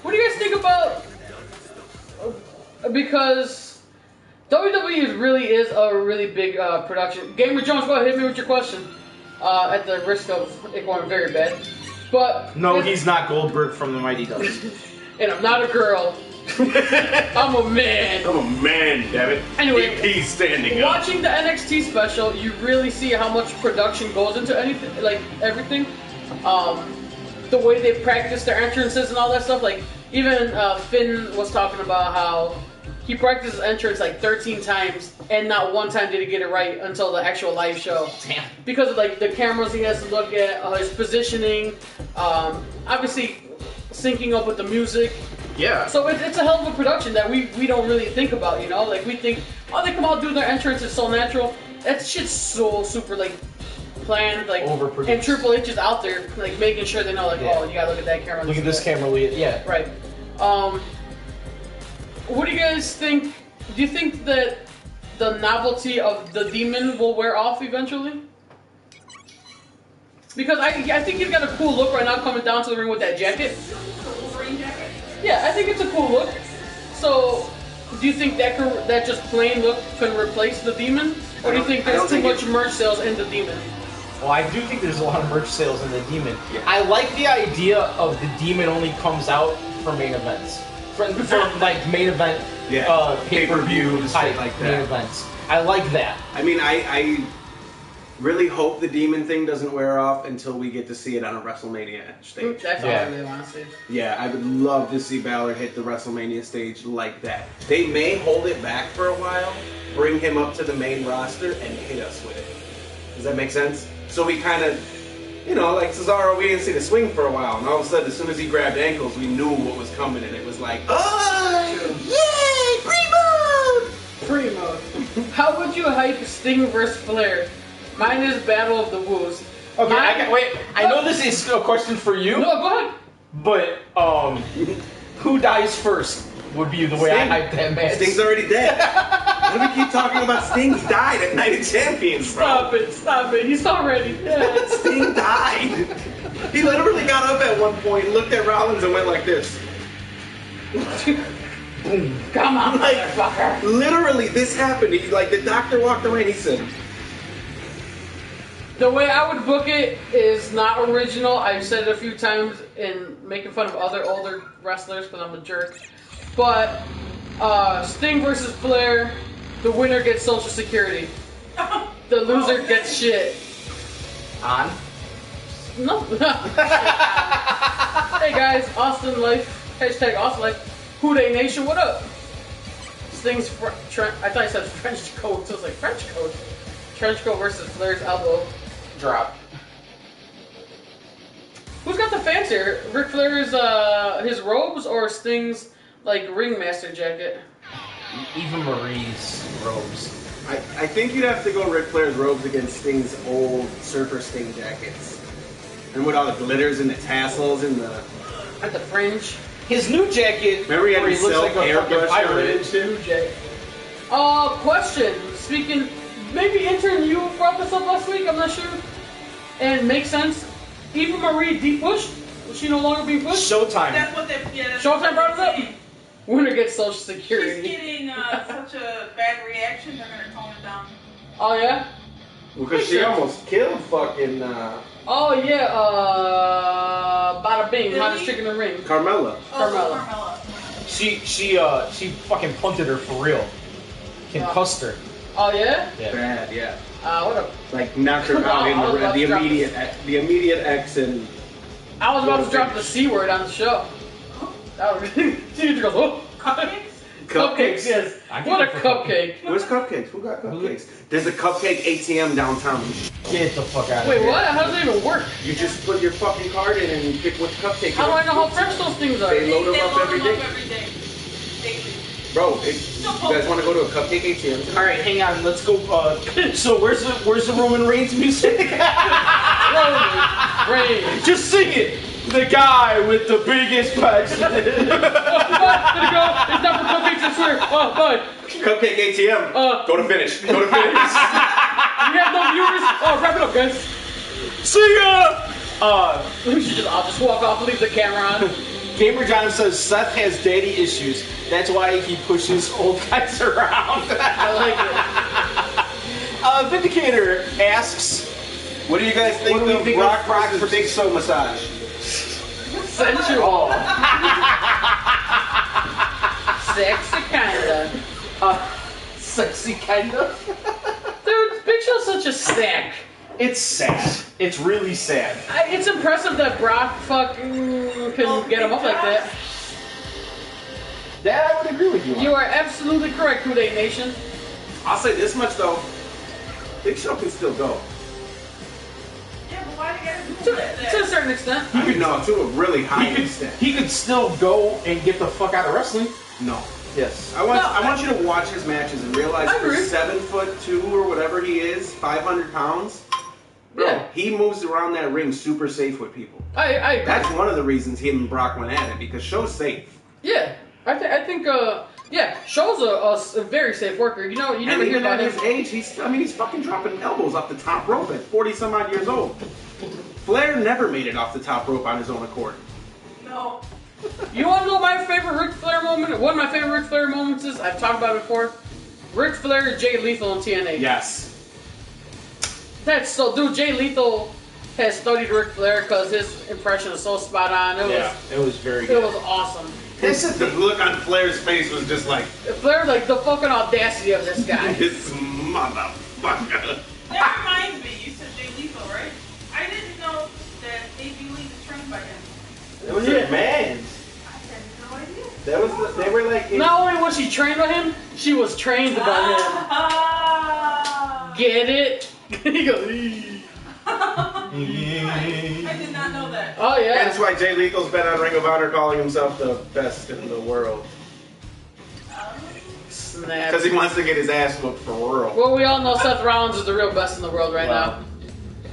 What do you guys think about? Because WWE really is a really big production. Gamer Jones, go ahead, hit me with your question. At the risk of it going very bad, but No, he's not Goldberg from the Mighty Ducks. and I'm not a girl. I'm a man. I'm a man, dammit. Anyway, he's standing up. Watching the NXT special, you really see how much production goes into anything, like everything. The way they practice their entrances and all that stuff. Like even Finn was talking about how he practiced his entrance like 13 times, and not one time did he get it right until the actual live show. Damn. Because of like the cameras he has to look at, his positioning, obviously syncing up with the music. Yeah. So it's a hell of a production that we don't really think about, you know? Like, we think, oh, they come out doing their entrance, it's so natural. That shit's so super, like, planned, like, Overproduced. and Triple H is out there, like, making sure they know, like, Yeah. oh, you gotta look at that camera. Look at this camera, yeah. Right. What do you guys think? Do you think that the novelty of the Demon will wear off eventually? Because I think he's got a cool look right now coming down to the ring with that jacket. Wolverine jacket. Yeah, I think it's a cool look. So, do you think that just plain look can replace the Demon, or do you think there's too much merch sales in the Demon? Well, I do think there's a lot of merch sales in the Demon. Yeah. I like the idea of the Demon only comes out for main events, for like main event, pay-per-view type like main that. events. I like that. I mean, I really hope the demon thing doesn't wear off until we get to see it on a WrestleMania stage. That's all I really want to see. Yeah, I would love to see Balor hit the WrestleMania stage like that. They may hold it back for a while, bring him up to the main roster, and hit us with it. Does that make sense? So we kind of, you know, like Cesaro, we didn't see the swing for a while, and all of a sudden, as soon as he grabbed ankles, we knew what was coming, and it was like, oh, yay, Primo. How would you hype Sting vs. Flair? Mine is Battle of the Woos. Okay, I know this is a question for you. No, go ahead. But who dies first would be the way Sting. I hype that match. Sting's already dead. Why do we keep talking about Sting? He died at Night of Champions, bro. Stop it. He's already dead. Sting died. He literally got up at one point, looked at Rollins, and went like this. Boom. Come on, Like, motherfucker. literally, this happened. He, like, the doctor walked away and he said, The way I would book it is not original. I've said it a few times in making fun of other older wrestlers because I'm a jerk. But Sting versus Flair, the winner gets Social Security. The loser gets shit. On. No. Hey guys, Austin Life. Hashtag Austin Life. Who Dey Nation, what up? Sting's I thought I said French coat, so it's like French coat. Trench coat versus Flair's elbow drop. Who's got the fancier? Ric Flair's his robes or Sting's like ringmaster jacket? Eva Marie's robes. I think you'd have to go Ric Flair's robes against Sting's old Surfer Sting jackets. And with all the glitters and the tassels and the... At the fringe. His new jacket. Remember he had where his looks silk like a fucking airbrush on pirate. it too? New jacket. Question. Speaking, maybe intern, you brought this up last week. I'm not sure. And makes sense. Eva Marie depushed. Was she no longer being pushed? Showtime. That's what they. Yeah, that's Showtime what brought it they're up? saying. Winner gets Social She's Security. getting such a bad reaction. They're gonna tone it down. Oh yeah. Because she almost killed fucking Oh yeah. Bada bing. Really? Hottest chick in the ring. Carmella. Carmella. Carmella. She fucking punted her for real. Concussed her. Oh yeah. Yeah. Bad, yeah. What a. Like knocked her out I was in about the to drop immediate X and... I was about to drop the C word on the show. That was. She goes, oh. Cupcakes? Cupcakes, yes. What a cupcake. Where's cupcakes? Who got cupcakes? There's a cupcake ATM downtown. Get the fuck out of Wait, here. what? How does that even work? You just put your fucking card in and you pick what cupcake. How do I know how fresh those things are? They load them They up load every them day. up every day. Daily. Bro, you guys want to go to a cupcake ATM? All right, hang on. Let's go. So where's the Roman Reigns music? Roman Reigns. Just sing it. The guy with the biggest pecs. Oh, goodbye. Gotta go. It's not for cupcakes, I swear. Oh, bye. Cupcake ATM. Go to finish. Go to finish. We have no viewers. Oh, wrap it up, guys. See ya. I'll just walk off and leave the camera on. Gamer John says Seth has daddy issues. That's why he pushes old guys around. I like it. Vindicator asks, What do you guys think What do we of think Brock of versus Big Show massage? Sensual. Sexy kinda. sexy kind of. Dude, Big Show's such a snack. It's sad. It's really sad. It's impressive that Brock fucking can get him up like that. That I would agree with you on. You are absolutely correct, Who Dey Nation. I'll say this much though. Big Show can still go. Yeah, but why do you gotta do that? To a certain extent. I mean, no, to a really high extent. He could still go and get the fuck out of wrestling. No. Yes. I want you to watch his matches and realize I for agree. 7'2" or whatever he is, 500 pounds, bro, Yeah. he moves around that ring super safe with people. I agree. That's one of the reasons him and Brock went at it, because Show's safe. Yeah. I think, yeah, Show's a very safe worker. You know, you never And hear even about at him. his age, he's fucking dropping elbows off the top rope at 40 some odd years old. Flair never made it off the top rope on his own accord. No. You want to know my favorite Ric Flair moment? One of my favorite Ric Flair moments is, I've talked about it before, Ric Flair and Jay Lethal in TNA. Yes. That's so, dude, Jay Lethal has studied Ric Flair because his impression is so spot on. It was very It good. was awesome. The look on Flair's face was just like, Flair, like, the fucking audacity of this guy. this motherfucker. That reminds me, you said Jay Lethal, right? I didn't know that A.B. Lee was trained by him. It was a man. I had no idea. That was they were like. Not only was she trained by him, she was trained by Ah. him. Get it? He goes, "Ee." I did not know that. Oh, yeah. That's why Jay Lethal's been on Ring of Honor calling himself the best in the world. Snap. Because he wants to get his ass whooped for real. Well, we all know Seth Rollins is the real best in the world right Wow.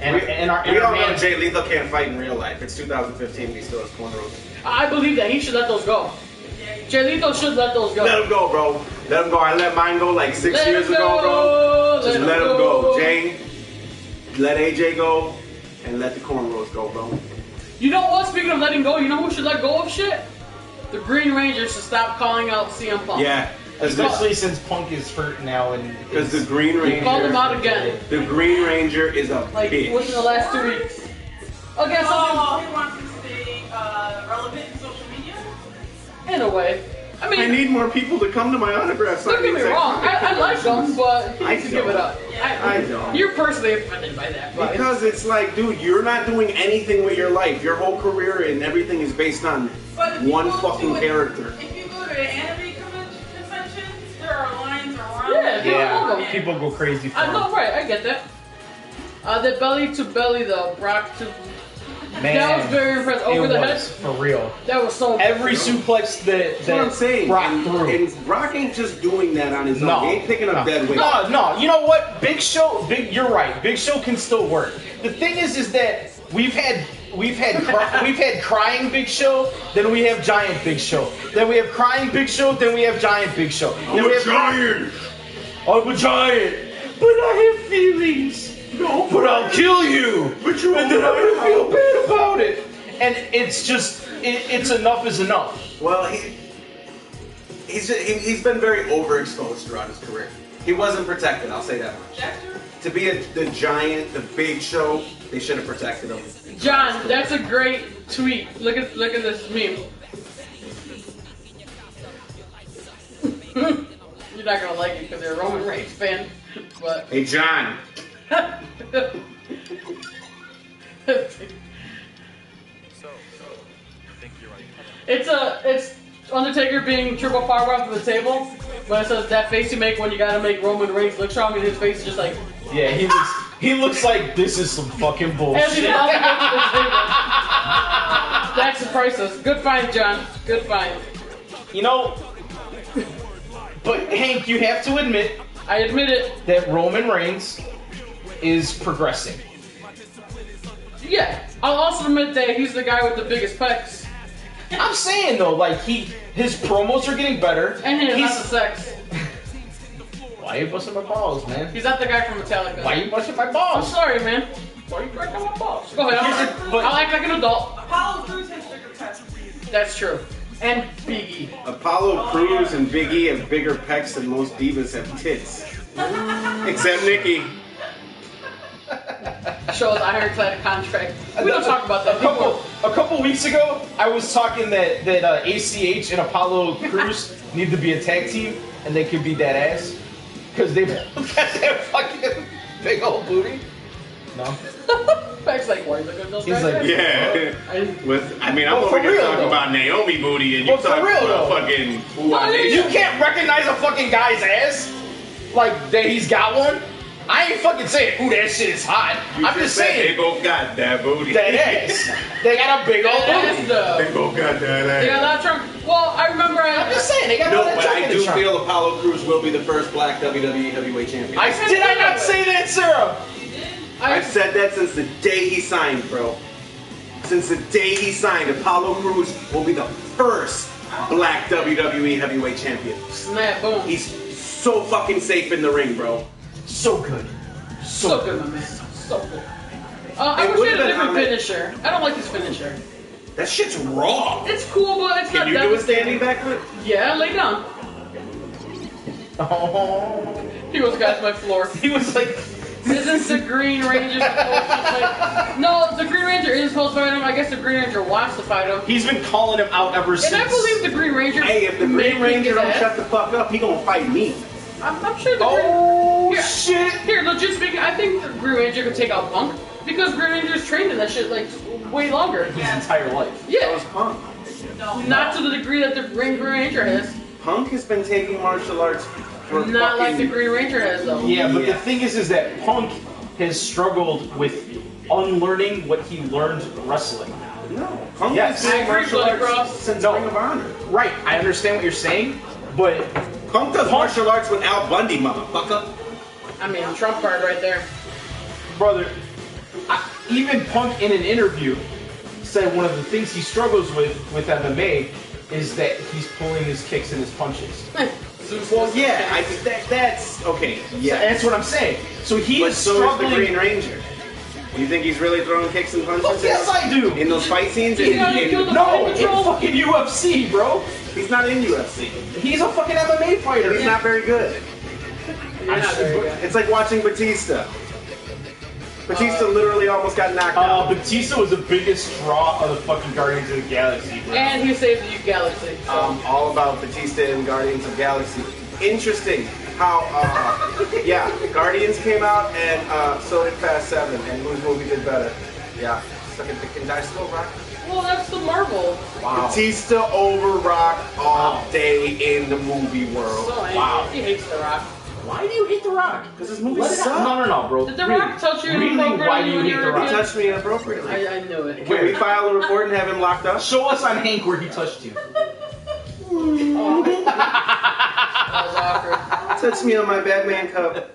now. And our We all know man, Jay Lethal can't fight in real life. It's 2015 and he still has cornrows. I believe that he should let those go. Jay Lethal should let those go. Let him go, bro. Let him go. I let mine go like 6 Let years him ago, bro. go. Just let him go. Jay, let AJ go and let the cornrows go, bro. You know what? Speaking of letting go, you know who should let go of shit? The Green Ranger should stop calling out CM Punk. Yeah. especially since Punk is hurt now and Because the Green He called him Ranger, out again. the Green Ranger is a Like, bitch. within the last 2 weeks. Okay, something Oh, he wants to stay relevant in social media? in a way. I mean, I need more people to come to my autograph don't signing. get me wrong. I like them, but he I needs to give it up. I don't. You're personally offended by that, but Because it's like, dude, you're not doing anything with your life. Your whole career and everything is based on But if you one go to fucking an- character. If you go to an anime convention, there are lines around. Yeah, yeah, Yeah. people go crazy for I him. know, right? I get that. The belly to belly though, Brock to. Man, That was very impressive. Over it the was, head. for real. That was so. Every suplex That's what I'm that saying. Brock and, threw. and Brock ain't just doing that on his No, own. He ain't picking up dead weight. No. You know what? You're right. Big Show can still work. The thing is that we've had crying Big Show, then we have giant Big Show, then we have crying Big Show, then we have giant Big Show. Then we have giant. I'm a giant, but I have feelings. No, but I'll kill you. But you and then I'm gonna feel bad about it. And it's just, it's enough is enough. Well, he's been very overexposed throughout his career. He wasn't protected. I'll say that much. That's true. To be the giant, the Big Show, they should have protected him. John, that's a great tweet. Look at this meme. You're not gonna like it because you're a Roman Reigns fan, but. Hey, John. It's Undertaker being triple powerbomb to the table, but it says that face you make when you gotta make Roman Reigns look strong, and his face is just like. Yeah, he looks like this is some fucking As bullshit. he's about to go to the table. That's priceless. Good find, John. Good find. You know, but Hank, you have to admit I admit it. that Roman Reigns is progressing. Yeah. I'll also admit that he's the guy with the biggest pecs. I'm saying though, like his promos are getting better. And he has He's- lots of sex. Why you busting my balls, man? He's not the guy from Metallica. Why you busting my I'm balls? sorry, man. Why you breaking my balls? Go ahead. But- I'll act like an adult. Apollo Crews has bigger pecs. That's true. And Big E. Apollo Crews and Big E have bigger pecs than most divas have tits. Except Nikki. Shows ironclad contract. We don't talk about that. A couple weeks ago, I was talking that ACH and Apollo Crews need to be a tag team, and they could be that ass because they both got that fucking big old booty. No. Beck's like, why are you looking at those He's guys? like, Yeah. I'm But over for here real, talking though. about Naomi booty, and you But for talking real, about though. fucking No, You can't recognize a fucking guy's ass like that he's got one. I ain't fucking saying, ooh, that shit is hot. I'm just they saying both got that booty. that ass. They got a big old That's booty. They the. both got that They got a ass. lot of trunk. Well, I remember. I'm just saying, they got all No, that but junk I in the do trunk. feel Apollo Crews will be the first black WWE heavyweight champion. Did I not say that, Sarah? I've said that since the day he signed, bro. Since the day he signed, Apollo Crews will be the first black WWE heavyweight champion. Snap, boom. He's so fucking safe in the ring, bro. So good. So good, my man. So good. I It wish he would've had a been different Ahmed. finisher. I don't like his finisher. That shit's raw. It's cool, but it's not Can you do a standing backflip? Yeah, lay down. Oh. He was got my floor. He was like, Isn't the Green Ranger supposed to fight? No, the Green Ranger is supposed to fight him. I guess the Green Ranger wants to fight him. he's been calling him out ever since. And I believe the Green Ranger. Hey, if the Green Ranger don't ass. shut the fuck up, he gonna fight me. I'm sure the Oh, Green... shit. Here, legit speaking, I think the Green Ranger could take out Punk because Green Ranger's trained in that shit like way longer. His entire life. That Yeah, was Punk. No. not to the degree that the Green Ranger has. Punk has been taking martial arts for Not like the fucking... Green Ranger has though. Yeah, but Yeah. the thing is that Punk has struggled with unlearning what he learned wrestling. No, Punk Yes. has been I agree, martial Bloody arts Cross. since No. Ring of Honor. Right, I understand what you're saying, but Punk does martial arts with Al Bundy, motherfucker. I mean, Trump card right there. brother, even Punk in an interview said one of the things he struggles with MMA is that he's pulling his kicks and his punches. Well, yeah, I think that's okay. Yeah, That's what I'm saying. So he but is so struggling. is the Green Ranger. You think he's really throwing kicks and punches? Oh, yes, I do. In those fight scenes? You gotta kill the- No, in Patrol. fucking UFC, bro. He's not in UFC. He's a fucking MMA fighter. He's not very good. You're not very good. It's like watching Batista. Batista literally almost got knocked out. Batista was the biggest draw of the fucking Guardians of the Galaxy, bro. And he saved the Galaxy. So. All about Batista and Guardians of Galaxy. Interesting how, yeah, Guardians came out and so did Fast 7, and whose movie did better? Yeah, suck a dick and die slow, Rock. Well, that's the Marvel. Wow. Batista over Rock all day in the movie world. So angry. Wow. He hates The Rock. Why do you hate The Rock? Because his movies Let it suck. out. No, bro. Did The Really? Rock touch you Really? inappropriately Why do you when hate you The were a Rock? He kid? touched me inappropriately. I knew it. Can we file a report and have him locked up? Show us on Hank where he touched you. Oh. That was awkward. Touch me on my Batman cup.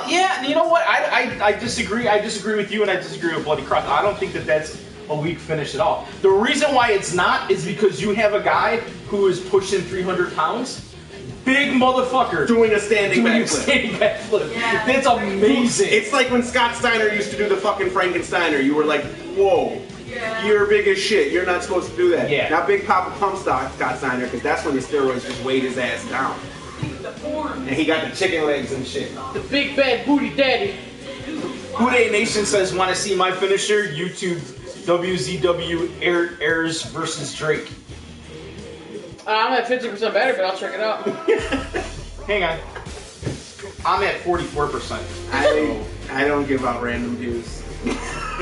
Yeah, you know what? I disagree. I disagree with you, and I disagree with Bloody Cross. I don't think that that's a weak finish at all. The reason why it's not is because you have a guy who is pushing 300 pounds. Big motherfucker. Doing a standing Doing a backflip. standing backflip. Yeah. That's amazing. It's like when Scott Steiner used to do the fucking Frankensteiner. You were like, whoa, Yeah. you're big as shit. You're not supposed to do that. Yeah. Not Big Papa Pump Scott Steiner, because that's when the steroids just weighed his ass down. The form. And he got the chicken legs and shit. The big bad booty daddy. Houday Nation says, want to see my finisher? YouTube WZW airs versus Drake. I'm at 50% battery, but I'll check it out. Hang on. I'm at 44%. I don't give out random views.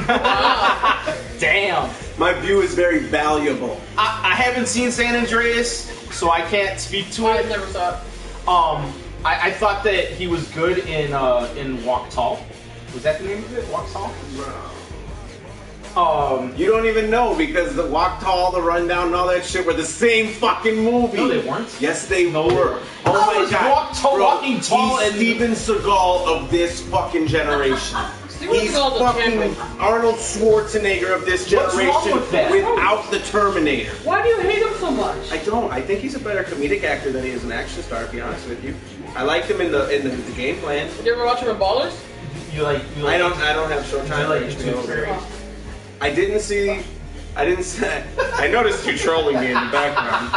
Wow. Damn. My view is very valuable. I haven't seen San Andreas, so I can't speak to I it. never saw it. I thought that he was good in Walk Tall. Was that the name of it? Walk Tall? You don't even know because the Walk Tall, the Rundown, and all that shit were the same fucking movie. No, they weren't. Yes, they No, they were. weren't. Oh How my is god. Walk Tall Bro, Walking Tall he's and- Steven Seagal of this fucking generation. Steven He's Seagal's a fucking champion. Arnold Schwarzenegger of this What's wrong generation with that? without the Terminator. Why do you hate him so much? I don't. I think he's a better comedic actor than he is an action star, to be honest with you. I liked him in the game plan. You ever watch him in Ballers? You like? I don't have Showtime. I like or YouTube HBO. Fairies. I didn't see. I noticed you trolling me in the background.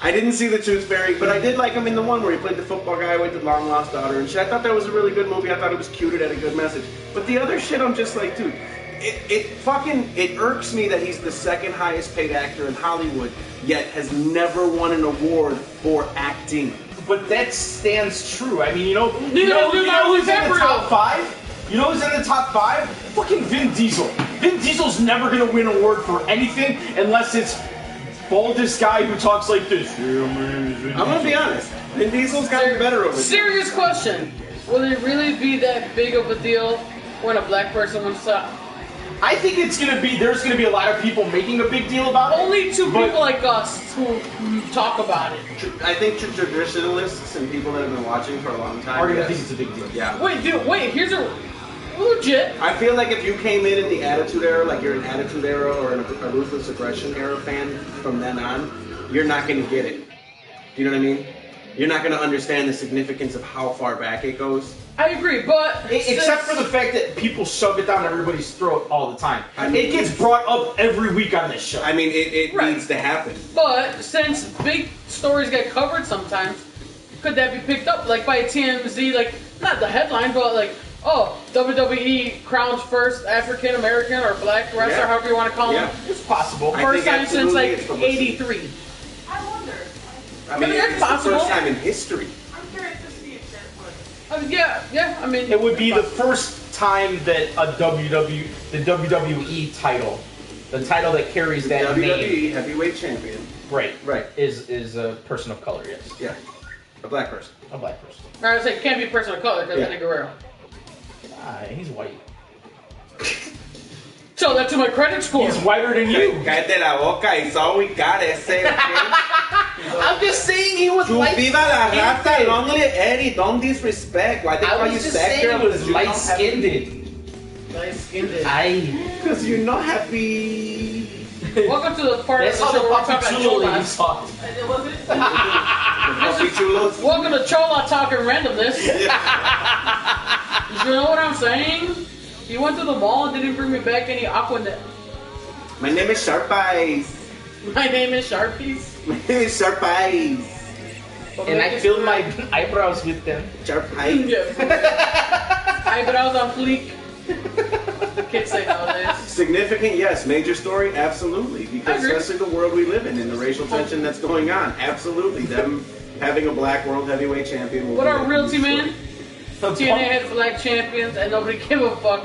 I didn't see the Tooth Fairy, but I did like him in the one where he played the football guy with the long lost daughter and shit. I thought that was a really good movie. I thought it was cute. It had a good message. But the other shit, I'm just like, dude, it irks me that he's the second highest paid actor in Hollywood, yet has never won an award for acting. But that stands true. I mean, you know does who's in the DiCaprio. top 5? You know who's in the top 5? Fucking Vin Diesel. Vin Diesel's never gonna win an award for anything unless it's baldest guy who talks like this. I'm gonna be honest. Vin Diesel's gotten better over time. Serious question. Will it really be that big of a deal when a black person wins to... I think it's gonna be. There's gonna be a lot of people making a big deal about it. Only two But- people like us who talk about it. I think traditionalists and people that have been watching for a long time Are gonna yes. think it's a big deal. Yeah. Wait, dude, wait, here's a... Legit. I feel like if you came in the Attitude Era, like you're an Attitude Era or a Ruthless Aggression Era fan from then on, you're not going to get it. Do you know what I mean? you're not going to understand the significance of how far back it goes. I agree, but Except for the fact that people shove it down everybody's throat all the time. I mean, it gets brought up every week on this show. I mean, it Right. needs to happen. But since big stories get covered sometimes, could that be picked up like by TMZ? Like not the headline, but like, oh, WWE crowns first African American or black wrestler, Yeah. however you want to call Yeah. him. It's possible. I First think time since absolutely like it's publicity. '83. I wonder. I mean, that's it's possible. the first time in history. I'm curious to see if that was. Yeah. I mean, It would be the first time that the WWE title, the title that carries that WWE name, heavyweight champion. right, Right. is a person of color. Yes, Yeah. A black person. a black person. I would say it can't be a person of color because Yeah. Eddie Guerrero. He's white. So that's to my credit score. He's whiter than you. Cállate la boca, it's all we gotta say, okay? I'm just saying he was Tu light. viva la raza, skinned. long live Eddie, don't disrespect. Why they I call you was just sad saying girl? he was Because you light not happy? skinned. Nice skinned. Because you're not happy. Welcome to the part That's of the how show the where we talk Papi about Chulo Cholas. ladies talk. Was it? Puppy chulos. Welcome to Chola Talking Randomness. You know what I'm saying? You went to the mall and didn't bring me back any Aquanet. My name is Sharp Eyes. My name is Sharpies. My name is Sharp Eyes. And I filled my eyebrows with them. Sharp Eyes. Yeah. Eyebrows on fleek. Kids say nowadays. Significant, yes. Major story, absolutely. Because I agree. especially the world we live in and the racial tension that's going on, absolutely. Them having a black world heavyweight champion. Will What be are a realty, huge man? story. TNA had black champions and nobody gave a fuck.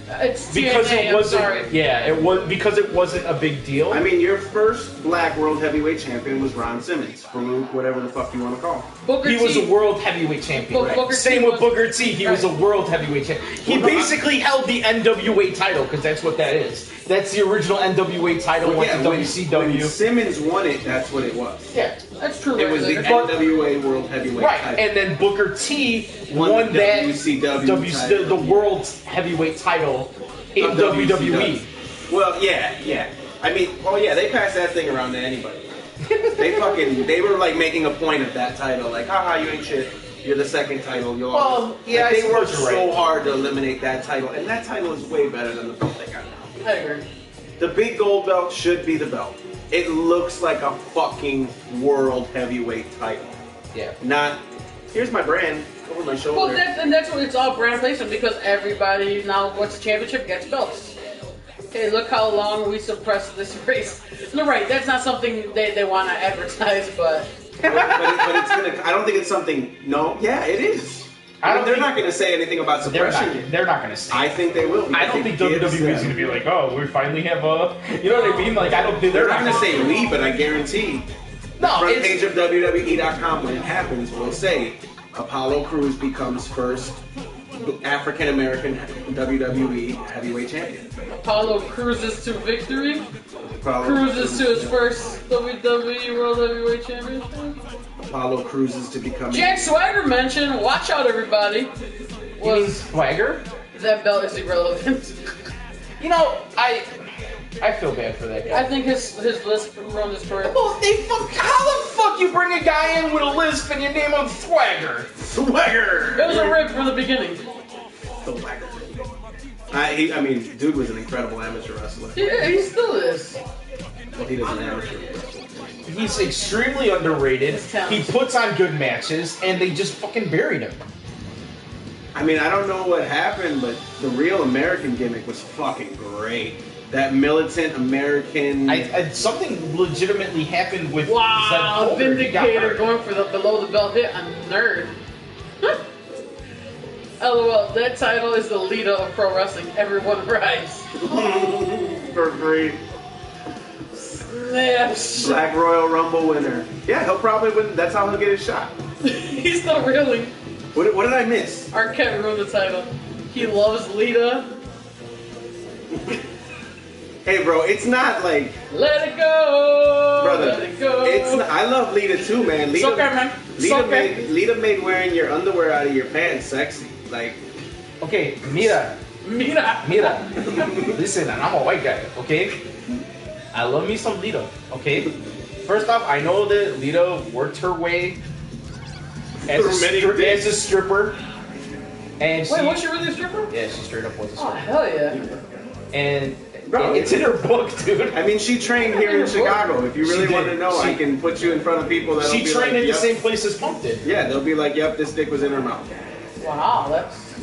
It's Because TNA, it wasn't. I'm sorry. Yeah, it was because it wasn't a big deal. I mean, your first black world heavyweight champion was Ron Simmons. Farouk, whatever the fuck you want to call him. Booker he was T. a world heavyweight champion. Right. Booker Same T with was- Booker T. He was a Right. world heavyweight champion. He Well, no, basically held the NWA title because that's what that is. That's the original NWA title. Well, Went yeah, to when WCW. Simmons won it, that's what it was. Yeah. That's true. It was the right? NWA World Heavyweight Right, title. and then Booker T Won won the that WCW title. the world heavyweight title in Of WWE. Well, yeah. I mean, oh yeah, they passed that thing around to anybody. They were like making a point of that title, like, haha, you ain't shit. You're the second title. You'll Well, always. yeah, Like, I they worked suppose you're so right. hard to eliminate that title, and that title is way better than the belt they got now. I agree. The big gold belt should be the belt. It looks like a fucking world heavyweight title. Yeah. Not, here's my brand over my shoulder. Well, that's what it's all brand placement because everybody now wants a championship gets belts. Okay, look how long we suppressed this race. No, right, that's not something they want to advertise, but but it's gonna. I don't think it's something. No, yeah, it is. I don't They're think- not going to say anything about They're suppression. not. They're not going to say. I think they will. I don't think it WWE gives is them- going to be like, oh, we finally have a. You know what I mean? Like, I don't think They're not gonna going to say we, but I guarantee. The No, front it's- page of WWE.com when it happens will say Apollo Crews becomes first African American WWE heavyweight champion. Apollo cruises to victory. Apollo Cruises to his first WWE World Heavyweight Championship. Apollo cruises to become. Jack Swagger mentioned, watch out everybody, You mean was Swagger? that belt is irrelevant. You know, I feel bad for that guy. I think his list run is correct. Well, how the fuck you bring a guy in with a lisp and you name him Swagger? Swagger. It was a rip from the beginning. Swagger. I mean, dude was an incredible amateur wrestler. Yeah, he still is. Well, he doesn't amateur. He's extremely underrated. His talent. He puts on good matches, and they just fucking buried him. I mean, I don't know what happened, but the real American gimmick was fucking great. That militant American. Something legitimately happened with Wow, Zeb Colter. He got Vindicator hurt. going for the below the belt hit. I'm a nerd. LOL, that title is the leader of pro wrestling. Everyone rise. for free. Snaps. Black Royal Rumble winner. Yeah, he'll probably win. That's how he'll get his shot. He's still reeling. What did I miss? Arquette ruined the title. He loves Lita. Hey, bro, it's not like, Let it go. brother. Let it go. It's not, I love Lita too, man. It's Lita, okay, man. It's Lita, okay. Lita made wearing your underwear out of your pants sexy. Like, Okay, mira. Mira. Listen, and I'm a white guy, okay? I love me some Lita, okay? First off, I know that Lita worked her way as For many days. a stripper. And Wait, was she really a stripper? Yeah, she straight up was a Oh, stripper. hell yeah. And Bro, it's in her book, dude. I mean, she trained here in Chicago. If you really She want to did. know, I can put you in front of people that She be trained like, at yep. the same place as Punk did. Yeah, they'll be like, "Yep, this dick was in her mouth." Wow, that's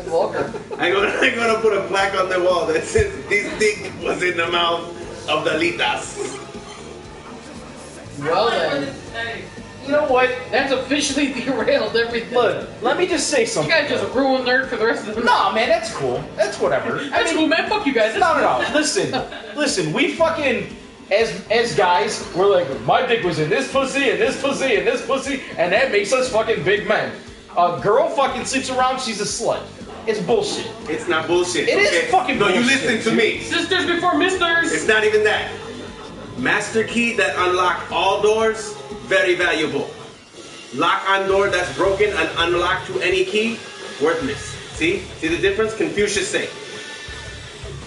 vulgar. I'm gonna put a plaque on the wall that says, "This dick was in the mouth of the Litas." Well I like then, what it says. You know what? that's officially derailed everything. Look, let me just say You something. guys just ruined nerd for the rest of the night. Nah, man, that's cool. That's whatever. That's cool, man. Fuck you guys. No. Listen. We fucking as guys, we're like, my dick was in this pussy and this pussy and this pussy, and that makes us fucking big men. A girl fucking sleeps around, she's a slut. It's bullshit. It's not bullshit. It is fucking No, you bullshit, listen to dude. me. Sisters before misters. It's not even that. Master key that unlock all doors, very valuable. Lock on door that's broken and unlocked to any key, worthless. See the difference? Confucius say.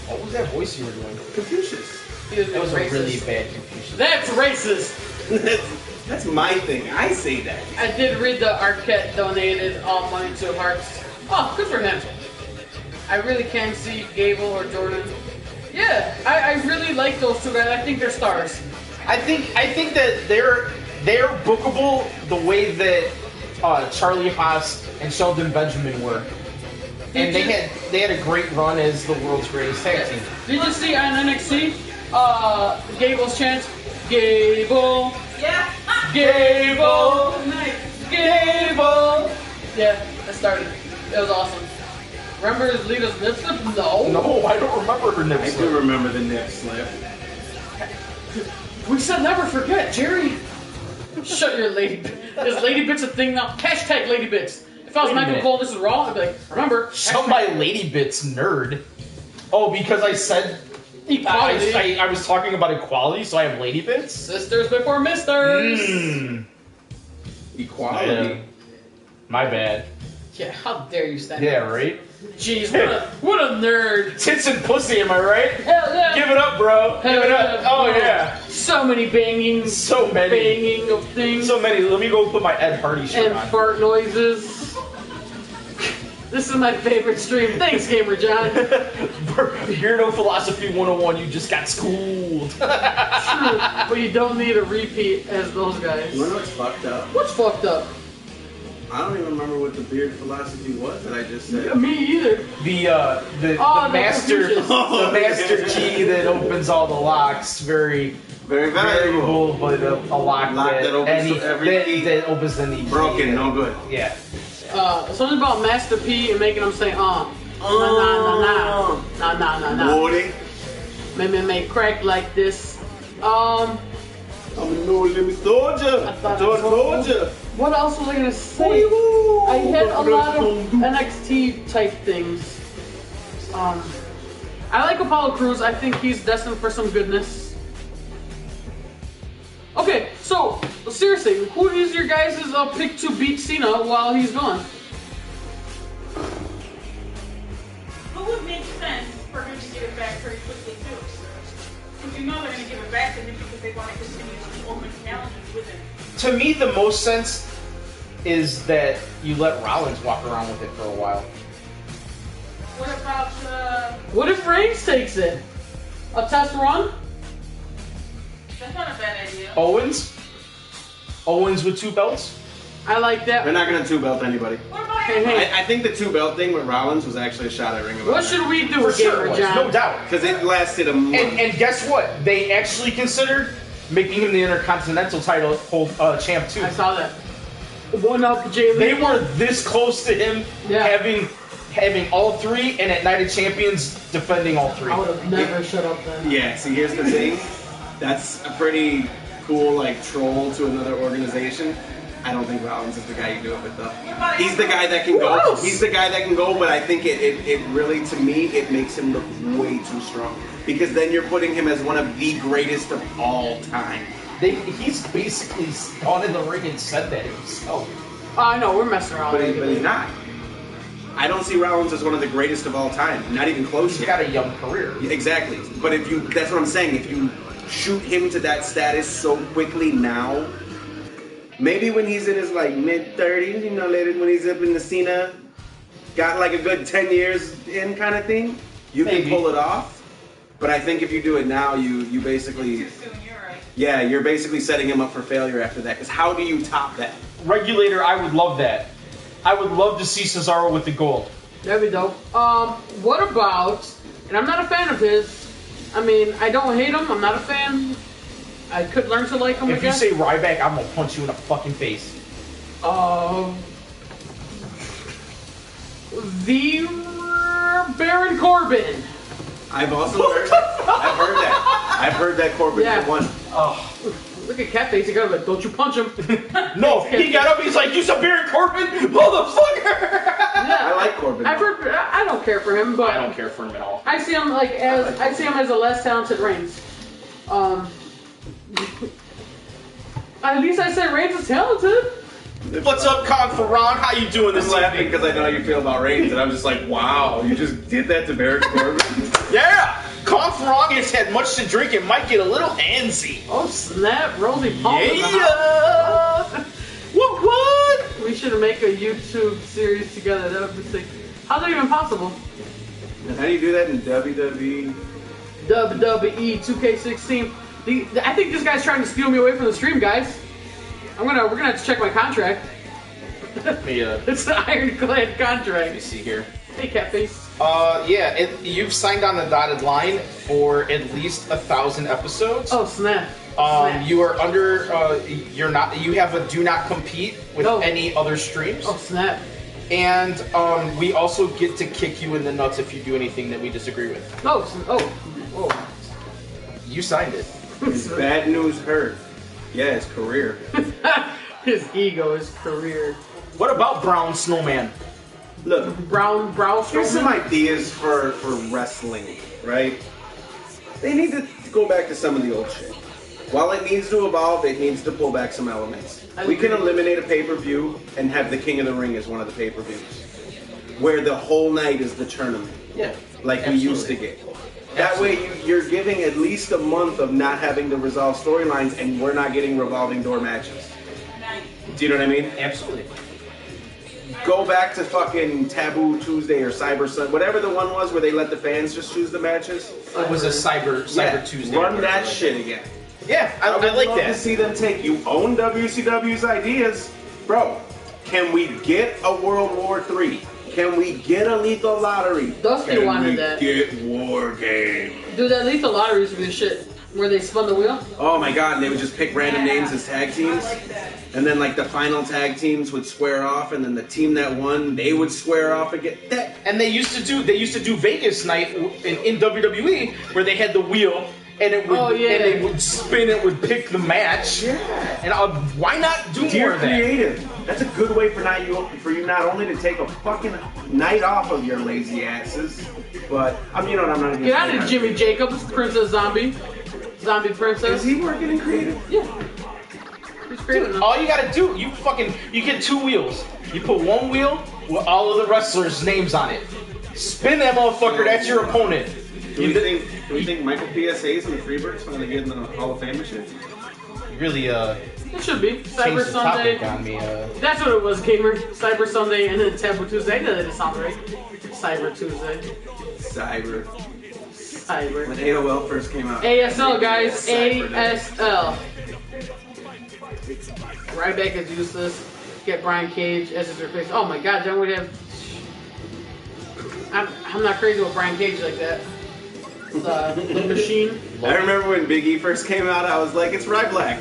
What was that voice you were doing? Confucius. That was a racist. really bad confusion. That's racist. That's my thing. I say that. I did read that Arquette donated all money to Hearts. Oh, good for him. I really can't see Gable or Jordan. Yeah, I really like those two guys. I think they're stars. I think that they're bookable the way that Charlie Haas and Sheldon Benjamin were. And they had a great run as the world's greatest tag team. Did you see on NXT Gable's chant? Gable, Yeah. Gable, Nice. Gable. Yeah, that started. It was awesome. Remember Lita's nip slip? No. No, I don't remember her nip I slip. do remember the nip slip. We said never forget, Jerry. Shut your lady. Is lady bits a thing now? Hashtag lady bits. If I was Wait a Michael minute. Cole, this is raw. I'd be like, remember? Shut my lady bits, nerd. Oh, because I said Equality. I was talking about equality, so I have lady bits. Sisters before misters. Equality. Yeah. My bad. Yeah, how dare you stand Yeah, up? right. Jeez, what a nerd. Tits and pussy, am I right? Hell yeah. Give it up, bro. Give it up. Oh yeah. So many banging. So many. Banging of things. So many. Let me go put my Ed Hardy shirt and on. fart noises. This is my favorite stream. Thanks, Gamer John. Beardo Philosophy 101, you just got schooled. True, but you don't need a repeat as those guys. You wanna know what's fucked up? What's fucked up? I don't even remember what the beard philosophy was that I just said. Me either. The Oh, the no, master Confucius. Oh, the master yeah. key that opens all the locks. Very Very valuable. valuable, but a lock, that opens every key. that opens any key. Broken, no good. Yeah. Something about Master P and making them say, nah, nah. Woody. Make crack like this. I'm a no limit soldier. I thought Soldier. What else was I gonna say? I had a lot of NXT type things. I like Apollo Crews. I think he's destined for some goodness. Okay, so seriously, who is your guys' pick to beat Cena while he's gone? Who would make sense for him to give it back very quickly too? Because you know they're going to give it back to him because they want to continue to do open challenges with him. To me, the most sense is that you let Rollins walk around with it for a while. What about What if Reigns takes it? A test run? that's not a bad idea. Owens with 2 belts. I like They're that. not gonna 2-belt anybody. What about Hey, hey. I think the 2-belt thing with Rollins was actually a shot at Ring of Honor. What should we do For with sure, Gamer it was, John? no doubt. Because it lasted a month. And guess what? They actually considered making him the Intercontinental title champ too. I saw that. One up Jay They Lee. were this close to him Yeah. having all 3, and at Night of Champions defending all 3. I would have never shut up then. Yeah, see, here's the thing. That's a pretty cool, like, troll to another organization. I don't think Rollins is the guy you do it with, though. He's the guy that can go. else? He's the guy that can go, but I think it really, to me, it makes him look way too strong. Because then you're putting him as one of the greatest of all time. He's basically gone in the ring and said that himself. I know, we're messing around. But he's not. I don't see Rollins as one of the greatest of all time. Not even close He's yet. got a young career. Exactly. But that's what I'm saying. If you shoot him to that status so quickly now, Maybe when he's in his like mid-30s, you know, later when he's up in the Cena, got like a good 10 years in kind of thing, you can pull it off. But I think if you do it now, you basically, Too soon, you're right. yeah, you're basically setting him up for failure after that. Because how do you top that? Regulator, I would love that. I would love to see Cesaro with the gold. That'd be dope. What about, and I'm not a fan of his, I mean, I don't hate him, I'm not a fan. I could learn to like him If again. you say Ryback, I'm gonna punch you in the fucking face. The Baron Corbin. I've also heard that. I've heard that Corbin won. Oh. Look at Catface, he got up, don't you punch him. No, he got up, he's like, you said Baron Corbin? Motherfucker! Yeah, I like Corbin. I've heard, I don't care for him, but I don't care for him at all. I see him like as I see him as a less talented Reigns. At least I said Reigns is talented. What's up, Con Ferran? How you doing I'm this laughing evening? because I know how you feel about Reigns, and I'm just like, wow, you just did that to Baron Corbin? Yeah! Con Ferran has had much to drink and might get a little handsy. Oh snap, Rosie Palmer. Yeah! What? We should make a YouTube series together. That would be sick. How's that even possible? And how do you do that in WWE? WWE 2K16. I think this guy's trying to steal me away from the stream, guys. We're gonna have to check my contract. It's an ironclad Let me contract. see here. Hey, Catface. Yeah, you've signed on the dotted line for at least 1,000 episodes. Oh snap. Snap. You are under, you're not, you have a do not compete with No. any other streams. Oh snap. And we also get to kick you in the nuts if you do anything that we disagree with. Oh. You signed it. His bad news hurt. Yeah, his career. His ego, his career. What about Brown Snowman? Look, Brow here's some Strowman. ideas for wrestling, right? They need to go back to some of the old shit. While it needs to evolve, it needs to pull back some elements. We can eliminate a pay-per-view and have the King of the Ring as one of the pay-per-views, where the whole night is the tournament, Yeah. like we used to get. That way, you're giving at least a month of not having to resolve storylines, and we're not getting revolving door matches. Nice. Do you know what I mean? Absolutely. Go back to fucking Taboo Tuesday or Cyber Sunday, whatever the one was where they let the fans just choose the matches. It was a Cyber Yeah, Tuesday. run that shit again. Yeah, I would like love to that. see them take. You own WCW's ideas, bro. Can we get a World War III? Can we get a Lethal Lottery? Dusty Can wanted we that. get War Game? Dude, that Lethal Lottery used to be the shit. Where they spun the wheel. Oh my god, and they would just pick random names as tag teams. I like that. And then like the final tag teams would square off, and then the team that won, they would square off again. That And they used to do Vegas night in WWE where they had the wheel and it would and they would spin, it would pick the match. Yeah. And why not do more Dear of that? creative, that's a good way for you not only to take a fucking night off of your lazy asses, but you know what, I'm not even Get out saying of that. Jimmy Jacobs, Princess Zombie. Zombie Princess. Is he working in creative? Yeah. He's creative Dude, enough. all you gotta do, you get 2 wheels. You put one wheel with all of the wrestlers' names on it. Spin that motherfucker, that's your opponent. Do we think Michael PSA's in the Freebirds when they get in the Hall of Fame and shit? Really, It should be. changed Cyber the Sunday. topic on me. That's what it was, Gamer. Cyber Sunday and then Taboo Tuesday. That didn't sound right. Cyber Tuesday. Cyber. Cyber. When AOL first came out. ASL, guys. Cyber Day. ASL. Ryback is useless. Get Brian Cage as his replacement. Oh my god, then we'd have... I'm not crazy with Brian Cage like that. The Machine. I remember when Big E first came out, I was like, it's Ryback.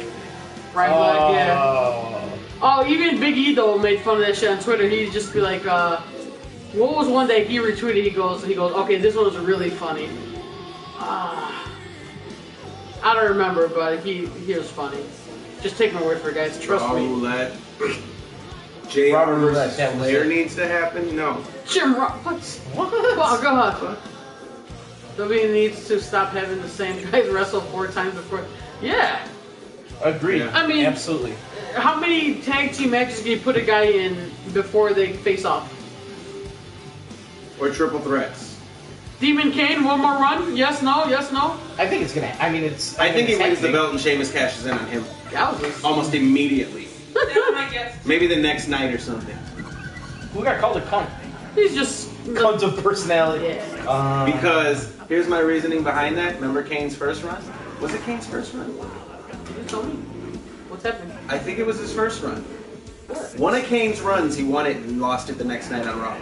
Ryback, yeah. Oh, even Big E though made fun of that shit on Twitter. He'd just be like, what was one day he retweeted? He goes, okay, this one was really funny. I don't remember, but he was funny. Just take my word for it, guys. Trust me. Roulette. JR Robert Roulette, versus that was Flair it. needs to happen? No. Jim Ross. What? Well, go ahead. WWE needs to stop having the same guys wrestle 4 times before. Yeah. Agreed. Yeah. I mean, absolutely. how many tag team matches can you put a guy in before they face off? Or triple threats. Demon Kane, one more run? Yes, no, yes, no. I think it's gonna. I mean, it's. I think he it's wins the hectic. belt and Sheamus cashes in on him That was almost immediately. That's my guess. Maybe the next night or something. Who got called a cunt? He's just Cunt of personality. Yeah. Because here's my reasoning behind that. Remember Kane's first run? Was it Kane's first run? You tell me. What's happening? I think it was his first run. One of Kane's runs, he won it and lost it the next night on Raw.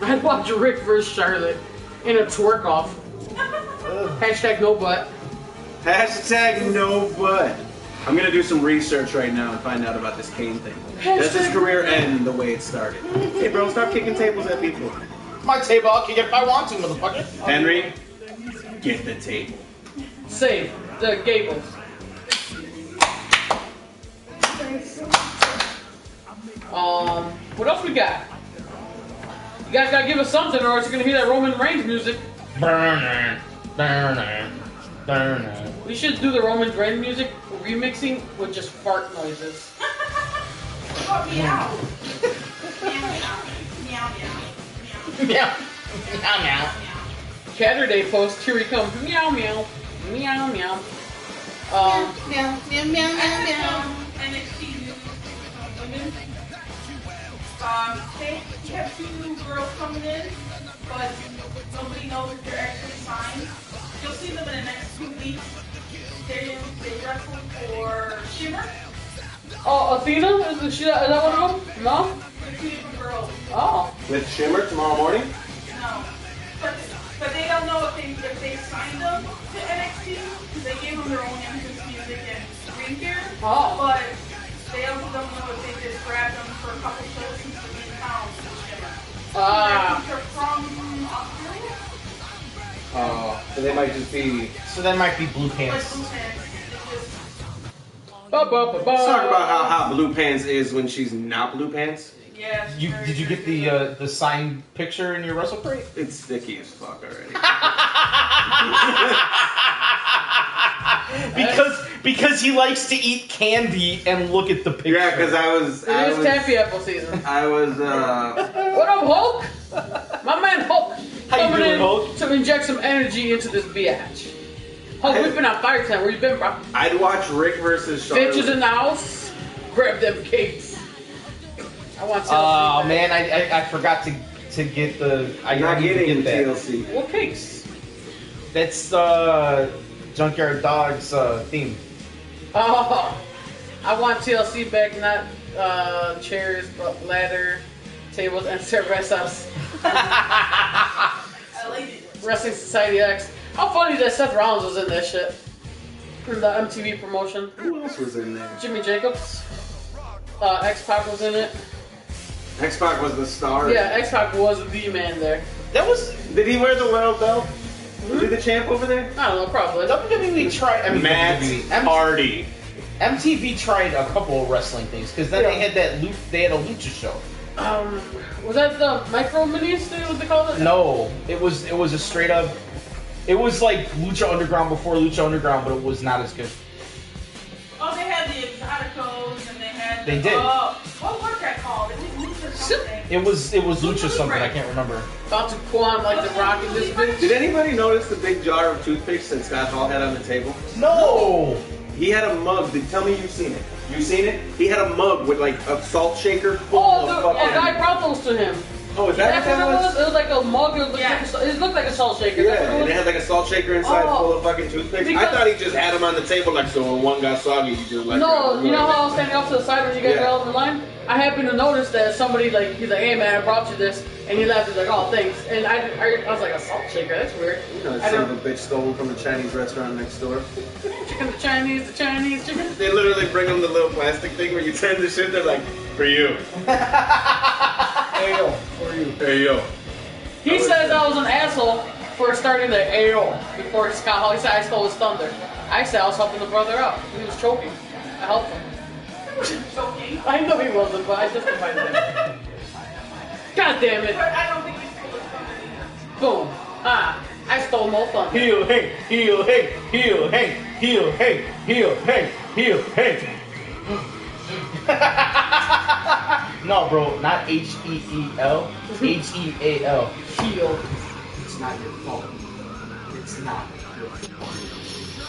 I'd watch Rick versus Charlotte in a twerk off. Hashtag no butt. Hashtag no butt. I'm gonna do some research right now and find out about this Kane thing. Does his career end the way it started? Hey bro, stop kicking tables at people. My table, I'll kick it if I want to, motherfucker. Henry, get the table. Save the Gables. What else we got? You guys gotta give us something, or else you're gonna hear that Roman Reigns music. Burner, burner, burner. We should do the Roman Reigns music remixing with just fart noises. Oh, meow. Meow, meow. Meow, meow. Meow, meow, meow. Saturday post, here we come. Meow meow. Meow meow. Meow, meow, meow, meow. NXT news from women. They have 2 girls coming in, but nobody knows if they're actually signed. You'll see them in the next 2 weeks. They wrestle for Shimmer. Oh, Athena? Is that one of them? No? They're 2 different girls. Oh. With Shimmer tomorrow morning? No. But they don't know if they signed them to NXT, because they gave them their own entrance music and ring gear. Oh. But they also don't know if they just grabbed them for a couple shows since they're in town for Shimmer. Ah. They're from Australia? Oh, so they might just be... So that might be blue Like pants. Blue Pants. Let's talk about how hot Blue Pants is when she's not Blue Pants. Yeah. Did you get the signed picture in your Russell crate? It's sticky as fuck already. because he likes to eat candy and look at the picture. Yeah, because It is taffy apple season. I was, What up, Hulk? My man Hulk How you coming doing, in Hulk? to inject some energy into this biatch. Hulk, we've been on fire tonight. Where you been, bro? I'd watch Rick versus Charlotte. Bitches in the house. Grab them cakes. I want to. Oh man, I forgot to get the. I'm not need to getting get that. What cakes? That's Junkyard Dog's theme. Oh, I want TLC back, not chairs, but ladder, tables, and cervezas. I like it. Wrestling Society X. How funny that Seth Rollins was in that shit. In the MTV promotion. Who else was in there? Jimmy Jacobs. X-Pac was in it. X-Pac was the star. Yeah, X-Pac was the man there. That was Did he wear the world belt? Was he the champ over there? I don't know, probably. WWE tried. I mean, Matt WWE, Hardy. MTV tried a couple of wrestling things because then they had that they had a lucha show. Was that the micro minis? What they call it? No, it was a straight up. It was like Lucha Underground before Lucha Underground, but it was not as good. Oh, they had the Exoticos and they had. They did. What was that called? It was Lucha something. It was Lucha something. I can't remember. About to Quan like the Rock in this bitch. Did anybody notice the big jar of toothpicks that Scott Hall had on the table? No. He had a mug. Tell me you've seen it. You seen it? He had a mug with like a salt shaker full Oh, of the fucking... guy brought those to him. Oh, is that That's what what that was? it was. It was like a mug. Yeah. It looked like a salt shaker. Yeah, That's what and it it had like a salt shaker inside Oh. full of fucking toothpicks. I Because- thought he just had them on the table like so when one got soggy, you just like... No, you know how I was standing off to the side when you guys Yeah. were all in the line? I happened to notice that somebody, like, he's like, hey man, I brought you this. And he laughed, he's like, oh, thanks. And I was like, a salt shaker? That's weird. You know, I son don't- of a bitch stole from the Chinese restaurant next door. Chicken, the Chinese chicken. They literally bring them the little plastic thing where you turn the shit, they're like, for you. Hey yo, for you. Hey, yo. He says I was an asshole for starting the AO before Scott Hall. He said I stole his thunder. I said I was helping the brother out. He was choking. I helped him. Choking. I know he wasn't, but I justified it. God damn it. But I don't think we stole his thunder either. Boom. Ah, I stole more thunder. Heel, hey, heel, hey, heel, hey, heel, hey, heel, hey, heel, hey. No, bro, not H-E-E-L, H-E-A-L. Heel. It's not your fault. It's not your fault.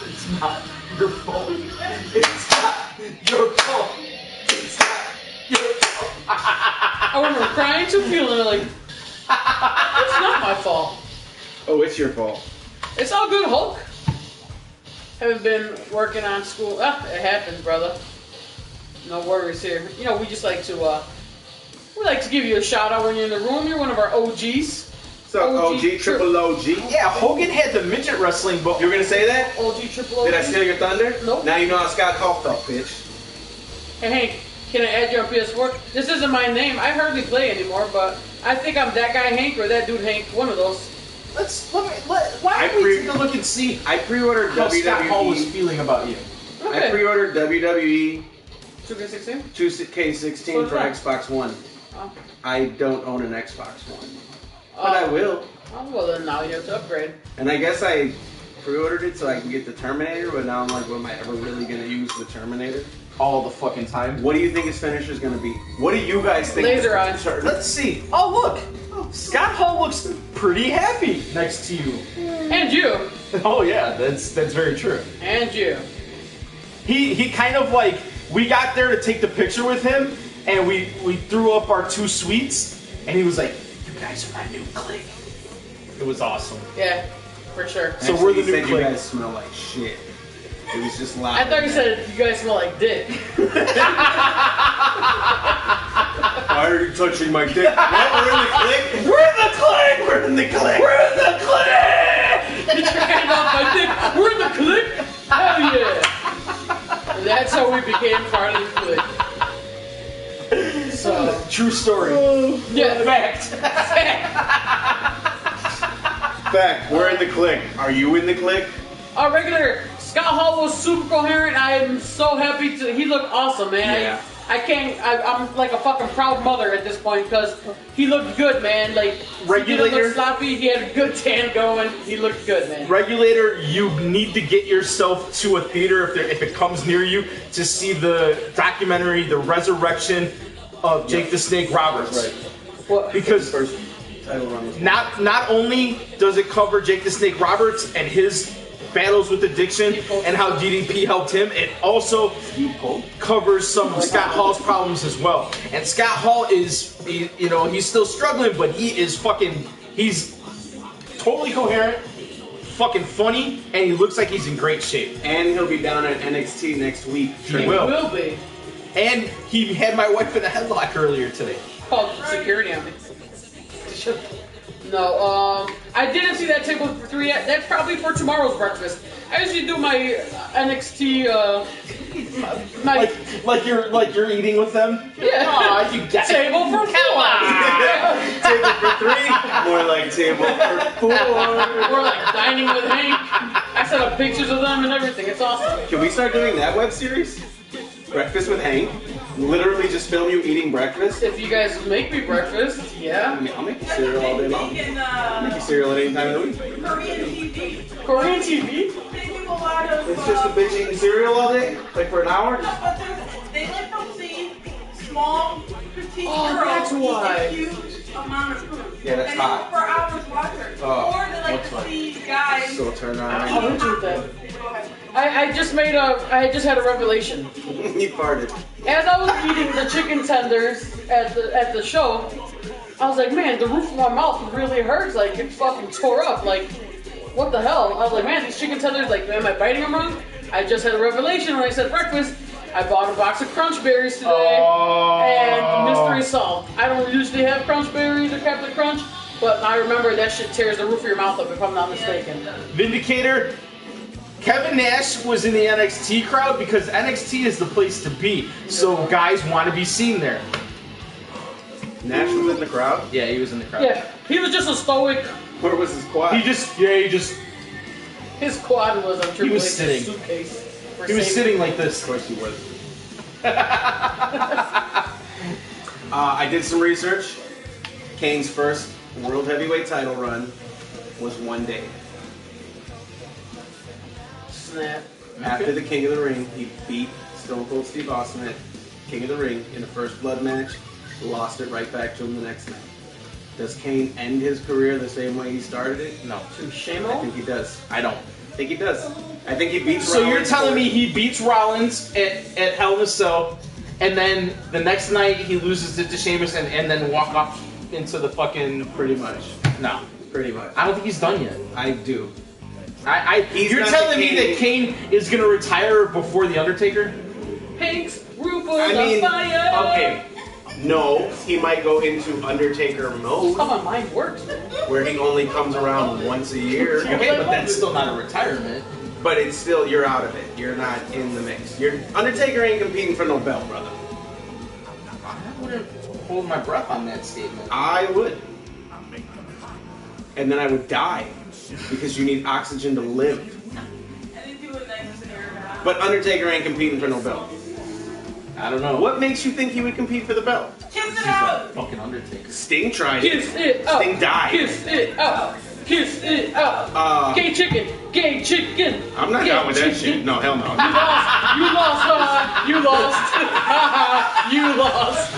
It's not your fault. It's not your fault. It's not your fault. I remember crying to feeling like, it's not my fault. Oh, it's your fault. It's all good, Hulk. Haven't been working on school. It happens, brother. No worries here. You know, we just like to, we like to give you a shout out when you're in the room. You're one of our OGs. So OG, triple OG. Yeah, Hogan had the midget wrestling book. You were gonna say that? OG, triple OG. Did I steal your thunder? Nope. Now you know how Scott Hall felt, bitch. Hey, Hank, can I add you on PS4? This isn't my name. I hardly play anymore, but I think I'm that guy Hank or that dude Hank. One of those. Why don't we take a look and see I pre-ordered how Scott Hall was WWE. feeling about you? I pre-ordered WWE 2K16? 2K16 for Xbox One. Oh. I don't own an Xbox One, but I will. Oh, well then now you have to upgrade. And I guess I pre-ordered it so I can get the Terminator, but now I'm like, well, am I ever really gonna use the Terminator? All the fucking time. What do you think his finisher's gonna be? What do you guys think? Laser eyes. Let's see. Oh, look. Scott Hall looks pretty happy next to you. And you. Oh, yeah, that's very true. And you. He kind of like, we got there to take the picture with him, and we threw up our 2 sweets, and he was like, you guys are my new clique. It was awesome. Yeah, for sure. So we're the He new said clique. you guys smell like shit. It was just loud. I thought you said you guys smell like dick. Why are you touching my dick? What? We're in the clique? We're the clique! We're in the clique! We're in the clique! Get your hand off my dick. We're in the clique. Hell yeah. And that's how we became part of the clique. So, True story. yeah. Fact. Fact, we're in the clique. Are you in the clique? Our regular Scott Hall was super coherent. I am so happy to. He looked awesome, man. Yeah. I'm like a fucking proud mother at this point because he looked good, man. Like He Regulator. didn't look sloppy. He had a good tan going. He looked good, man. Regulator, you need to get yourself to a theater if it comes near you to see the documentary, The Resurrection of Jake the Snake Roberts. Right. What? Because First title run was not only does it cover Jake the Snake Roberts and his battles with addiction and how DDP helped him, it also covers some of Scott Hall's problems as well. And Scott Hall is, he's still struggling, but he's totally coherent, fucking funny, and he looks like he's in great shape. And he'll be down at NXT next week. He He will. will be. And he had my wife in a headlock earlier today. Called security on me. No, I didn't see that table for 3 yet. That's probably for tomorrow's breakfast. I usually do my NXT, Like you're eating with them? Yeah. Aw, you got table for 4. Table for 3? More like table for 4. We're like dining with Hank. I set up pictures of them and everything. It's awesome. Can we start doing that web series? Breakfast with Hank? Literally just film you eating breakfast? If you guys make me breakfast, I yeah. mean, I'll make you cereal all day long. They I'll make you can, cereal at any time of the week. Korean TV. Korean TV? They do a lot of. It's just a bitch eating cereal all day? Like for an hour? No, but they let them see small, petite Oh, that's girls why. eat a huge amount of food. Yeah, that's and hot. And for hours watching. Oh, Or they like that's to fine. see guys. So turn on. I'll hit you with that. Go ahead. I just had a revelation. You farted. As I was eating the chicken tenders at the show, I was like, man, the roof of my mouth really hurts. Like, it fucking tore up. Like, what the hell? I was like, man, these chicken tenders, like, am I biting them wrong? I just had a revelation when I said breakfast. I bought a box of Crunch Berries today and mystery salt. I don't usually have Crunch Berries or Captain Crunch, but I remember that shit tears the roof of your mouth up if I'm not mistaken. Vindicator, Kevin Nash was in the NXT crowd because NXT is the place to be. So guys want to be seen there. Nash was in the crowd? Yeah, he was in the crowd. Yeah, he was just a stoic. Where was his quad? His quad was on Triple was H's sitting. suitcase. He was sitting like this. Of course he was. I did some research. Kane's first World Heavyweight title run was 1 day. Snap. After the King of the Ring, he beat Stone Cold Steve Austin at King of the Ring in the first blood match, lost it right back to him the next night. Does Kane end his career the same way he started it? No, To I Shamo? think he does. I don't. I think he does. I think he beats. So you're Rollins telling me first. he beats Rollins at Hell in a Cell, and then the next night he loses it to Sheamus and then walk off into the fucking... Pretty much. No. Pretty much. I don't think he's done yet. I do. He's You're not telling the me that Kane is going to retire before The Undertaker? Pink's roof was I mean, on fire. okay. No, he might go into Undertaker mode, How my mind works, man. where he only comes around once a year. Okay, but that's still not a retirement. But it's still, you're out of it. You're not in the mix. Undertaker ain't competing for no belt, brother. I wouldn't hold my breath on that statement. I would. And then I would die. Because you need oxygen to live. And they do a nice scenario now. But Undertaker ain't competing for no belt. I don't know. What makes you think he would compete for the belt? Kiss it out! Fucking Undertaker. Sting tried it. Kiss it out. Sting died. Kiss it out. Kiss it out. Gay chicken. Gay chicken. I'm not Gay down with that chicken. shit. No, hell no. You lost. You lost. You lost.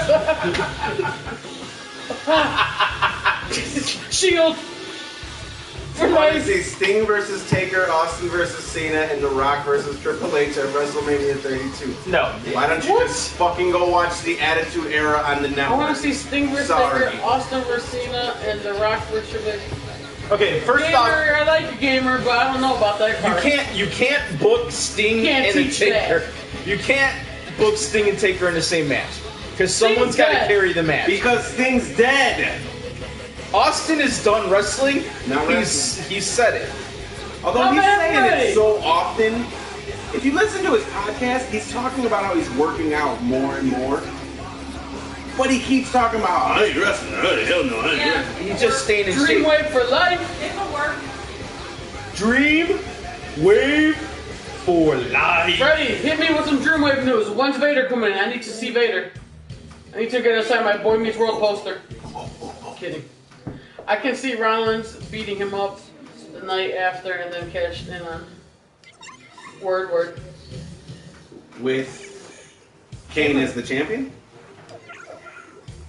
Shield. I want to see Sting versus Taker, Austin versus Cena, and The Rock versus Triple H at WrestleMania 32. No. Why don't you just fucking go watch the Attitude Era on the I network? want to see Sting versus Sorry. Taker, Austin versus Cena, and The Rock versus Triple H. Okay, first Gamer, off, I like a gamer, but I don't know about that card. you can't book Sting Can't and a teach Taker. that. You can't book Sting and Taker in the same match. Because someone's got to dead. carry the match. Because Sting's dead. Austin is done wrestling. Not He's said it. Although I'm he's saying ready. it so often. If you listen to his podcast, he's talking about how he's working out more and more. But he keeps talking about, I ain't wrestling. Hell no, I ain't Yeah. wrestling. He's just staying in shape. Dreamwave for life. It'll work. Dream Wave for life. Freddie, hit me with some Dreamwave news. When's Vader coming in? I need to see Vader. I need to get inside my Boy Meets World poster. Kidding. I can see Rollins beating him up the night after and then cashed in on. Word. With Kane as the champion?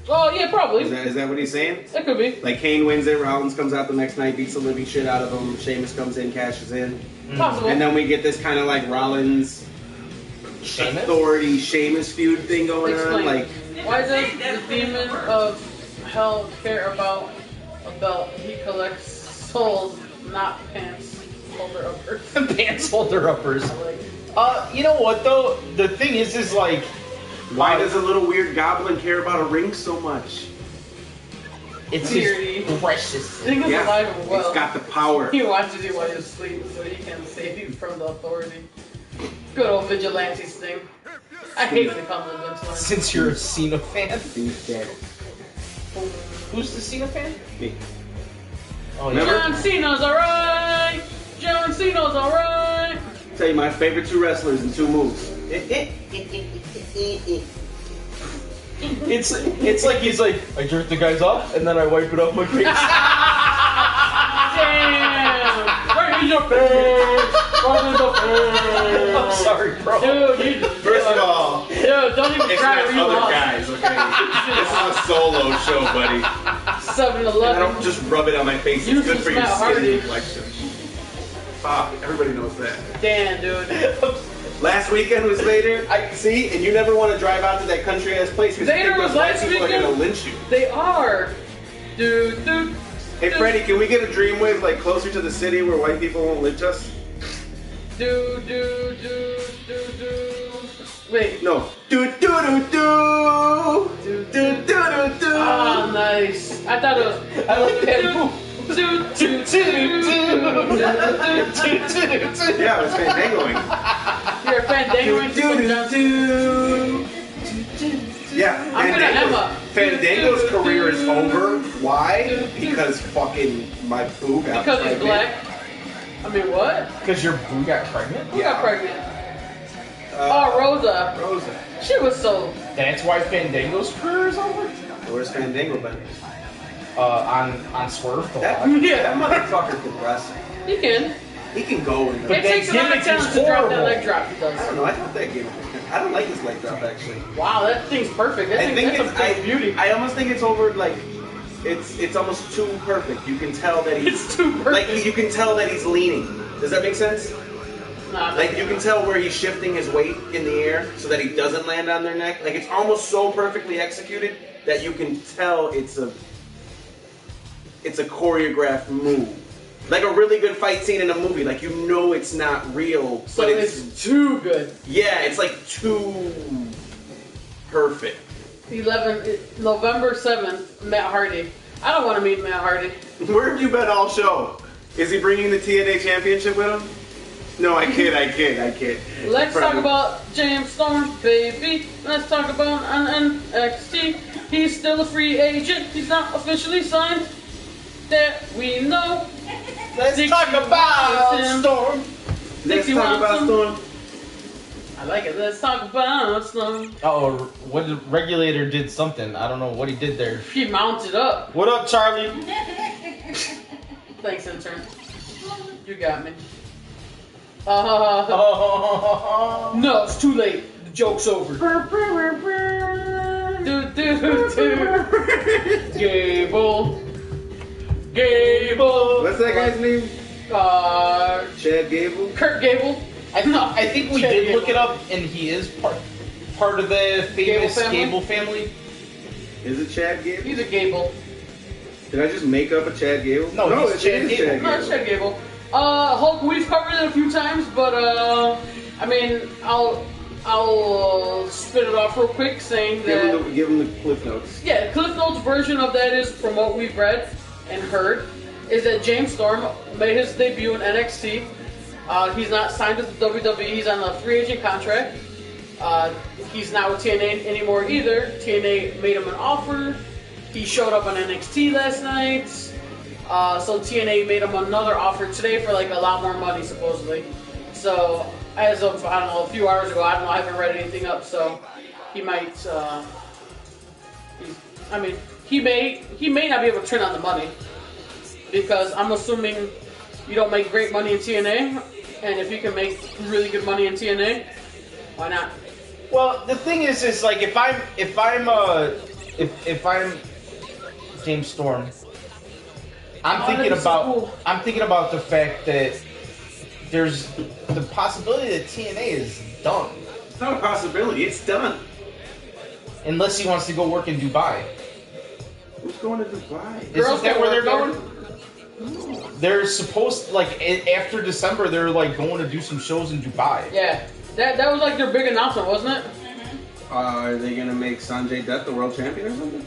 Oh, yeah, probably. Is that what he's saying? That could be. Like Kane wins it, Rollins comes out the next night, beats the living shit out of him, Sheamus comes in, cashes in. Possible. And then we get this kind of like Rollins Sheamus? authority Sheamus feud thing going Explain. on. Like, Why does the demon of hell care about a belt? He collects souls, not pants. Holder uppers. Pants holder uppers. Like, You know what though? The thing is like, why does a little weird goblin care about a ring so much? it's Weirdy. his precious. Sting is alive and well. It's got the power. He watches you while you sleep so he can save you from the authority. Good old vigilante Sting. I hate when they call him the vigilante. Since you're a Cena fan, He's dead. who's the Cena fan? Me. Oh, Remember? John Cena's alright! John Cena's alright! Tell you my favorite two wrestlers and two moves. It's like he's like, I jerk the guys off and then I wipe it off my face. Damn! Right in your face! Right in the face! I'm sorry, bro. Dude, you First of all, Dude, don't even it's try not to read other off. guys, okay? This is a solo show, buddy. 7-Eleven. I don't just rub it on my face. You It's good just for your Matt skin Hardy. complexion. Fuck, everybody knows that. Damn, dude. Last weekend was Vader. I see, and you never want to drive out to that country ass place because Vader was last people weekend? are gonna lynch you. They are. Dude. Hey, Freddie, can we get a Dreamwave like closer to the city where white people won't lynch us? Do. Wait. No. Do do do do. Do do do do do. Ah, nice. I thought it was. I like that move. Yeah, it was fandangoing. You're a fandangoing Do do do do. Yeah, I'm gonna Emma. Fandango's career is over. Why? Because fucking my boo got Because he's pregnant. black. I mean, what? Because your boo got pregnant? Who got pregnant? Oh, Rosa. Rosa. She was so. That's why Fandango's career is over? Where's Fandango been? On Swerve. the That, Lock. that motherfucker can wrestle. He can. He can go and It takes a lot of gimmick is talent to drop that horrible. leg drop he I does. don't know. I thought that game. I don't like his leg drop actually. Wow, that thing's perfect. That I thing, think that's it's a thing of beauty. I almost think it's over. Like it's almost too perfect. You can tell that he's It's too perfect. like you can tell that he's leaning. Does that make sense? Nah, Like you can tell where he's shifting his weight in the air so that he doesn't land on their neck. Like it's almost so perfectly executed that you can tell it's a choreographed move. Like a really good fight scene in a movie. Like you know it's not real, so but it's too good. yeah, it's like too perfect. November 7th, Matt Hardy. I don't want to meet Matt Hardy. Where have you been all show? Is he bringing the TNA championship with him? No, I kid. Let's talk about James Storm, baby. Let's talk about NXT. He's still a free agent. He's not officially signed. That we know. Let's Dixie talk about wants him. Storm. Let's Dixie talk wants about him. Storm. I like it. Let's talk about Storm. Oh, what the regulator did something. I don't know what he did there. He mounted up. What up, Charlie? Thanks, intern. You got me. Oh. No, it's too late. The joke's over. Gable. What's that guy's name? Chad Gable? Kurt Gable. I think we Chad did Gable. look it up, and he is part of the famous Gable Gable family. Is it Chad Gable? He's a Gable. Did I just make up a Chad Gable? No, he's Chad is Gable. No, it's Chad Gable. Hulk, we've covered it a few times, but I mean, I'll spit it off real quick, saying that Give him the cliff notes. yeah, Cliff Notes version of that is from what we've read and heard is that James Storm made his debut in NXT. He's not signed with the WWE. He's on a free agent contract. He's not with TNA anymore either. TNA made him an offer. He showed up on NXT last night. So TNA made him another offer today for like a lot more money, supposedly. So as of, I don't know, a few hours ago, I don't know, I haven't read anything up, so he might, he may not be able to turn on the money, because I'm assuming you don't make great money in TNA, and if you can make really good money in TNA, why not? Well, the thing is like if I'm James Storm, I'm thinking about the fact that there's the possibility that TNA is done. It's not a possibility. It's done. Unless he wants to go work in Dubai. Who's going to Dubai? Isn't that where they're work going? They're supposed after December they're like going to do some shows in Dubai. Yeah, that was like their big announcement, wasn't it? Are they gonna make Sanjay Dutt the world champion or something?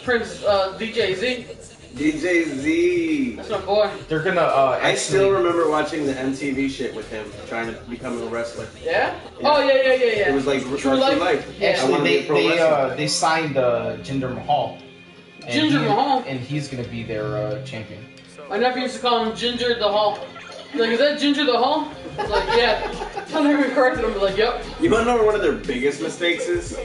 Prince DJ Z. DJ Z. That's my boy. They're gonna. I still remember watching the MTV shit with him trying to become a wrestler. Yeah? Oh yeah. It was like True Life? I Yeah. Actually, wanna be a pro wrestler. they signed Jinder Mahal. Mahal? And he's gonna be their champion. My nephew used to call him Ginger the Hall. He's like, is that Ginger the Hall? I was like, yeah. I never corrected him. I was like, yep. You wanna know what one of their biggest mistakes is?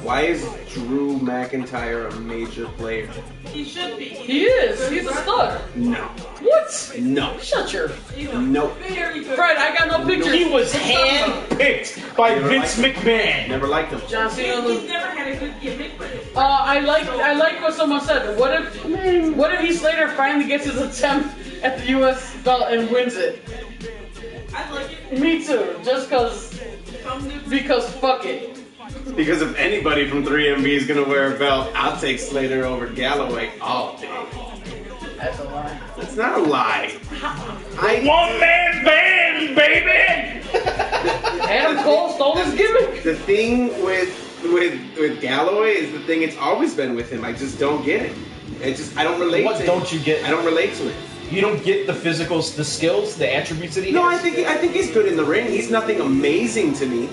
Why is Drew McIntyre a major player? He should be. He is. He's a stud. No. What? No. Shut your. Nope. Very good. Fred, I got no pictures. He was handpicked by Never Vince liked McMahon. Never liked him. John Cena. He's never had a good gimmick, but I like what someone said. What if Heath Slater finally gets his attempt at the U.S. belt and wins it? I like it. Me too. Just because fuck it. Because if anybody from 3MB is gonna wear a belt, I'll take Slater over Galloway all day. That's a lie. It's not a lie. One man band, baby. Adam Cole stole his gimmick. The thing with Galloway is the thing it's always been with him. I just don't get it. I don't relate What to don't it. you get? I don't relate to it. You don't get the physicals, the skills, the attributes that he No, I has? think he's good in the ring. He's nothing amazing to me.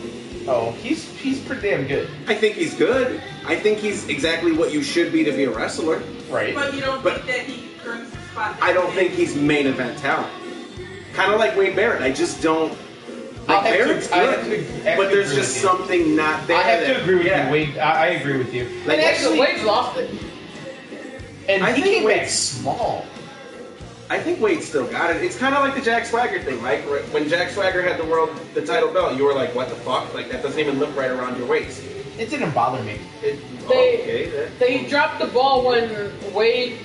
Oh, he's pretty damn good. I think he's good. I think he's exactly what you should be to be a wrestler. Right. But you don't But- think that he earns the spot. I don't think he's main event talent. Kind of like Wade Barrett. I just don't. Like I have to- Barrett's I have good, to but there's agree just with you. something not there. I have that- to agree with yeah. you, Wade. I agree with you. Like And actually, Wade's lost it. And I he think came Wade- back small. I think Wade still got it. It's kind of like the Jack Swagger thing, Mike. When Jack Swagger had the title belt, you were like, "What the fuck? Like that doesn't even look right around your waist." It didn't bother me. They dropped the ball when Wade.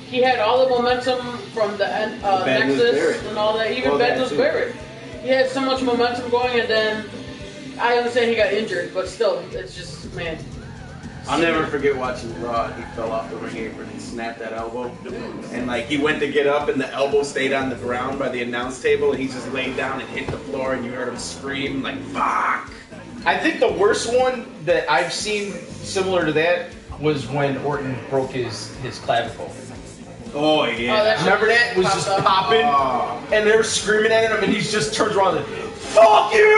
He had all the momentum from the Bad News Nexus Barrett. and all that. Even Well, Bad that News too. Barrett. he had so much momentum going, and then I understand he got injured, but still, it's just, man. I'll never forget watching Raw. He fell off the ring apron and snapped that elbow. And like he went to get up and the elbow stayed on the ground by the announce table and he just laid down and hit the floor and you heard him scream like, fuck! I think the worst one that I've seen similar to that was when Orton broke his clavicle. Oh yeah. Remember that? It was just popping and they were screaming at him and he just turns around and fuck you!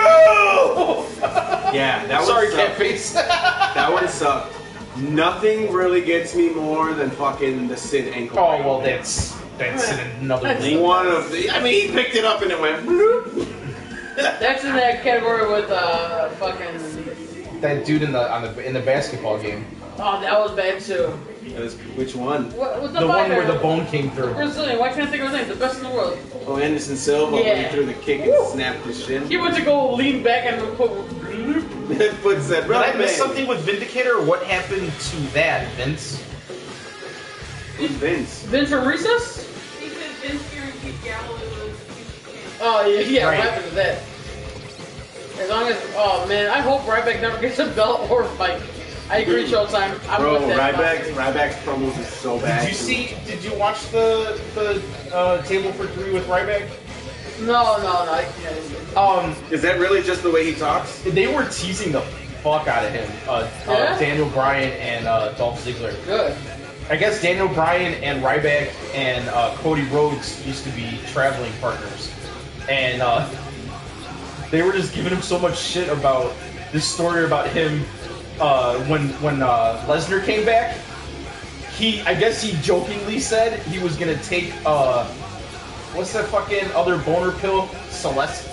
Yeah, that was sorry, cat face. That would have sucked. Nothing really gets me more than fucking the Sid ankle. Oh well, that's another thing. One of the. I mean, he picked it up and it went. Bloop. That's in that category with fucking. That dude in the basketball game. Oh, that was bad too. Which one? What the one where the bone came The through. Brazilian. Why can't I think of his name? The best in the world. Oh, Anderson Silva when he threw the kick and snapped his shin. He went to go lean back and put. Foot said, Did I miss something with Vindicator? Or what happened to that, Vince? Who's Vince? Vince from Recess? He said Vince guaranteed Gallo was. Oh yeah, Right. what happened to that? As long as, oh man, I hope Ryback never gets a belt or a fight. I agree, Showtime. I'm Bro, with that. Ryback's promos is so bad. Did you watch the Table for Three with Ryback? No, I can't. Is that really just the way he talks? They were teasing the fuck out of him. Yeah? Daniel Bryan and Dolph Ziggler. Good. I guess Daniel Bryan and Ryback and Cody Rhodes used to be traveling partners, and they were just giving him so much shit about this story about him when Lesnar came back. I guess he jokingly said he was gonna take what's that fucking other boner pill? Cialis.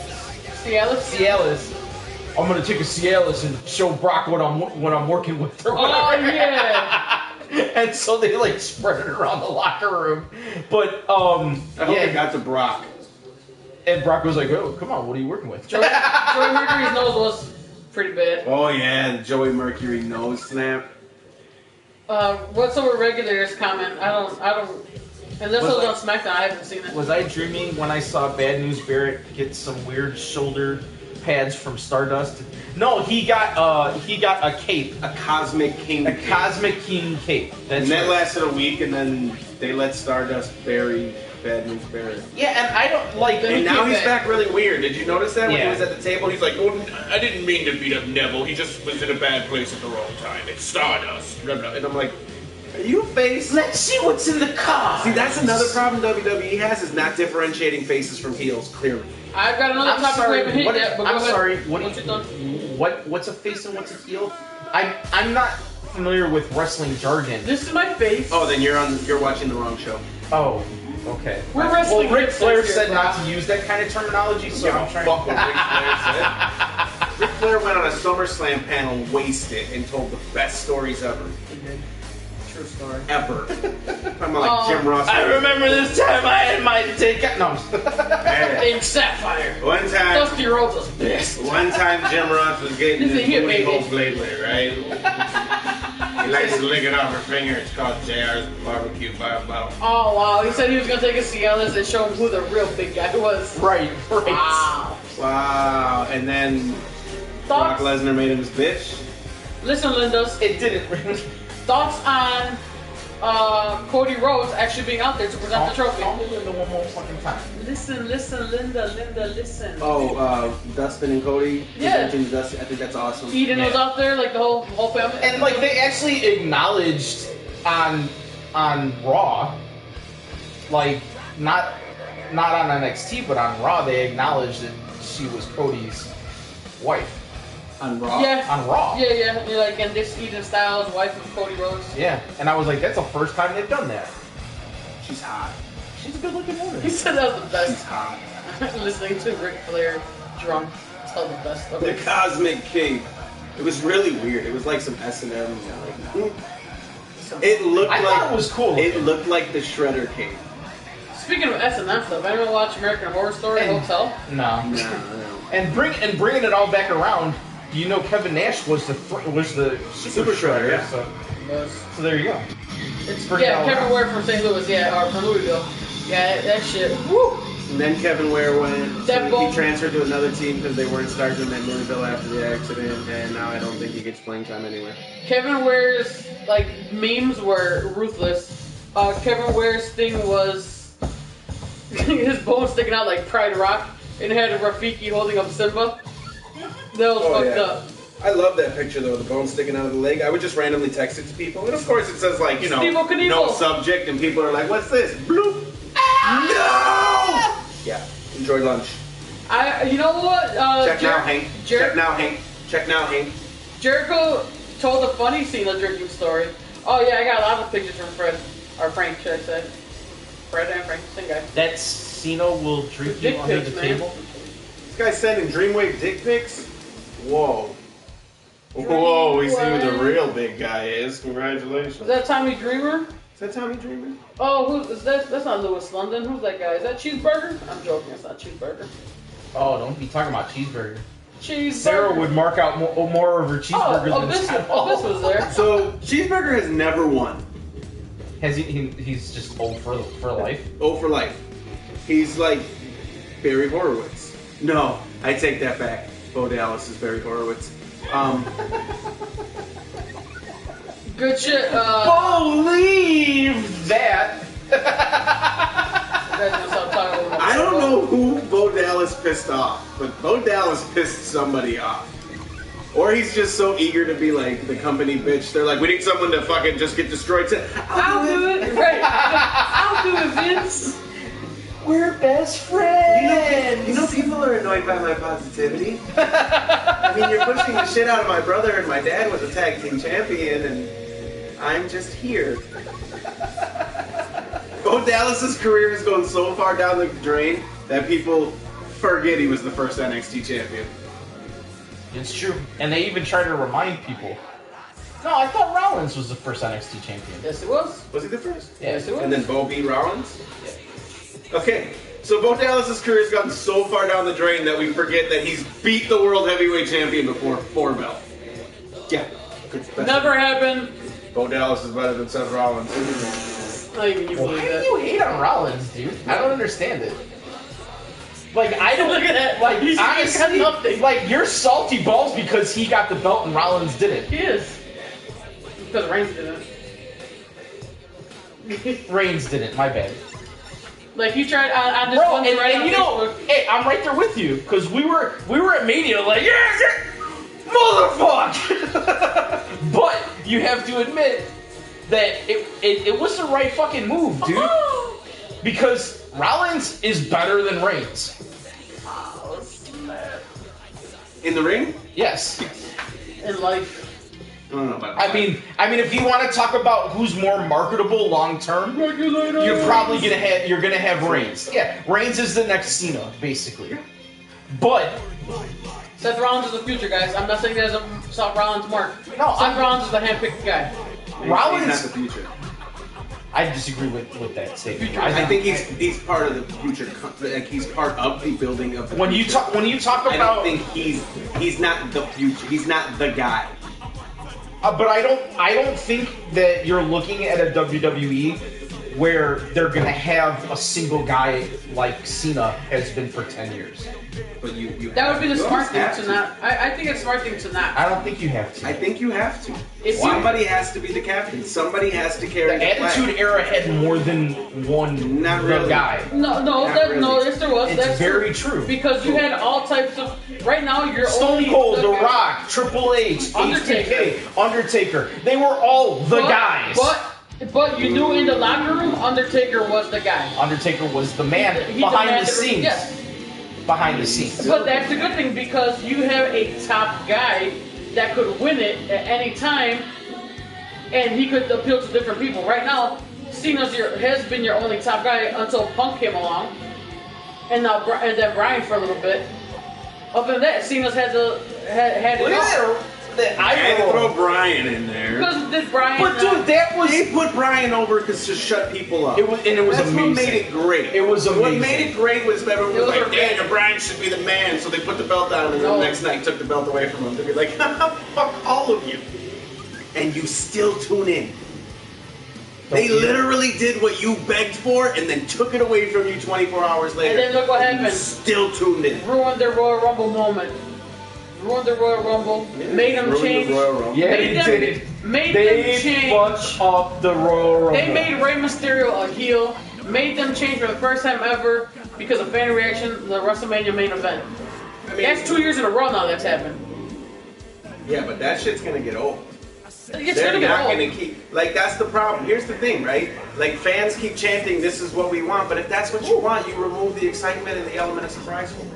I'm gonna take a Cialis and show Brock what I'm working with or whatever. Oh yeah. And so they like spread it around the locker room. But I hope it got to Brock. And Brock was like, "Oh, come on, what are you working with?" Joey Mercury's nose was pretty bad. Oh yeah, the Joey Mercury nose snap. What's over regulars comment? I don't. Unless it was on SmackDown, I haven't seen it. Was I dreaming when I saw Bad News Barrett get some weird shoulder pads from Stardust? No, he got a cape, A Cosmic King. a Cosmic King cape. And that lasted a week, and then they let Stardust bury Bad News Barrett. Yeah, and I don't like. And now he's back really weird. Did you notice that when he Yeah. was at the table? He's like, "Oh, I didn't mean to beat up Neville. He just was in a bad place at the wrong time. It's Stardust." And I'm like, "Are you a face?" Let's see what's in the car. See, that's another problem WWE has is not differentiating faces from heels clearly. I've got another I'm topic we sorry. haven't hit What, yet, but go I'm ahead. sorry. Once you're done. What's a face and what's a heel? I'm not familiar with wrestling jargon. This is my face. Oh, then you're watching the wrong show. Oh, okay. We're wrestling Well, Ric Flair hipsters said here, not bro. to use that kind of terminology, so I'm trying. Fuck what Ric Flair said. Ric Flair went on a SummerSlam panel wasted and told the best stories ever. True story. Ever. I'm like Jim Ross. I remember this time I had my dick. No. Hey, In Sapphire. one time, Dusty Rhodes was pissed. one time Jim Ross was getting This his ain't here, booty baby. hole lately, right? He likes to lick it off her finger. It's called JR's barbecue fire bottle. Oh wow, he said he was gonna take a Cialis and show him who the real big guy was. Right. Wow. Wow. And then Brock Thoughts? Lesnar made him his bitch. Listen, Lindas. It didn't really. Thoughts on Cody Rhodes actually being out there to present the trophy? Call me Linda one more fucking time. Listen, Linda, listen. Oh, Dustin and Cody. Yeah. presenting Dustin. I think that's awesome. Eden was Yeah. out there, like the whole family. And like they actually acknowledged on Raw, like not on NXT, but on Raw, they acknowledged that she was Cody's wife. On Raw. Yeah. On Raw. Yeah. You're like, and this Eden Styles, wife of Cody Rhodes. Yeah. And I was like, that's the first time they've done that. She's hot. She's a good looking woman. He said that was the She's best. hot. Listening to Ric Flair drunk. That's the best of The it. Cosmic King. It was really weird. It was like some S&M. Like, it looked I like thought it was cool. It looked like the Shredder King. Speaking of S&M stuff, anyone watch American Horror Story And- Hotel? No. No. And bringing it all back around, you know, Kevin Nash was the Super Shredder. yeah. So there you go. It's Yeah, Kevin Ware from St. Louis, or from Louisville. Yeah, that shit. Woo! And then Kevin Ware went. That So he bone- transferred to another team because they weren't starting him at Louisville after the accident, and now I don't think he gets playing time anywhere. Kevin Ware's like memes were ruthless. Kevin Ware's thing was his bone sticking out like Pride Rock, and had Rafiki holding up Simba. That was fucked up. I love that picture though, the bone sticking out of the leg. I would just randomly text it to people, and of course it says like, you know, Evel Knievel. no subject, and people are like, "What's this?" Bloop. No. Yeah. Enjoy lunch. You know what? Check now, Hank. Check now, Hank. Check now, Hank. Jericho told a funny Cena drinking story. Oh yeah, I got a lot of pictures from Fred, or Frank, should I say? Fred and Frank, same guy. That Cena will drink Dick you under pics, the man. table. This guy's sending Dreamwave dick pics. Whoa. Whoa, we see who the real big guy is. Congratulations. Is that Tommy Dreamer? Is that Tommy Dreamer? Oh, who is that? That's not Lewis London. Who's that guy? Is that Cheeseburger? I'm joking. It's not Cheeseburger. Oh, don't be talking about cheeseburger. Cheeseburger. Sarah would mark out more of her cheeseburgers Oh, than this Scott was Hall. there. So, Cheeseburger has never won. Has he's just old for life? Oh, for life. He's like Barry Horowitz. No, I take that back. Bo Dallas is Barry Horowitz. Good shit. Believe that. I don't know who Bo Dallas pissed off, but Bo Dallas pissed somebody off. Or he's just so eager to be like the company bitch. They're like, we need someone to fucking just get destroyed. I'll do it. Right. I'll do it, Vince. We're best friends. You know people are annoyed by my positivity. I mean, you're pushing the shit out of my brother, and my dad was a tag team champion, and I'm just here. Bo Dallas's career has gone so far down the drain that people forget he was the first NXT champion. It's true, and they even try to remind people. No, I thought Rollins was the first NXT champion. Yes, it was. Was he the first? Yes, it was. And then Bo beat Rollins? Okay, so Bo Dallas's career has gotten so far down the drain that we forget that he's beat the world heavyweight champion before 4 belt. Yeah. Never happened. Bo Dallas is better than Seth Rollins. Not even you Why believe do that. you hate on Rollins, dude? I don't understand it. Like, I don't Look at that. Like, He's got honestly, nothing. like, you're salty balls because he got the belt and Rollins didn't. He is. Because Reigns didn't. Reigns didn't. My bad. Like he tried on this Bro, one and on you know, Facebook. hey, I'm right there with you because we were at Mania like, yeah, motherfucker. But you have to admit that it was the right fucking move, dude. Because Rollins is better than Reigns. In the ring? Yes. In life. I don't know about I mean, if you want to talk about who's more marketable long term, you're probably gonna have Reigns. Yeah, Reigns is the next Cena, basically. But Seth Rollins is the future, guys. I'm not saying there's a Seth Rollins mark. No, Seth Rollins is the handpicked guy. Rollins is not the future. I disagree with that statement. I think he's part of the future. Like he's part of the building of the when you future. talk I about, don't think he's not the future. He's not the guy. but I don't think that you're looking at a WWE where they're gonna have a single guy like Cena has been for 10 years. But you That would be the you smart almost thing have to not. I think it's a smart thing to not. I don't think you have to. I think you have to. If you- Somebody has to be the captain. Somebody has to carry The the flag. Attitude Era had more than one Not really. guy. No, Not really. yes, there was. It's That's very true. Because you had all types of. Right now, you're Stone only Cold, The guy- Rock, Triple H, Undertaker. HBK, Undertaker. They were all the guys. But you knew in the locker room, Undertaker was the guy. Undertaker was the man He behind the demanded- scenes. Yes. Behind the scenes. But that's a good thing because you have a top guy that could win it at any time, and he could appeal to different people. Right now, Cena's has been your only top guy until Punk came along, and now and then Bryan for a little bit. Other than that, Cena's had it Look all. at that I had to eye throw roll. Brian in there. Because did Bryan? But dude, that was They put Brian over because to shut people up. it was That's amazing. what made it great. It was What amazing. made it great was that everyone It was was like, organic. Daniel Bryan should be the man, so they put the belt down, and then No. the next night took the belt away from him. They'd be like, fuck all of you. And you still tune in. They literally did what you begged for and then took it away from you 24 hours later. And then look what and happened. You still tuned in. Ruined their Royal Rumble moment. Ruined the Royal Rumble. Yeah, made them change. The Royal Rumble. Yeah, Made they them- did. Made They them change. fucked up the Royal Rumble. They made Rey Mysterio a heel. Made them change for the first time ever because of fan reaction. The WrestleMania main event. I mean, That's 2 years in a row now that's happened. Yeah, but that shit's gonna get old. It's They're gonna get not old. gonna keep. Like, that's the problem. Here's the thing, right? Like, fans keep chanting, "This is what we want," but if that's what you want, you remove the excitement and the element of surprise for it.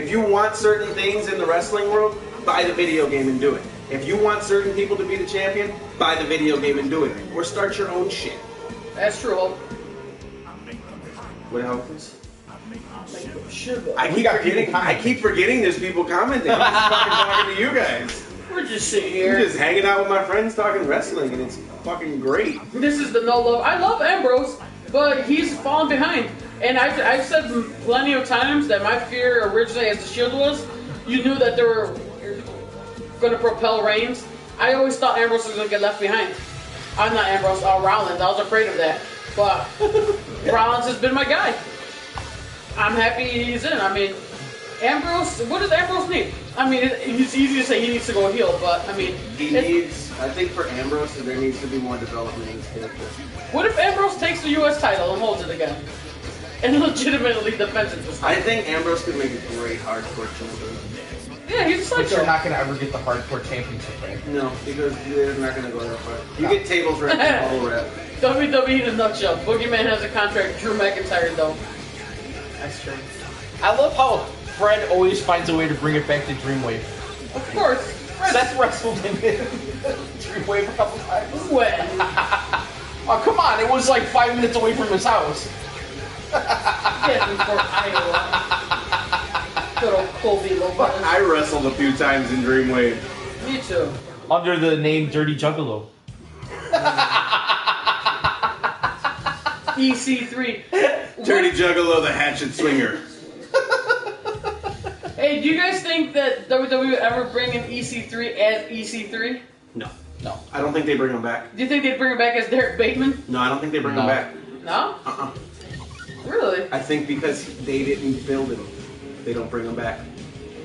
If you want certain things in the wrestling world, buy the video game and do it. If you want certain people to be the champion, buy the video game and do it. Or start your own shit. That's true. What happens? Sugar. I keep forgetting there's people commenting. I'm just fucking talking to you guys. We're just sitting I'm here. just hanging out with my friends talking wrestling, and it's fucking great. This is the no love. I love Ambrose, but he's fallen behind. And I've said plenty of times that my fear originally as the Shield was, you knew that they were going to propel Reigns. I always thought Ambrose was going to get left behind. I'm not Ambrose, Rollins. I was afraid of that. But Rollins has been my guy. I'm happy he's in. I mean, Ambrose, what does Ambrose need? I mean, it's easy to say he needs to go heel, but I mean, I think for Ambrose, there needs to be more development in his character. what if Ambrose takes the U.S. title and holds it again? And legitimately defends it this time? I think Ambrose could make a great hardcore champion. Yeah, he's a But you're psycho. not gonna ever get the hardcore championship, right? No, because they're not going to go that far. You get tables rep and bubble rep. WWE in a nutshell. Boogeyman has a contract. Drew McIntyre, though. That's true. I love how Fred always finds a way to bring it back to Dreamwave. Of course. Seth wrestled in Dreamwave a couple times. When? Oh, come on, it was like 5 minutes away from his house. Yeah, before Iowa. Good old Colby Lopez. I wrestled a few times in Dreamwave. Me too. Under the name Dirty Juggalo. EC3. Dirty Juggalo, the Hatchet Swinger. Hey, do you guys think that WWE would ever bring in EC3 as EC3? No. No. I don't think they bring him back. Do you think they'd bring him back as Derek Bateman? No, I don't think they bring him No. back. No? Uh-uh. Really? I think because they didn't build him, they don't bring him back.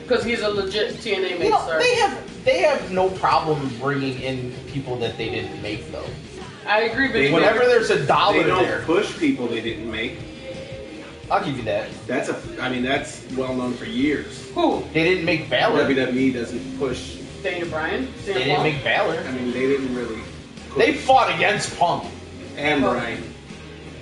Because he's a legit TNA main You know, star. they have no problem bringing in people that they didn't make though. I agree, but They Whenever there's a dollar They don't there, push people they didn't make. I'll give you that. That's well known for years. who? They didn't make Balor. WWE doesn't push. Daniel Bryan? They didn't make Balor. I mean, they didn't really. They fought against Punk. And Bryan.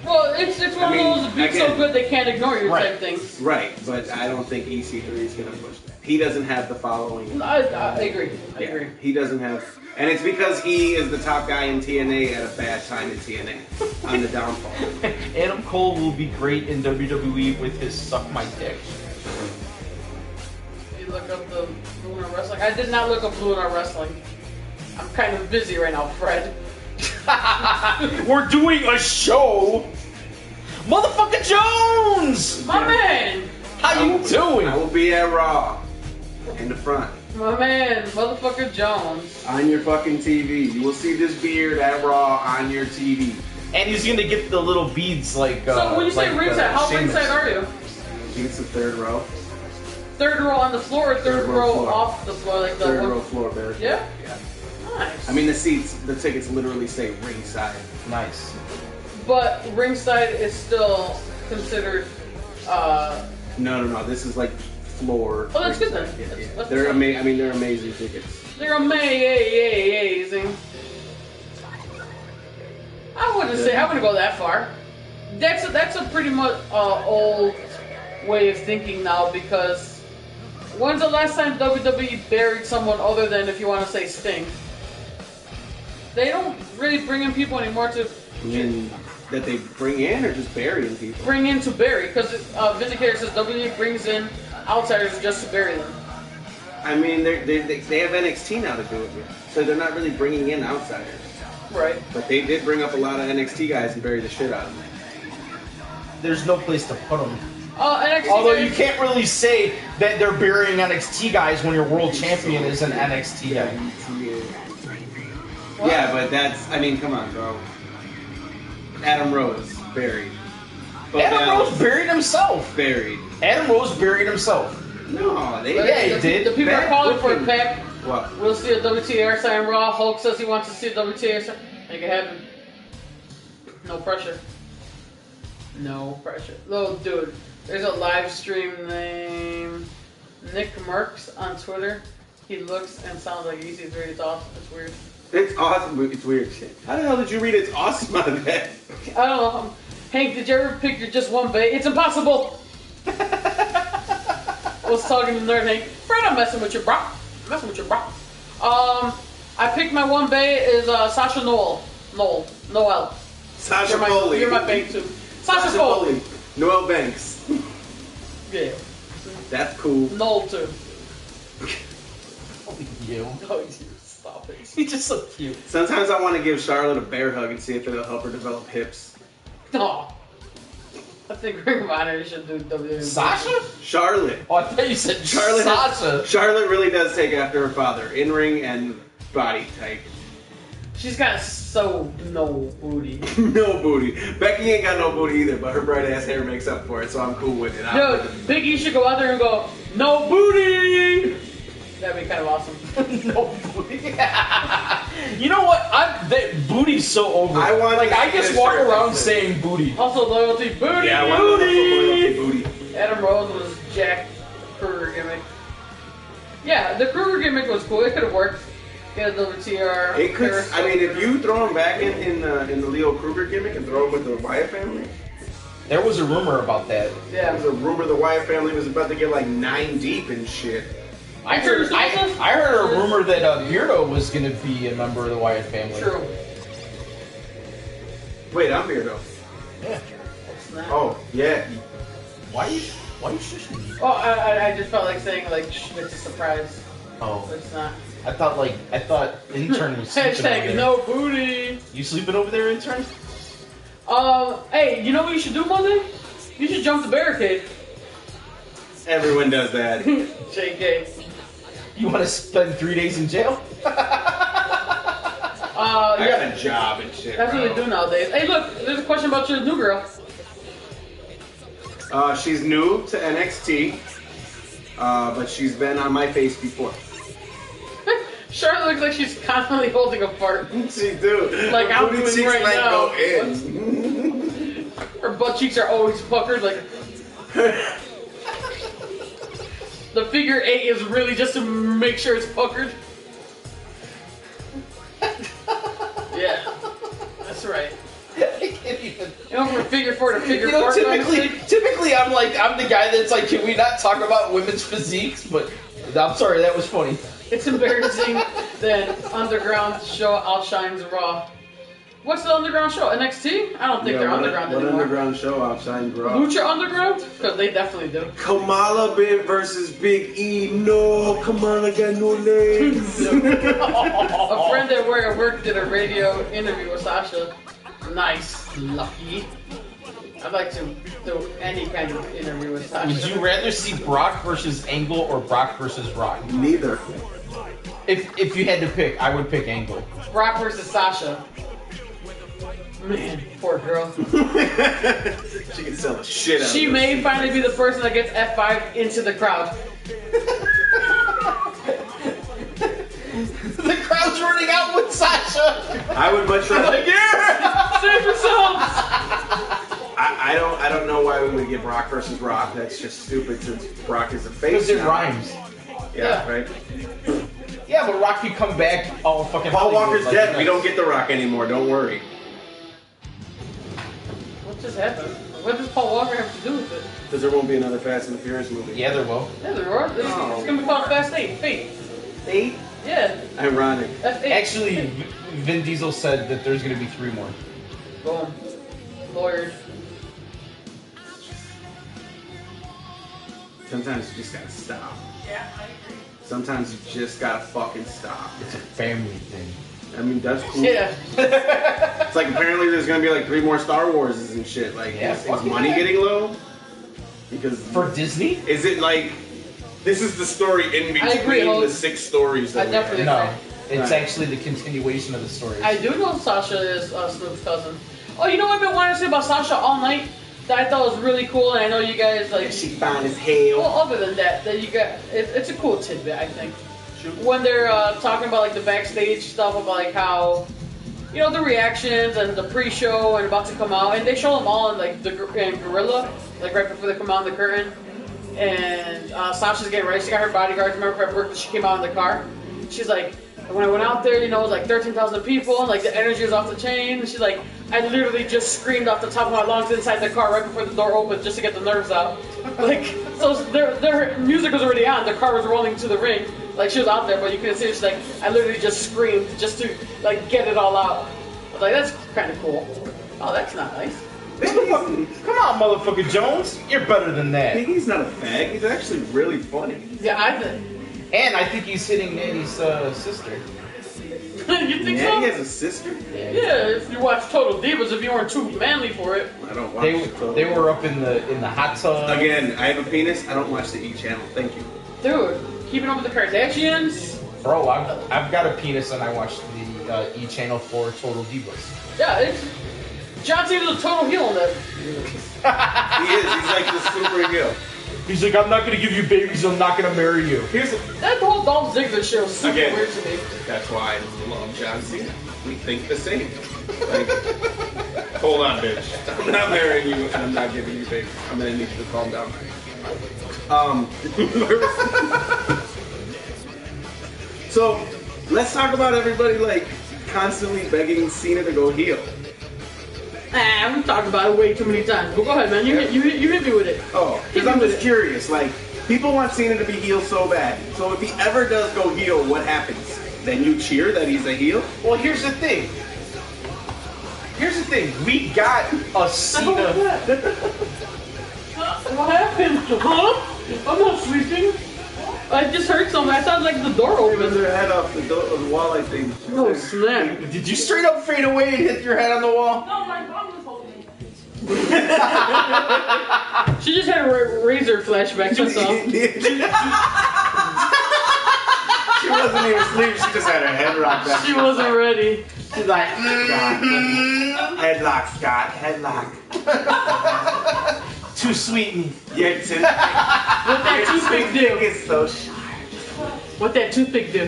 Well, it's one I mean, of those beats so again- good they can't ignore you Right. type things. Right, but I don't think EC3 is going to push that. He doesn't have the following. I agree. I agree. He doesn't have. And it's because he is the top guy in TNA at a bad time in TNA. On the downfall. Adam Cole will be great in WWE with his suck my dick. You look up the Blue and Art Wrestling. I did not look up Blue and Art Wrestling. I'm kind of busy right now, Fred. We're doing a show. Motherfucker Jones! My man! How you doing? I will be at Raw. In the front. My man, motherfucker Jones. On your fucking TV. You will see this beard at Raw on your TV. And he's gonna get the little beads like. So when you say like, ringside, how Sheamus. ringside are you? I think it's the third row. Third row on the floor or third Third row row floor. off the floor? Like the Third one- row floor there. Yeah? Yeah. Nice. I mean, the tickets literally say ringside. Nice. But ringside is still considered, No. This is like floor. Oh, that's good then. Yeah, yeah. That's They're what's up. they're amazing tickets. they're amazing. I wouldn't go that far. That's a pretty much old way of thinking now because when's the last time WWE buried someone other than if you want to say Sting? They don't really bring in people anymore to I mean, that they bring in or just burying people. bring in to bury because Vindicator says WWE brings in outsiders just to bury them. I mean, they have NXT now to do it with, so they're not really bringing in outsiders. Right. But they did bring up a lot of NXT guys and bury the shit out of them. There's no place to put them. NXT Although guys- you can't really say that they're burying NXT guys when your world champion is an NXT guy. What? Yeah, but that's, I mean, come on, bro. Adam Rose, buried. But Adam now- Rose buried himself. Buried. Adam Rose buried himself. No, they Yeah, he did. The people are Bad calling for a booking. pack. What? We'll see a WTA sign Raw. Hulk says he wants to see a WTA sign. Make it happen. No pressure. No pressure. Oh, dude. There's a live stream named Nick Merckx on Twitter. He looks and sounds like EC3. It's awesome. It's weird. It's awesome, but it's weird shit. How the hell did you read it's awesome out of that? I don't know. Hank, did you ever pick your just one bay? It's impossible! I was talking to Nerd Hank. Fred, I'm messing with you, bro. I'm messing with you, bro. I picked my one bay is Sasha Noel. Sasha You're Foley. my bank too. Sasha Foley. Noel Banks. Yeah. That's cool. Noel too. You. Oh, you stop it. He's just so cute. Sometimes I want to give Charlotte a bear hug and see if it'll help her develop hips. Oh. I think Ring of Honor should do WWE. Sasha? Charlotte. Oh, I thought you said Charlotte. Sasha. Charlotte really does take after her father, in ring and body type. She's got so no booty. No booty. Becky ain't got no booty either, but her bright ass hair makes up for it, so I'm cool with it. Yo, Big E should go out there and go, no booty! That'd be kind of awesome. No booty. You know what? Booty's so over. I want like to I see just this walk shirt around next to saying booty. Also, loyalty, booty, Yeah, I want booty! booty. Adam Rose was Jack Kruger gimmick. Yeah, the Kruger gimmick was cool. It could have worked. Get a WTR. It could. I mean, if you throw him back in the Leo Kruger gimmick and throw him with the Wyatt family, There was a rumor about that. there Yeah. was a rumor the Wyatt family was about to get like 9 deep and shit. I heard a rumor that Beardo was going to be a member of the Wyatt family. True. Wait, I'm Beardo. Yeah. It's not. Oh, yeah. Why you shushing me? Oh, I just felt like saying, like, shh, it's a surprise. Oh, But it's not. I thought intern was sleeping over Hashtag there. no booty. You sleeping over there, intern? Hey, you know what you should do Monday? You should jump the barricade. Everyone does that. JK. You want to spend 3 days in jail? I got Yeah. a job and shit. That's what bro. they do nowadays. Hey, look, there's a question about your new girl. She's new to NXT, but she's been on my face before. Charlotte looks like she's constantly holding a fart. She do. Like Her I'm booty doing cheeks right might now. go in. Her butt cheeks are always puckered. Like the figure 8 is really just to make sure it's puckered. Yeah, that's right. I can't even. You know, from figure 4 to figure You know, 4. typically I'm the guy that's like, can we not talk about women's physiques? But I'm sorry, that was funny. It's embarrassing that Underground show outshines Raw. What's the Underground show? NXT? I don't think they're Underground what anymore. Underground show outshined Raw? Lucha Underground? Because they definitely do. Kamala versus Big E. No, Kamala got no legs. A friend at where I work did a radio interview with Sasha. Nice. Lucky. I'd like to do any kind of interview with Sasha. Would you rather see Brock versus Angle or Brock versus Rock? Neither. If you had to pick, I would pick Angle. Brock versus Sasha. Man, poor girl. She can sell the shit out She of may this. finally be the person that gets F5 into the crowd. The crowd's running out with Sasha. I would much rather. Like, yeah. Save yourselves! I don't know why we would get Brock versus Rock. That's just stupid since Brock is a face. Because it now. rhymes. Yeah, Yeah. right. Yeah, but Rock could come back all fucking. Paul Hollywood, Walker's like, dead. you We know. don't get the Rock anymore. Don't worry. What just happened? What does Paul Walker have to do with it? Because there won't be another Fast and the Furious movie. Yeah, there will. Yeah, there are. It's gonna be called Fast 8. Fate. 8? Yeah, Ironic. that's 8. Actually, Vin Diesel said that there's going to be 3 more. Boom. Lawyered. Sometimes you just gotta stop. Yeah, I agree. Sometimes you just gotta fucking stop. It's a family thing. I mean, that's cool. Yeah. It's like apparently there's gonna be like 3 more Star Warses and shit. Like, Yeah, is fuck money yeah. getting low? Because For Disney? is it like this is the story in I agree, between Hope. the 6 stories that I we definitely- have? No. It's Right. actually the continuation of the story. I do know Sasha is Snoop's cousin. Oh, you know what I've been wanting to say about Sasha all night? That I thought was really cool, and I know you guys like. She fine as hell. Well, other than that, you got it's a cool tidbit, I think. When they're talking about like the backstage stuff about like how, you know, the reactions and the pre-show and about to come out, and they show them all in like the Gorilla, like right before they come out in the curtain. And Sasha's getting ready. She got her bodyguards. Remember at work that she came out in the car? She's like, when I went out there, you know, it was like 13,000 people, and like the energy was off the chain. And she's like, I literally just screamed off the top of my lungs inside the car right before the door opened just to get the nerves out. Like, so their music was already on. The car was rolling to the ring. Like, she was out there, but you couldn't see her. She's like, I literally just screamed just to, like, get it all out. I was like, that's kind of cool. Oh, that's not nice. Come on, motherfucker Jones. You're better than that. Piggy's not a fag. He's actually really funny. Yeah, I think. And I think he's hitting Nanny's sister. You think so? He has a sister? Yeah, if you watch Total Divas, if you weren't too manly for it. I don't watch They were up in the hot tub. Again, I have a penis. I don't watch the E channel. Thank you. Dude, keeping up with the Kardashians. Bro, I've got a penis and I watched the E channel for Total Divas. Yeah, it's John Cena's a total heel in that. He is. He's like the super heel. He's like, I'm not gonna give you babies. I'm not gonna marry you. That whole Dolph Ziggler show is super Again, weird to me. That's why I love John Cena. We think the same. Like, hold on, bitch. I'm not marrying you and I'm not giving you babies. I'm gonna need you to calm down. So let's talk about everybody like constantly begging Cena to go heel. We've talked about it way too many times. But go ahead, man. You hit me with it. Oh, because I'm just curious. Like, people want Cena to be heel so bad. So if he ever does go heel, what happens? Then you cheer that he's a heel? Well, here's the thing. We got a Cena. What happened? Huh? I'm not sleeping. I just heard something. I thought like the door opened. Their head off the wall, I think. Oh, snap. Did you straight up fade away and hit your head on the wall? No, my mom was holding me. She just had a razor flashback, that's all. She wasn't even asleep. She just had her head rocked back. She wasn't ready. She's like, Headlock, Scott. Headlock. too sweet me. Your What that toothpick do? is so sharp. What that toothpick do?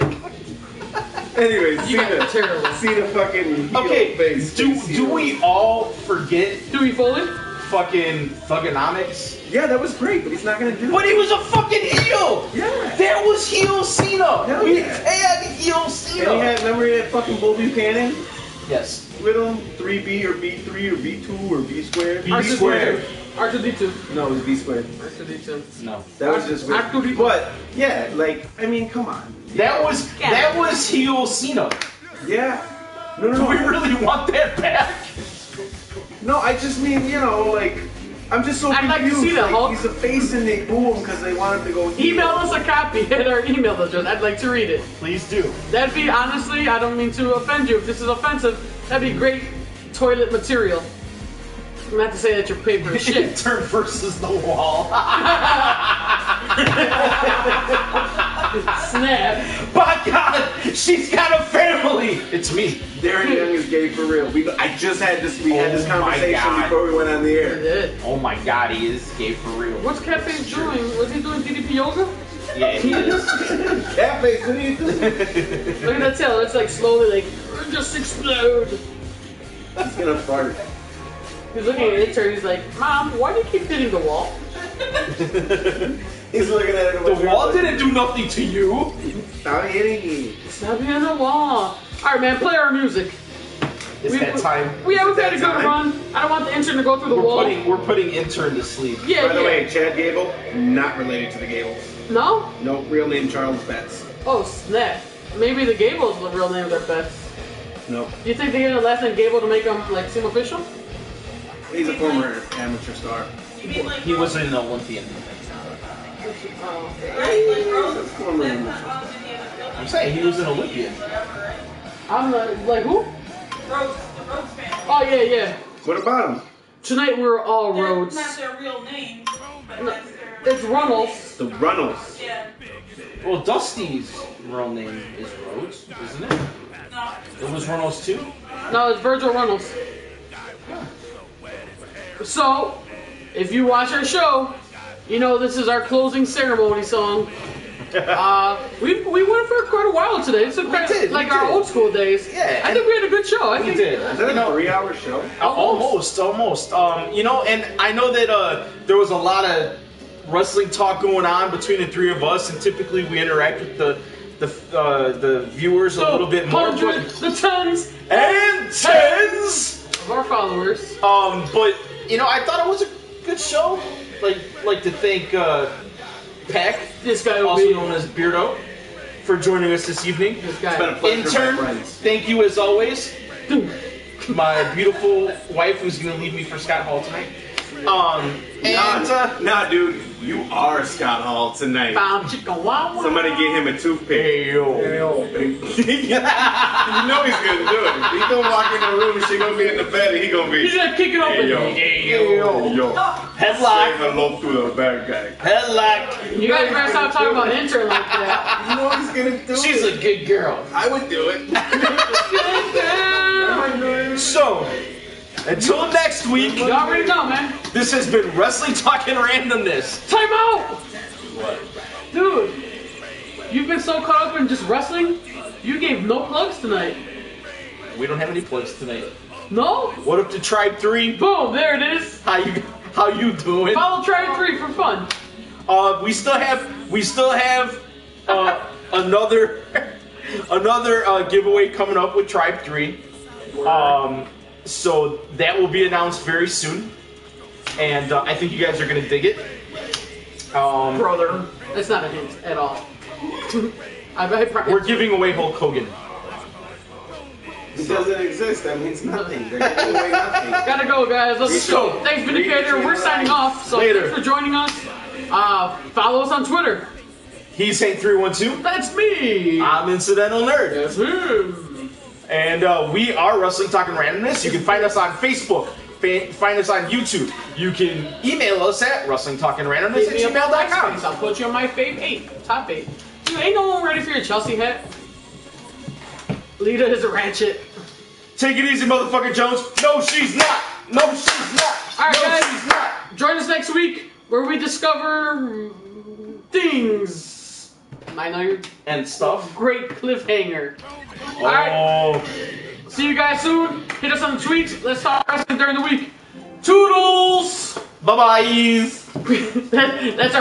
Anyway, You got terrible. Cena fucking heel Okay, face. do we all forget Dewey Foley? fucking Thugonomics? Yeah, that was great, but he's not gonna do it. But he was a fucking heel! Yeah. That was heel Cena! Hell We yeah. had heel Cena! And remember he had fucking Bull Buchanan Yes. with him? 3B or B3 or B2 or B squared? B squared. R2D2. No, it was B squared. R2D2. No. That was just weird. R2D2. But, yeah, like, I mean, come on. That was heel Cena. Yeah. No, Do we really want that back? No, I just mean, you know, like, I'm just so I'd like to confused. see that, like, Hulk. he's a face and they boo him because they want him to go heel. Email us a copy at our email address. I'd like to read it. Please do. That'd be, honestly, I don't mean to offend you. If this is offensive, that'd be great toilet material. Not to say that your paper is shit. Turn versus the wall. Snap. By God, she's got a family. It's me. Darren Young is gay for real. I just had this. We had this Oh my conversation God. before we went on the air. Yeah. Oh my God, he is gay for real. What's Cafe doing? Was he doing DDP yoga? Yeah, he is. Catface, what are you doing? Look at that tail. It's like slowly like, just explode. He's gonna fart. He's looking at it, and he's like, Mom, why do you keep hitting the wall? He's looking at it. The wall didn't do nothing to you. Stop hitting me. Stop hitting the wall. Alright, man, play our music. It's that time. We've had a that good time? run. I don't want the intern to go through the wall. We're putting intern to sleep. Yeah, By the yeah. way, Chad Gable, not related to the Gables. No? No, real name Charles Betts. Oh, snap. Maybe the Gable's the real name of their best. Nope. Do you think they get the last name Gable to make them, like, seem official? He's a former amateur star. You mean like He was an Olympian. Oh. like Rose? Former That's amateur. not on the other I'm saying he was an Olympian. Whatever, right? I'm like, who? Rose, the Rose family. Oh, yeah, yeah. What about him? Tonight we're all Rhodes. That's not their real name, but No, that's their. it's Runnels. The Runnels. Yeah. Well, Dusty's real name is Rhodes, isn't it? No. It was Reynolds too? No, it's Virgil Runnels. So, if you watch our show, you know this is our closing ceremony song. We went for quite a while today. It's like our old school days. Yeah, I think we had a good show. I think did. Is that a 3-hour show? Almost. You know, and I know that there was a lot of wrestling talk going on between the three of us, and typically we interact with the viewers a little bit more. The tons and tens of our followers. But you know, I thought it was a good show. Like to thank Peck, This guy also known as Beardo, for joining us this evening. This guy. It's been a pleasure, Intern, my friends. thank you as always. My beautiful wife, who's going to leave me for Scott Hall tonight. Nah, dude, you are Scott Hall tonight. Somebody get him a toothpick. Hey yo. You know he's gonna do it. He's gonna walk in the room and she gonna be in the bed and he gonna be. He's gonna kick it open. Yo. Headlock. Say hello to the bad guy. Headlock. You guys better stop talking about intern like that. You know what he's gonna do? She's a good girl. I would do it. So, until next week, You already know, man. this has been Wrestling Talking Randomness. Time out! What? Dude, you've been so caught up in just wrestling, you gave no plugs tonight. We don't have any plugs tonight. No? What up to Tribe 3? Boom, there it is. How you doing? Follow Tribe 3 for fun. We still have another giveaway coming up with Tribe 3. So that will be announced very soon, and I think you guys are gonna dig it. Brother. That's not a hint at all. We're giving away Hulk Hogan. It doesn't exist. That means nothing. They're giving away nothing. Gotta go, guys. Let's go. Thanks, Vindicator. We're signing off. So Later. Thanks for joining us. Follow us on Twitter. He's Hank312. That's me. I'm Incidental Nerd. That's him. And we are Wrestling Talking Randomness. You can find us on Facebook. Find us on YouTube. You can email us at WrestlingTalkingRandomness@gmail.com. I'll put you on my top 8. Dude, ain't no one ready for your Chelsea hat? Lita is a ratchet. Take it easy, motherfucker Jones. No, she's not. No, she's not. Alright, no, guys. she's not. Join us next week where we discover things. Minor And stuff. great cliffhanger. Oh. Alright. See you guys soon. Hit us on the tweets. Let's talk wrestling during the week. Toodles! Bye-bye. That's our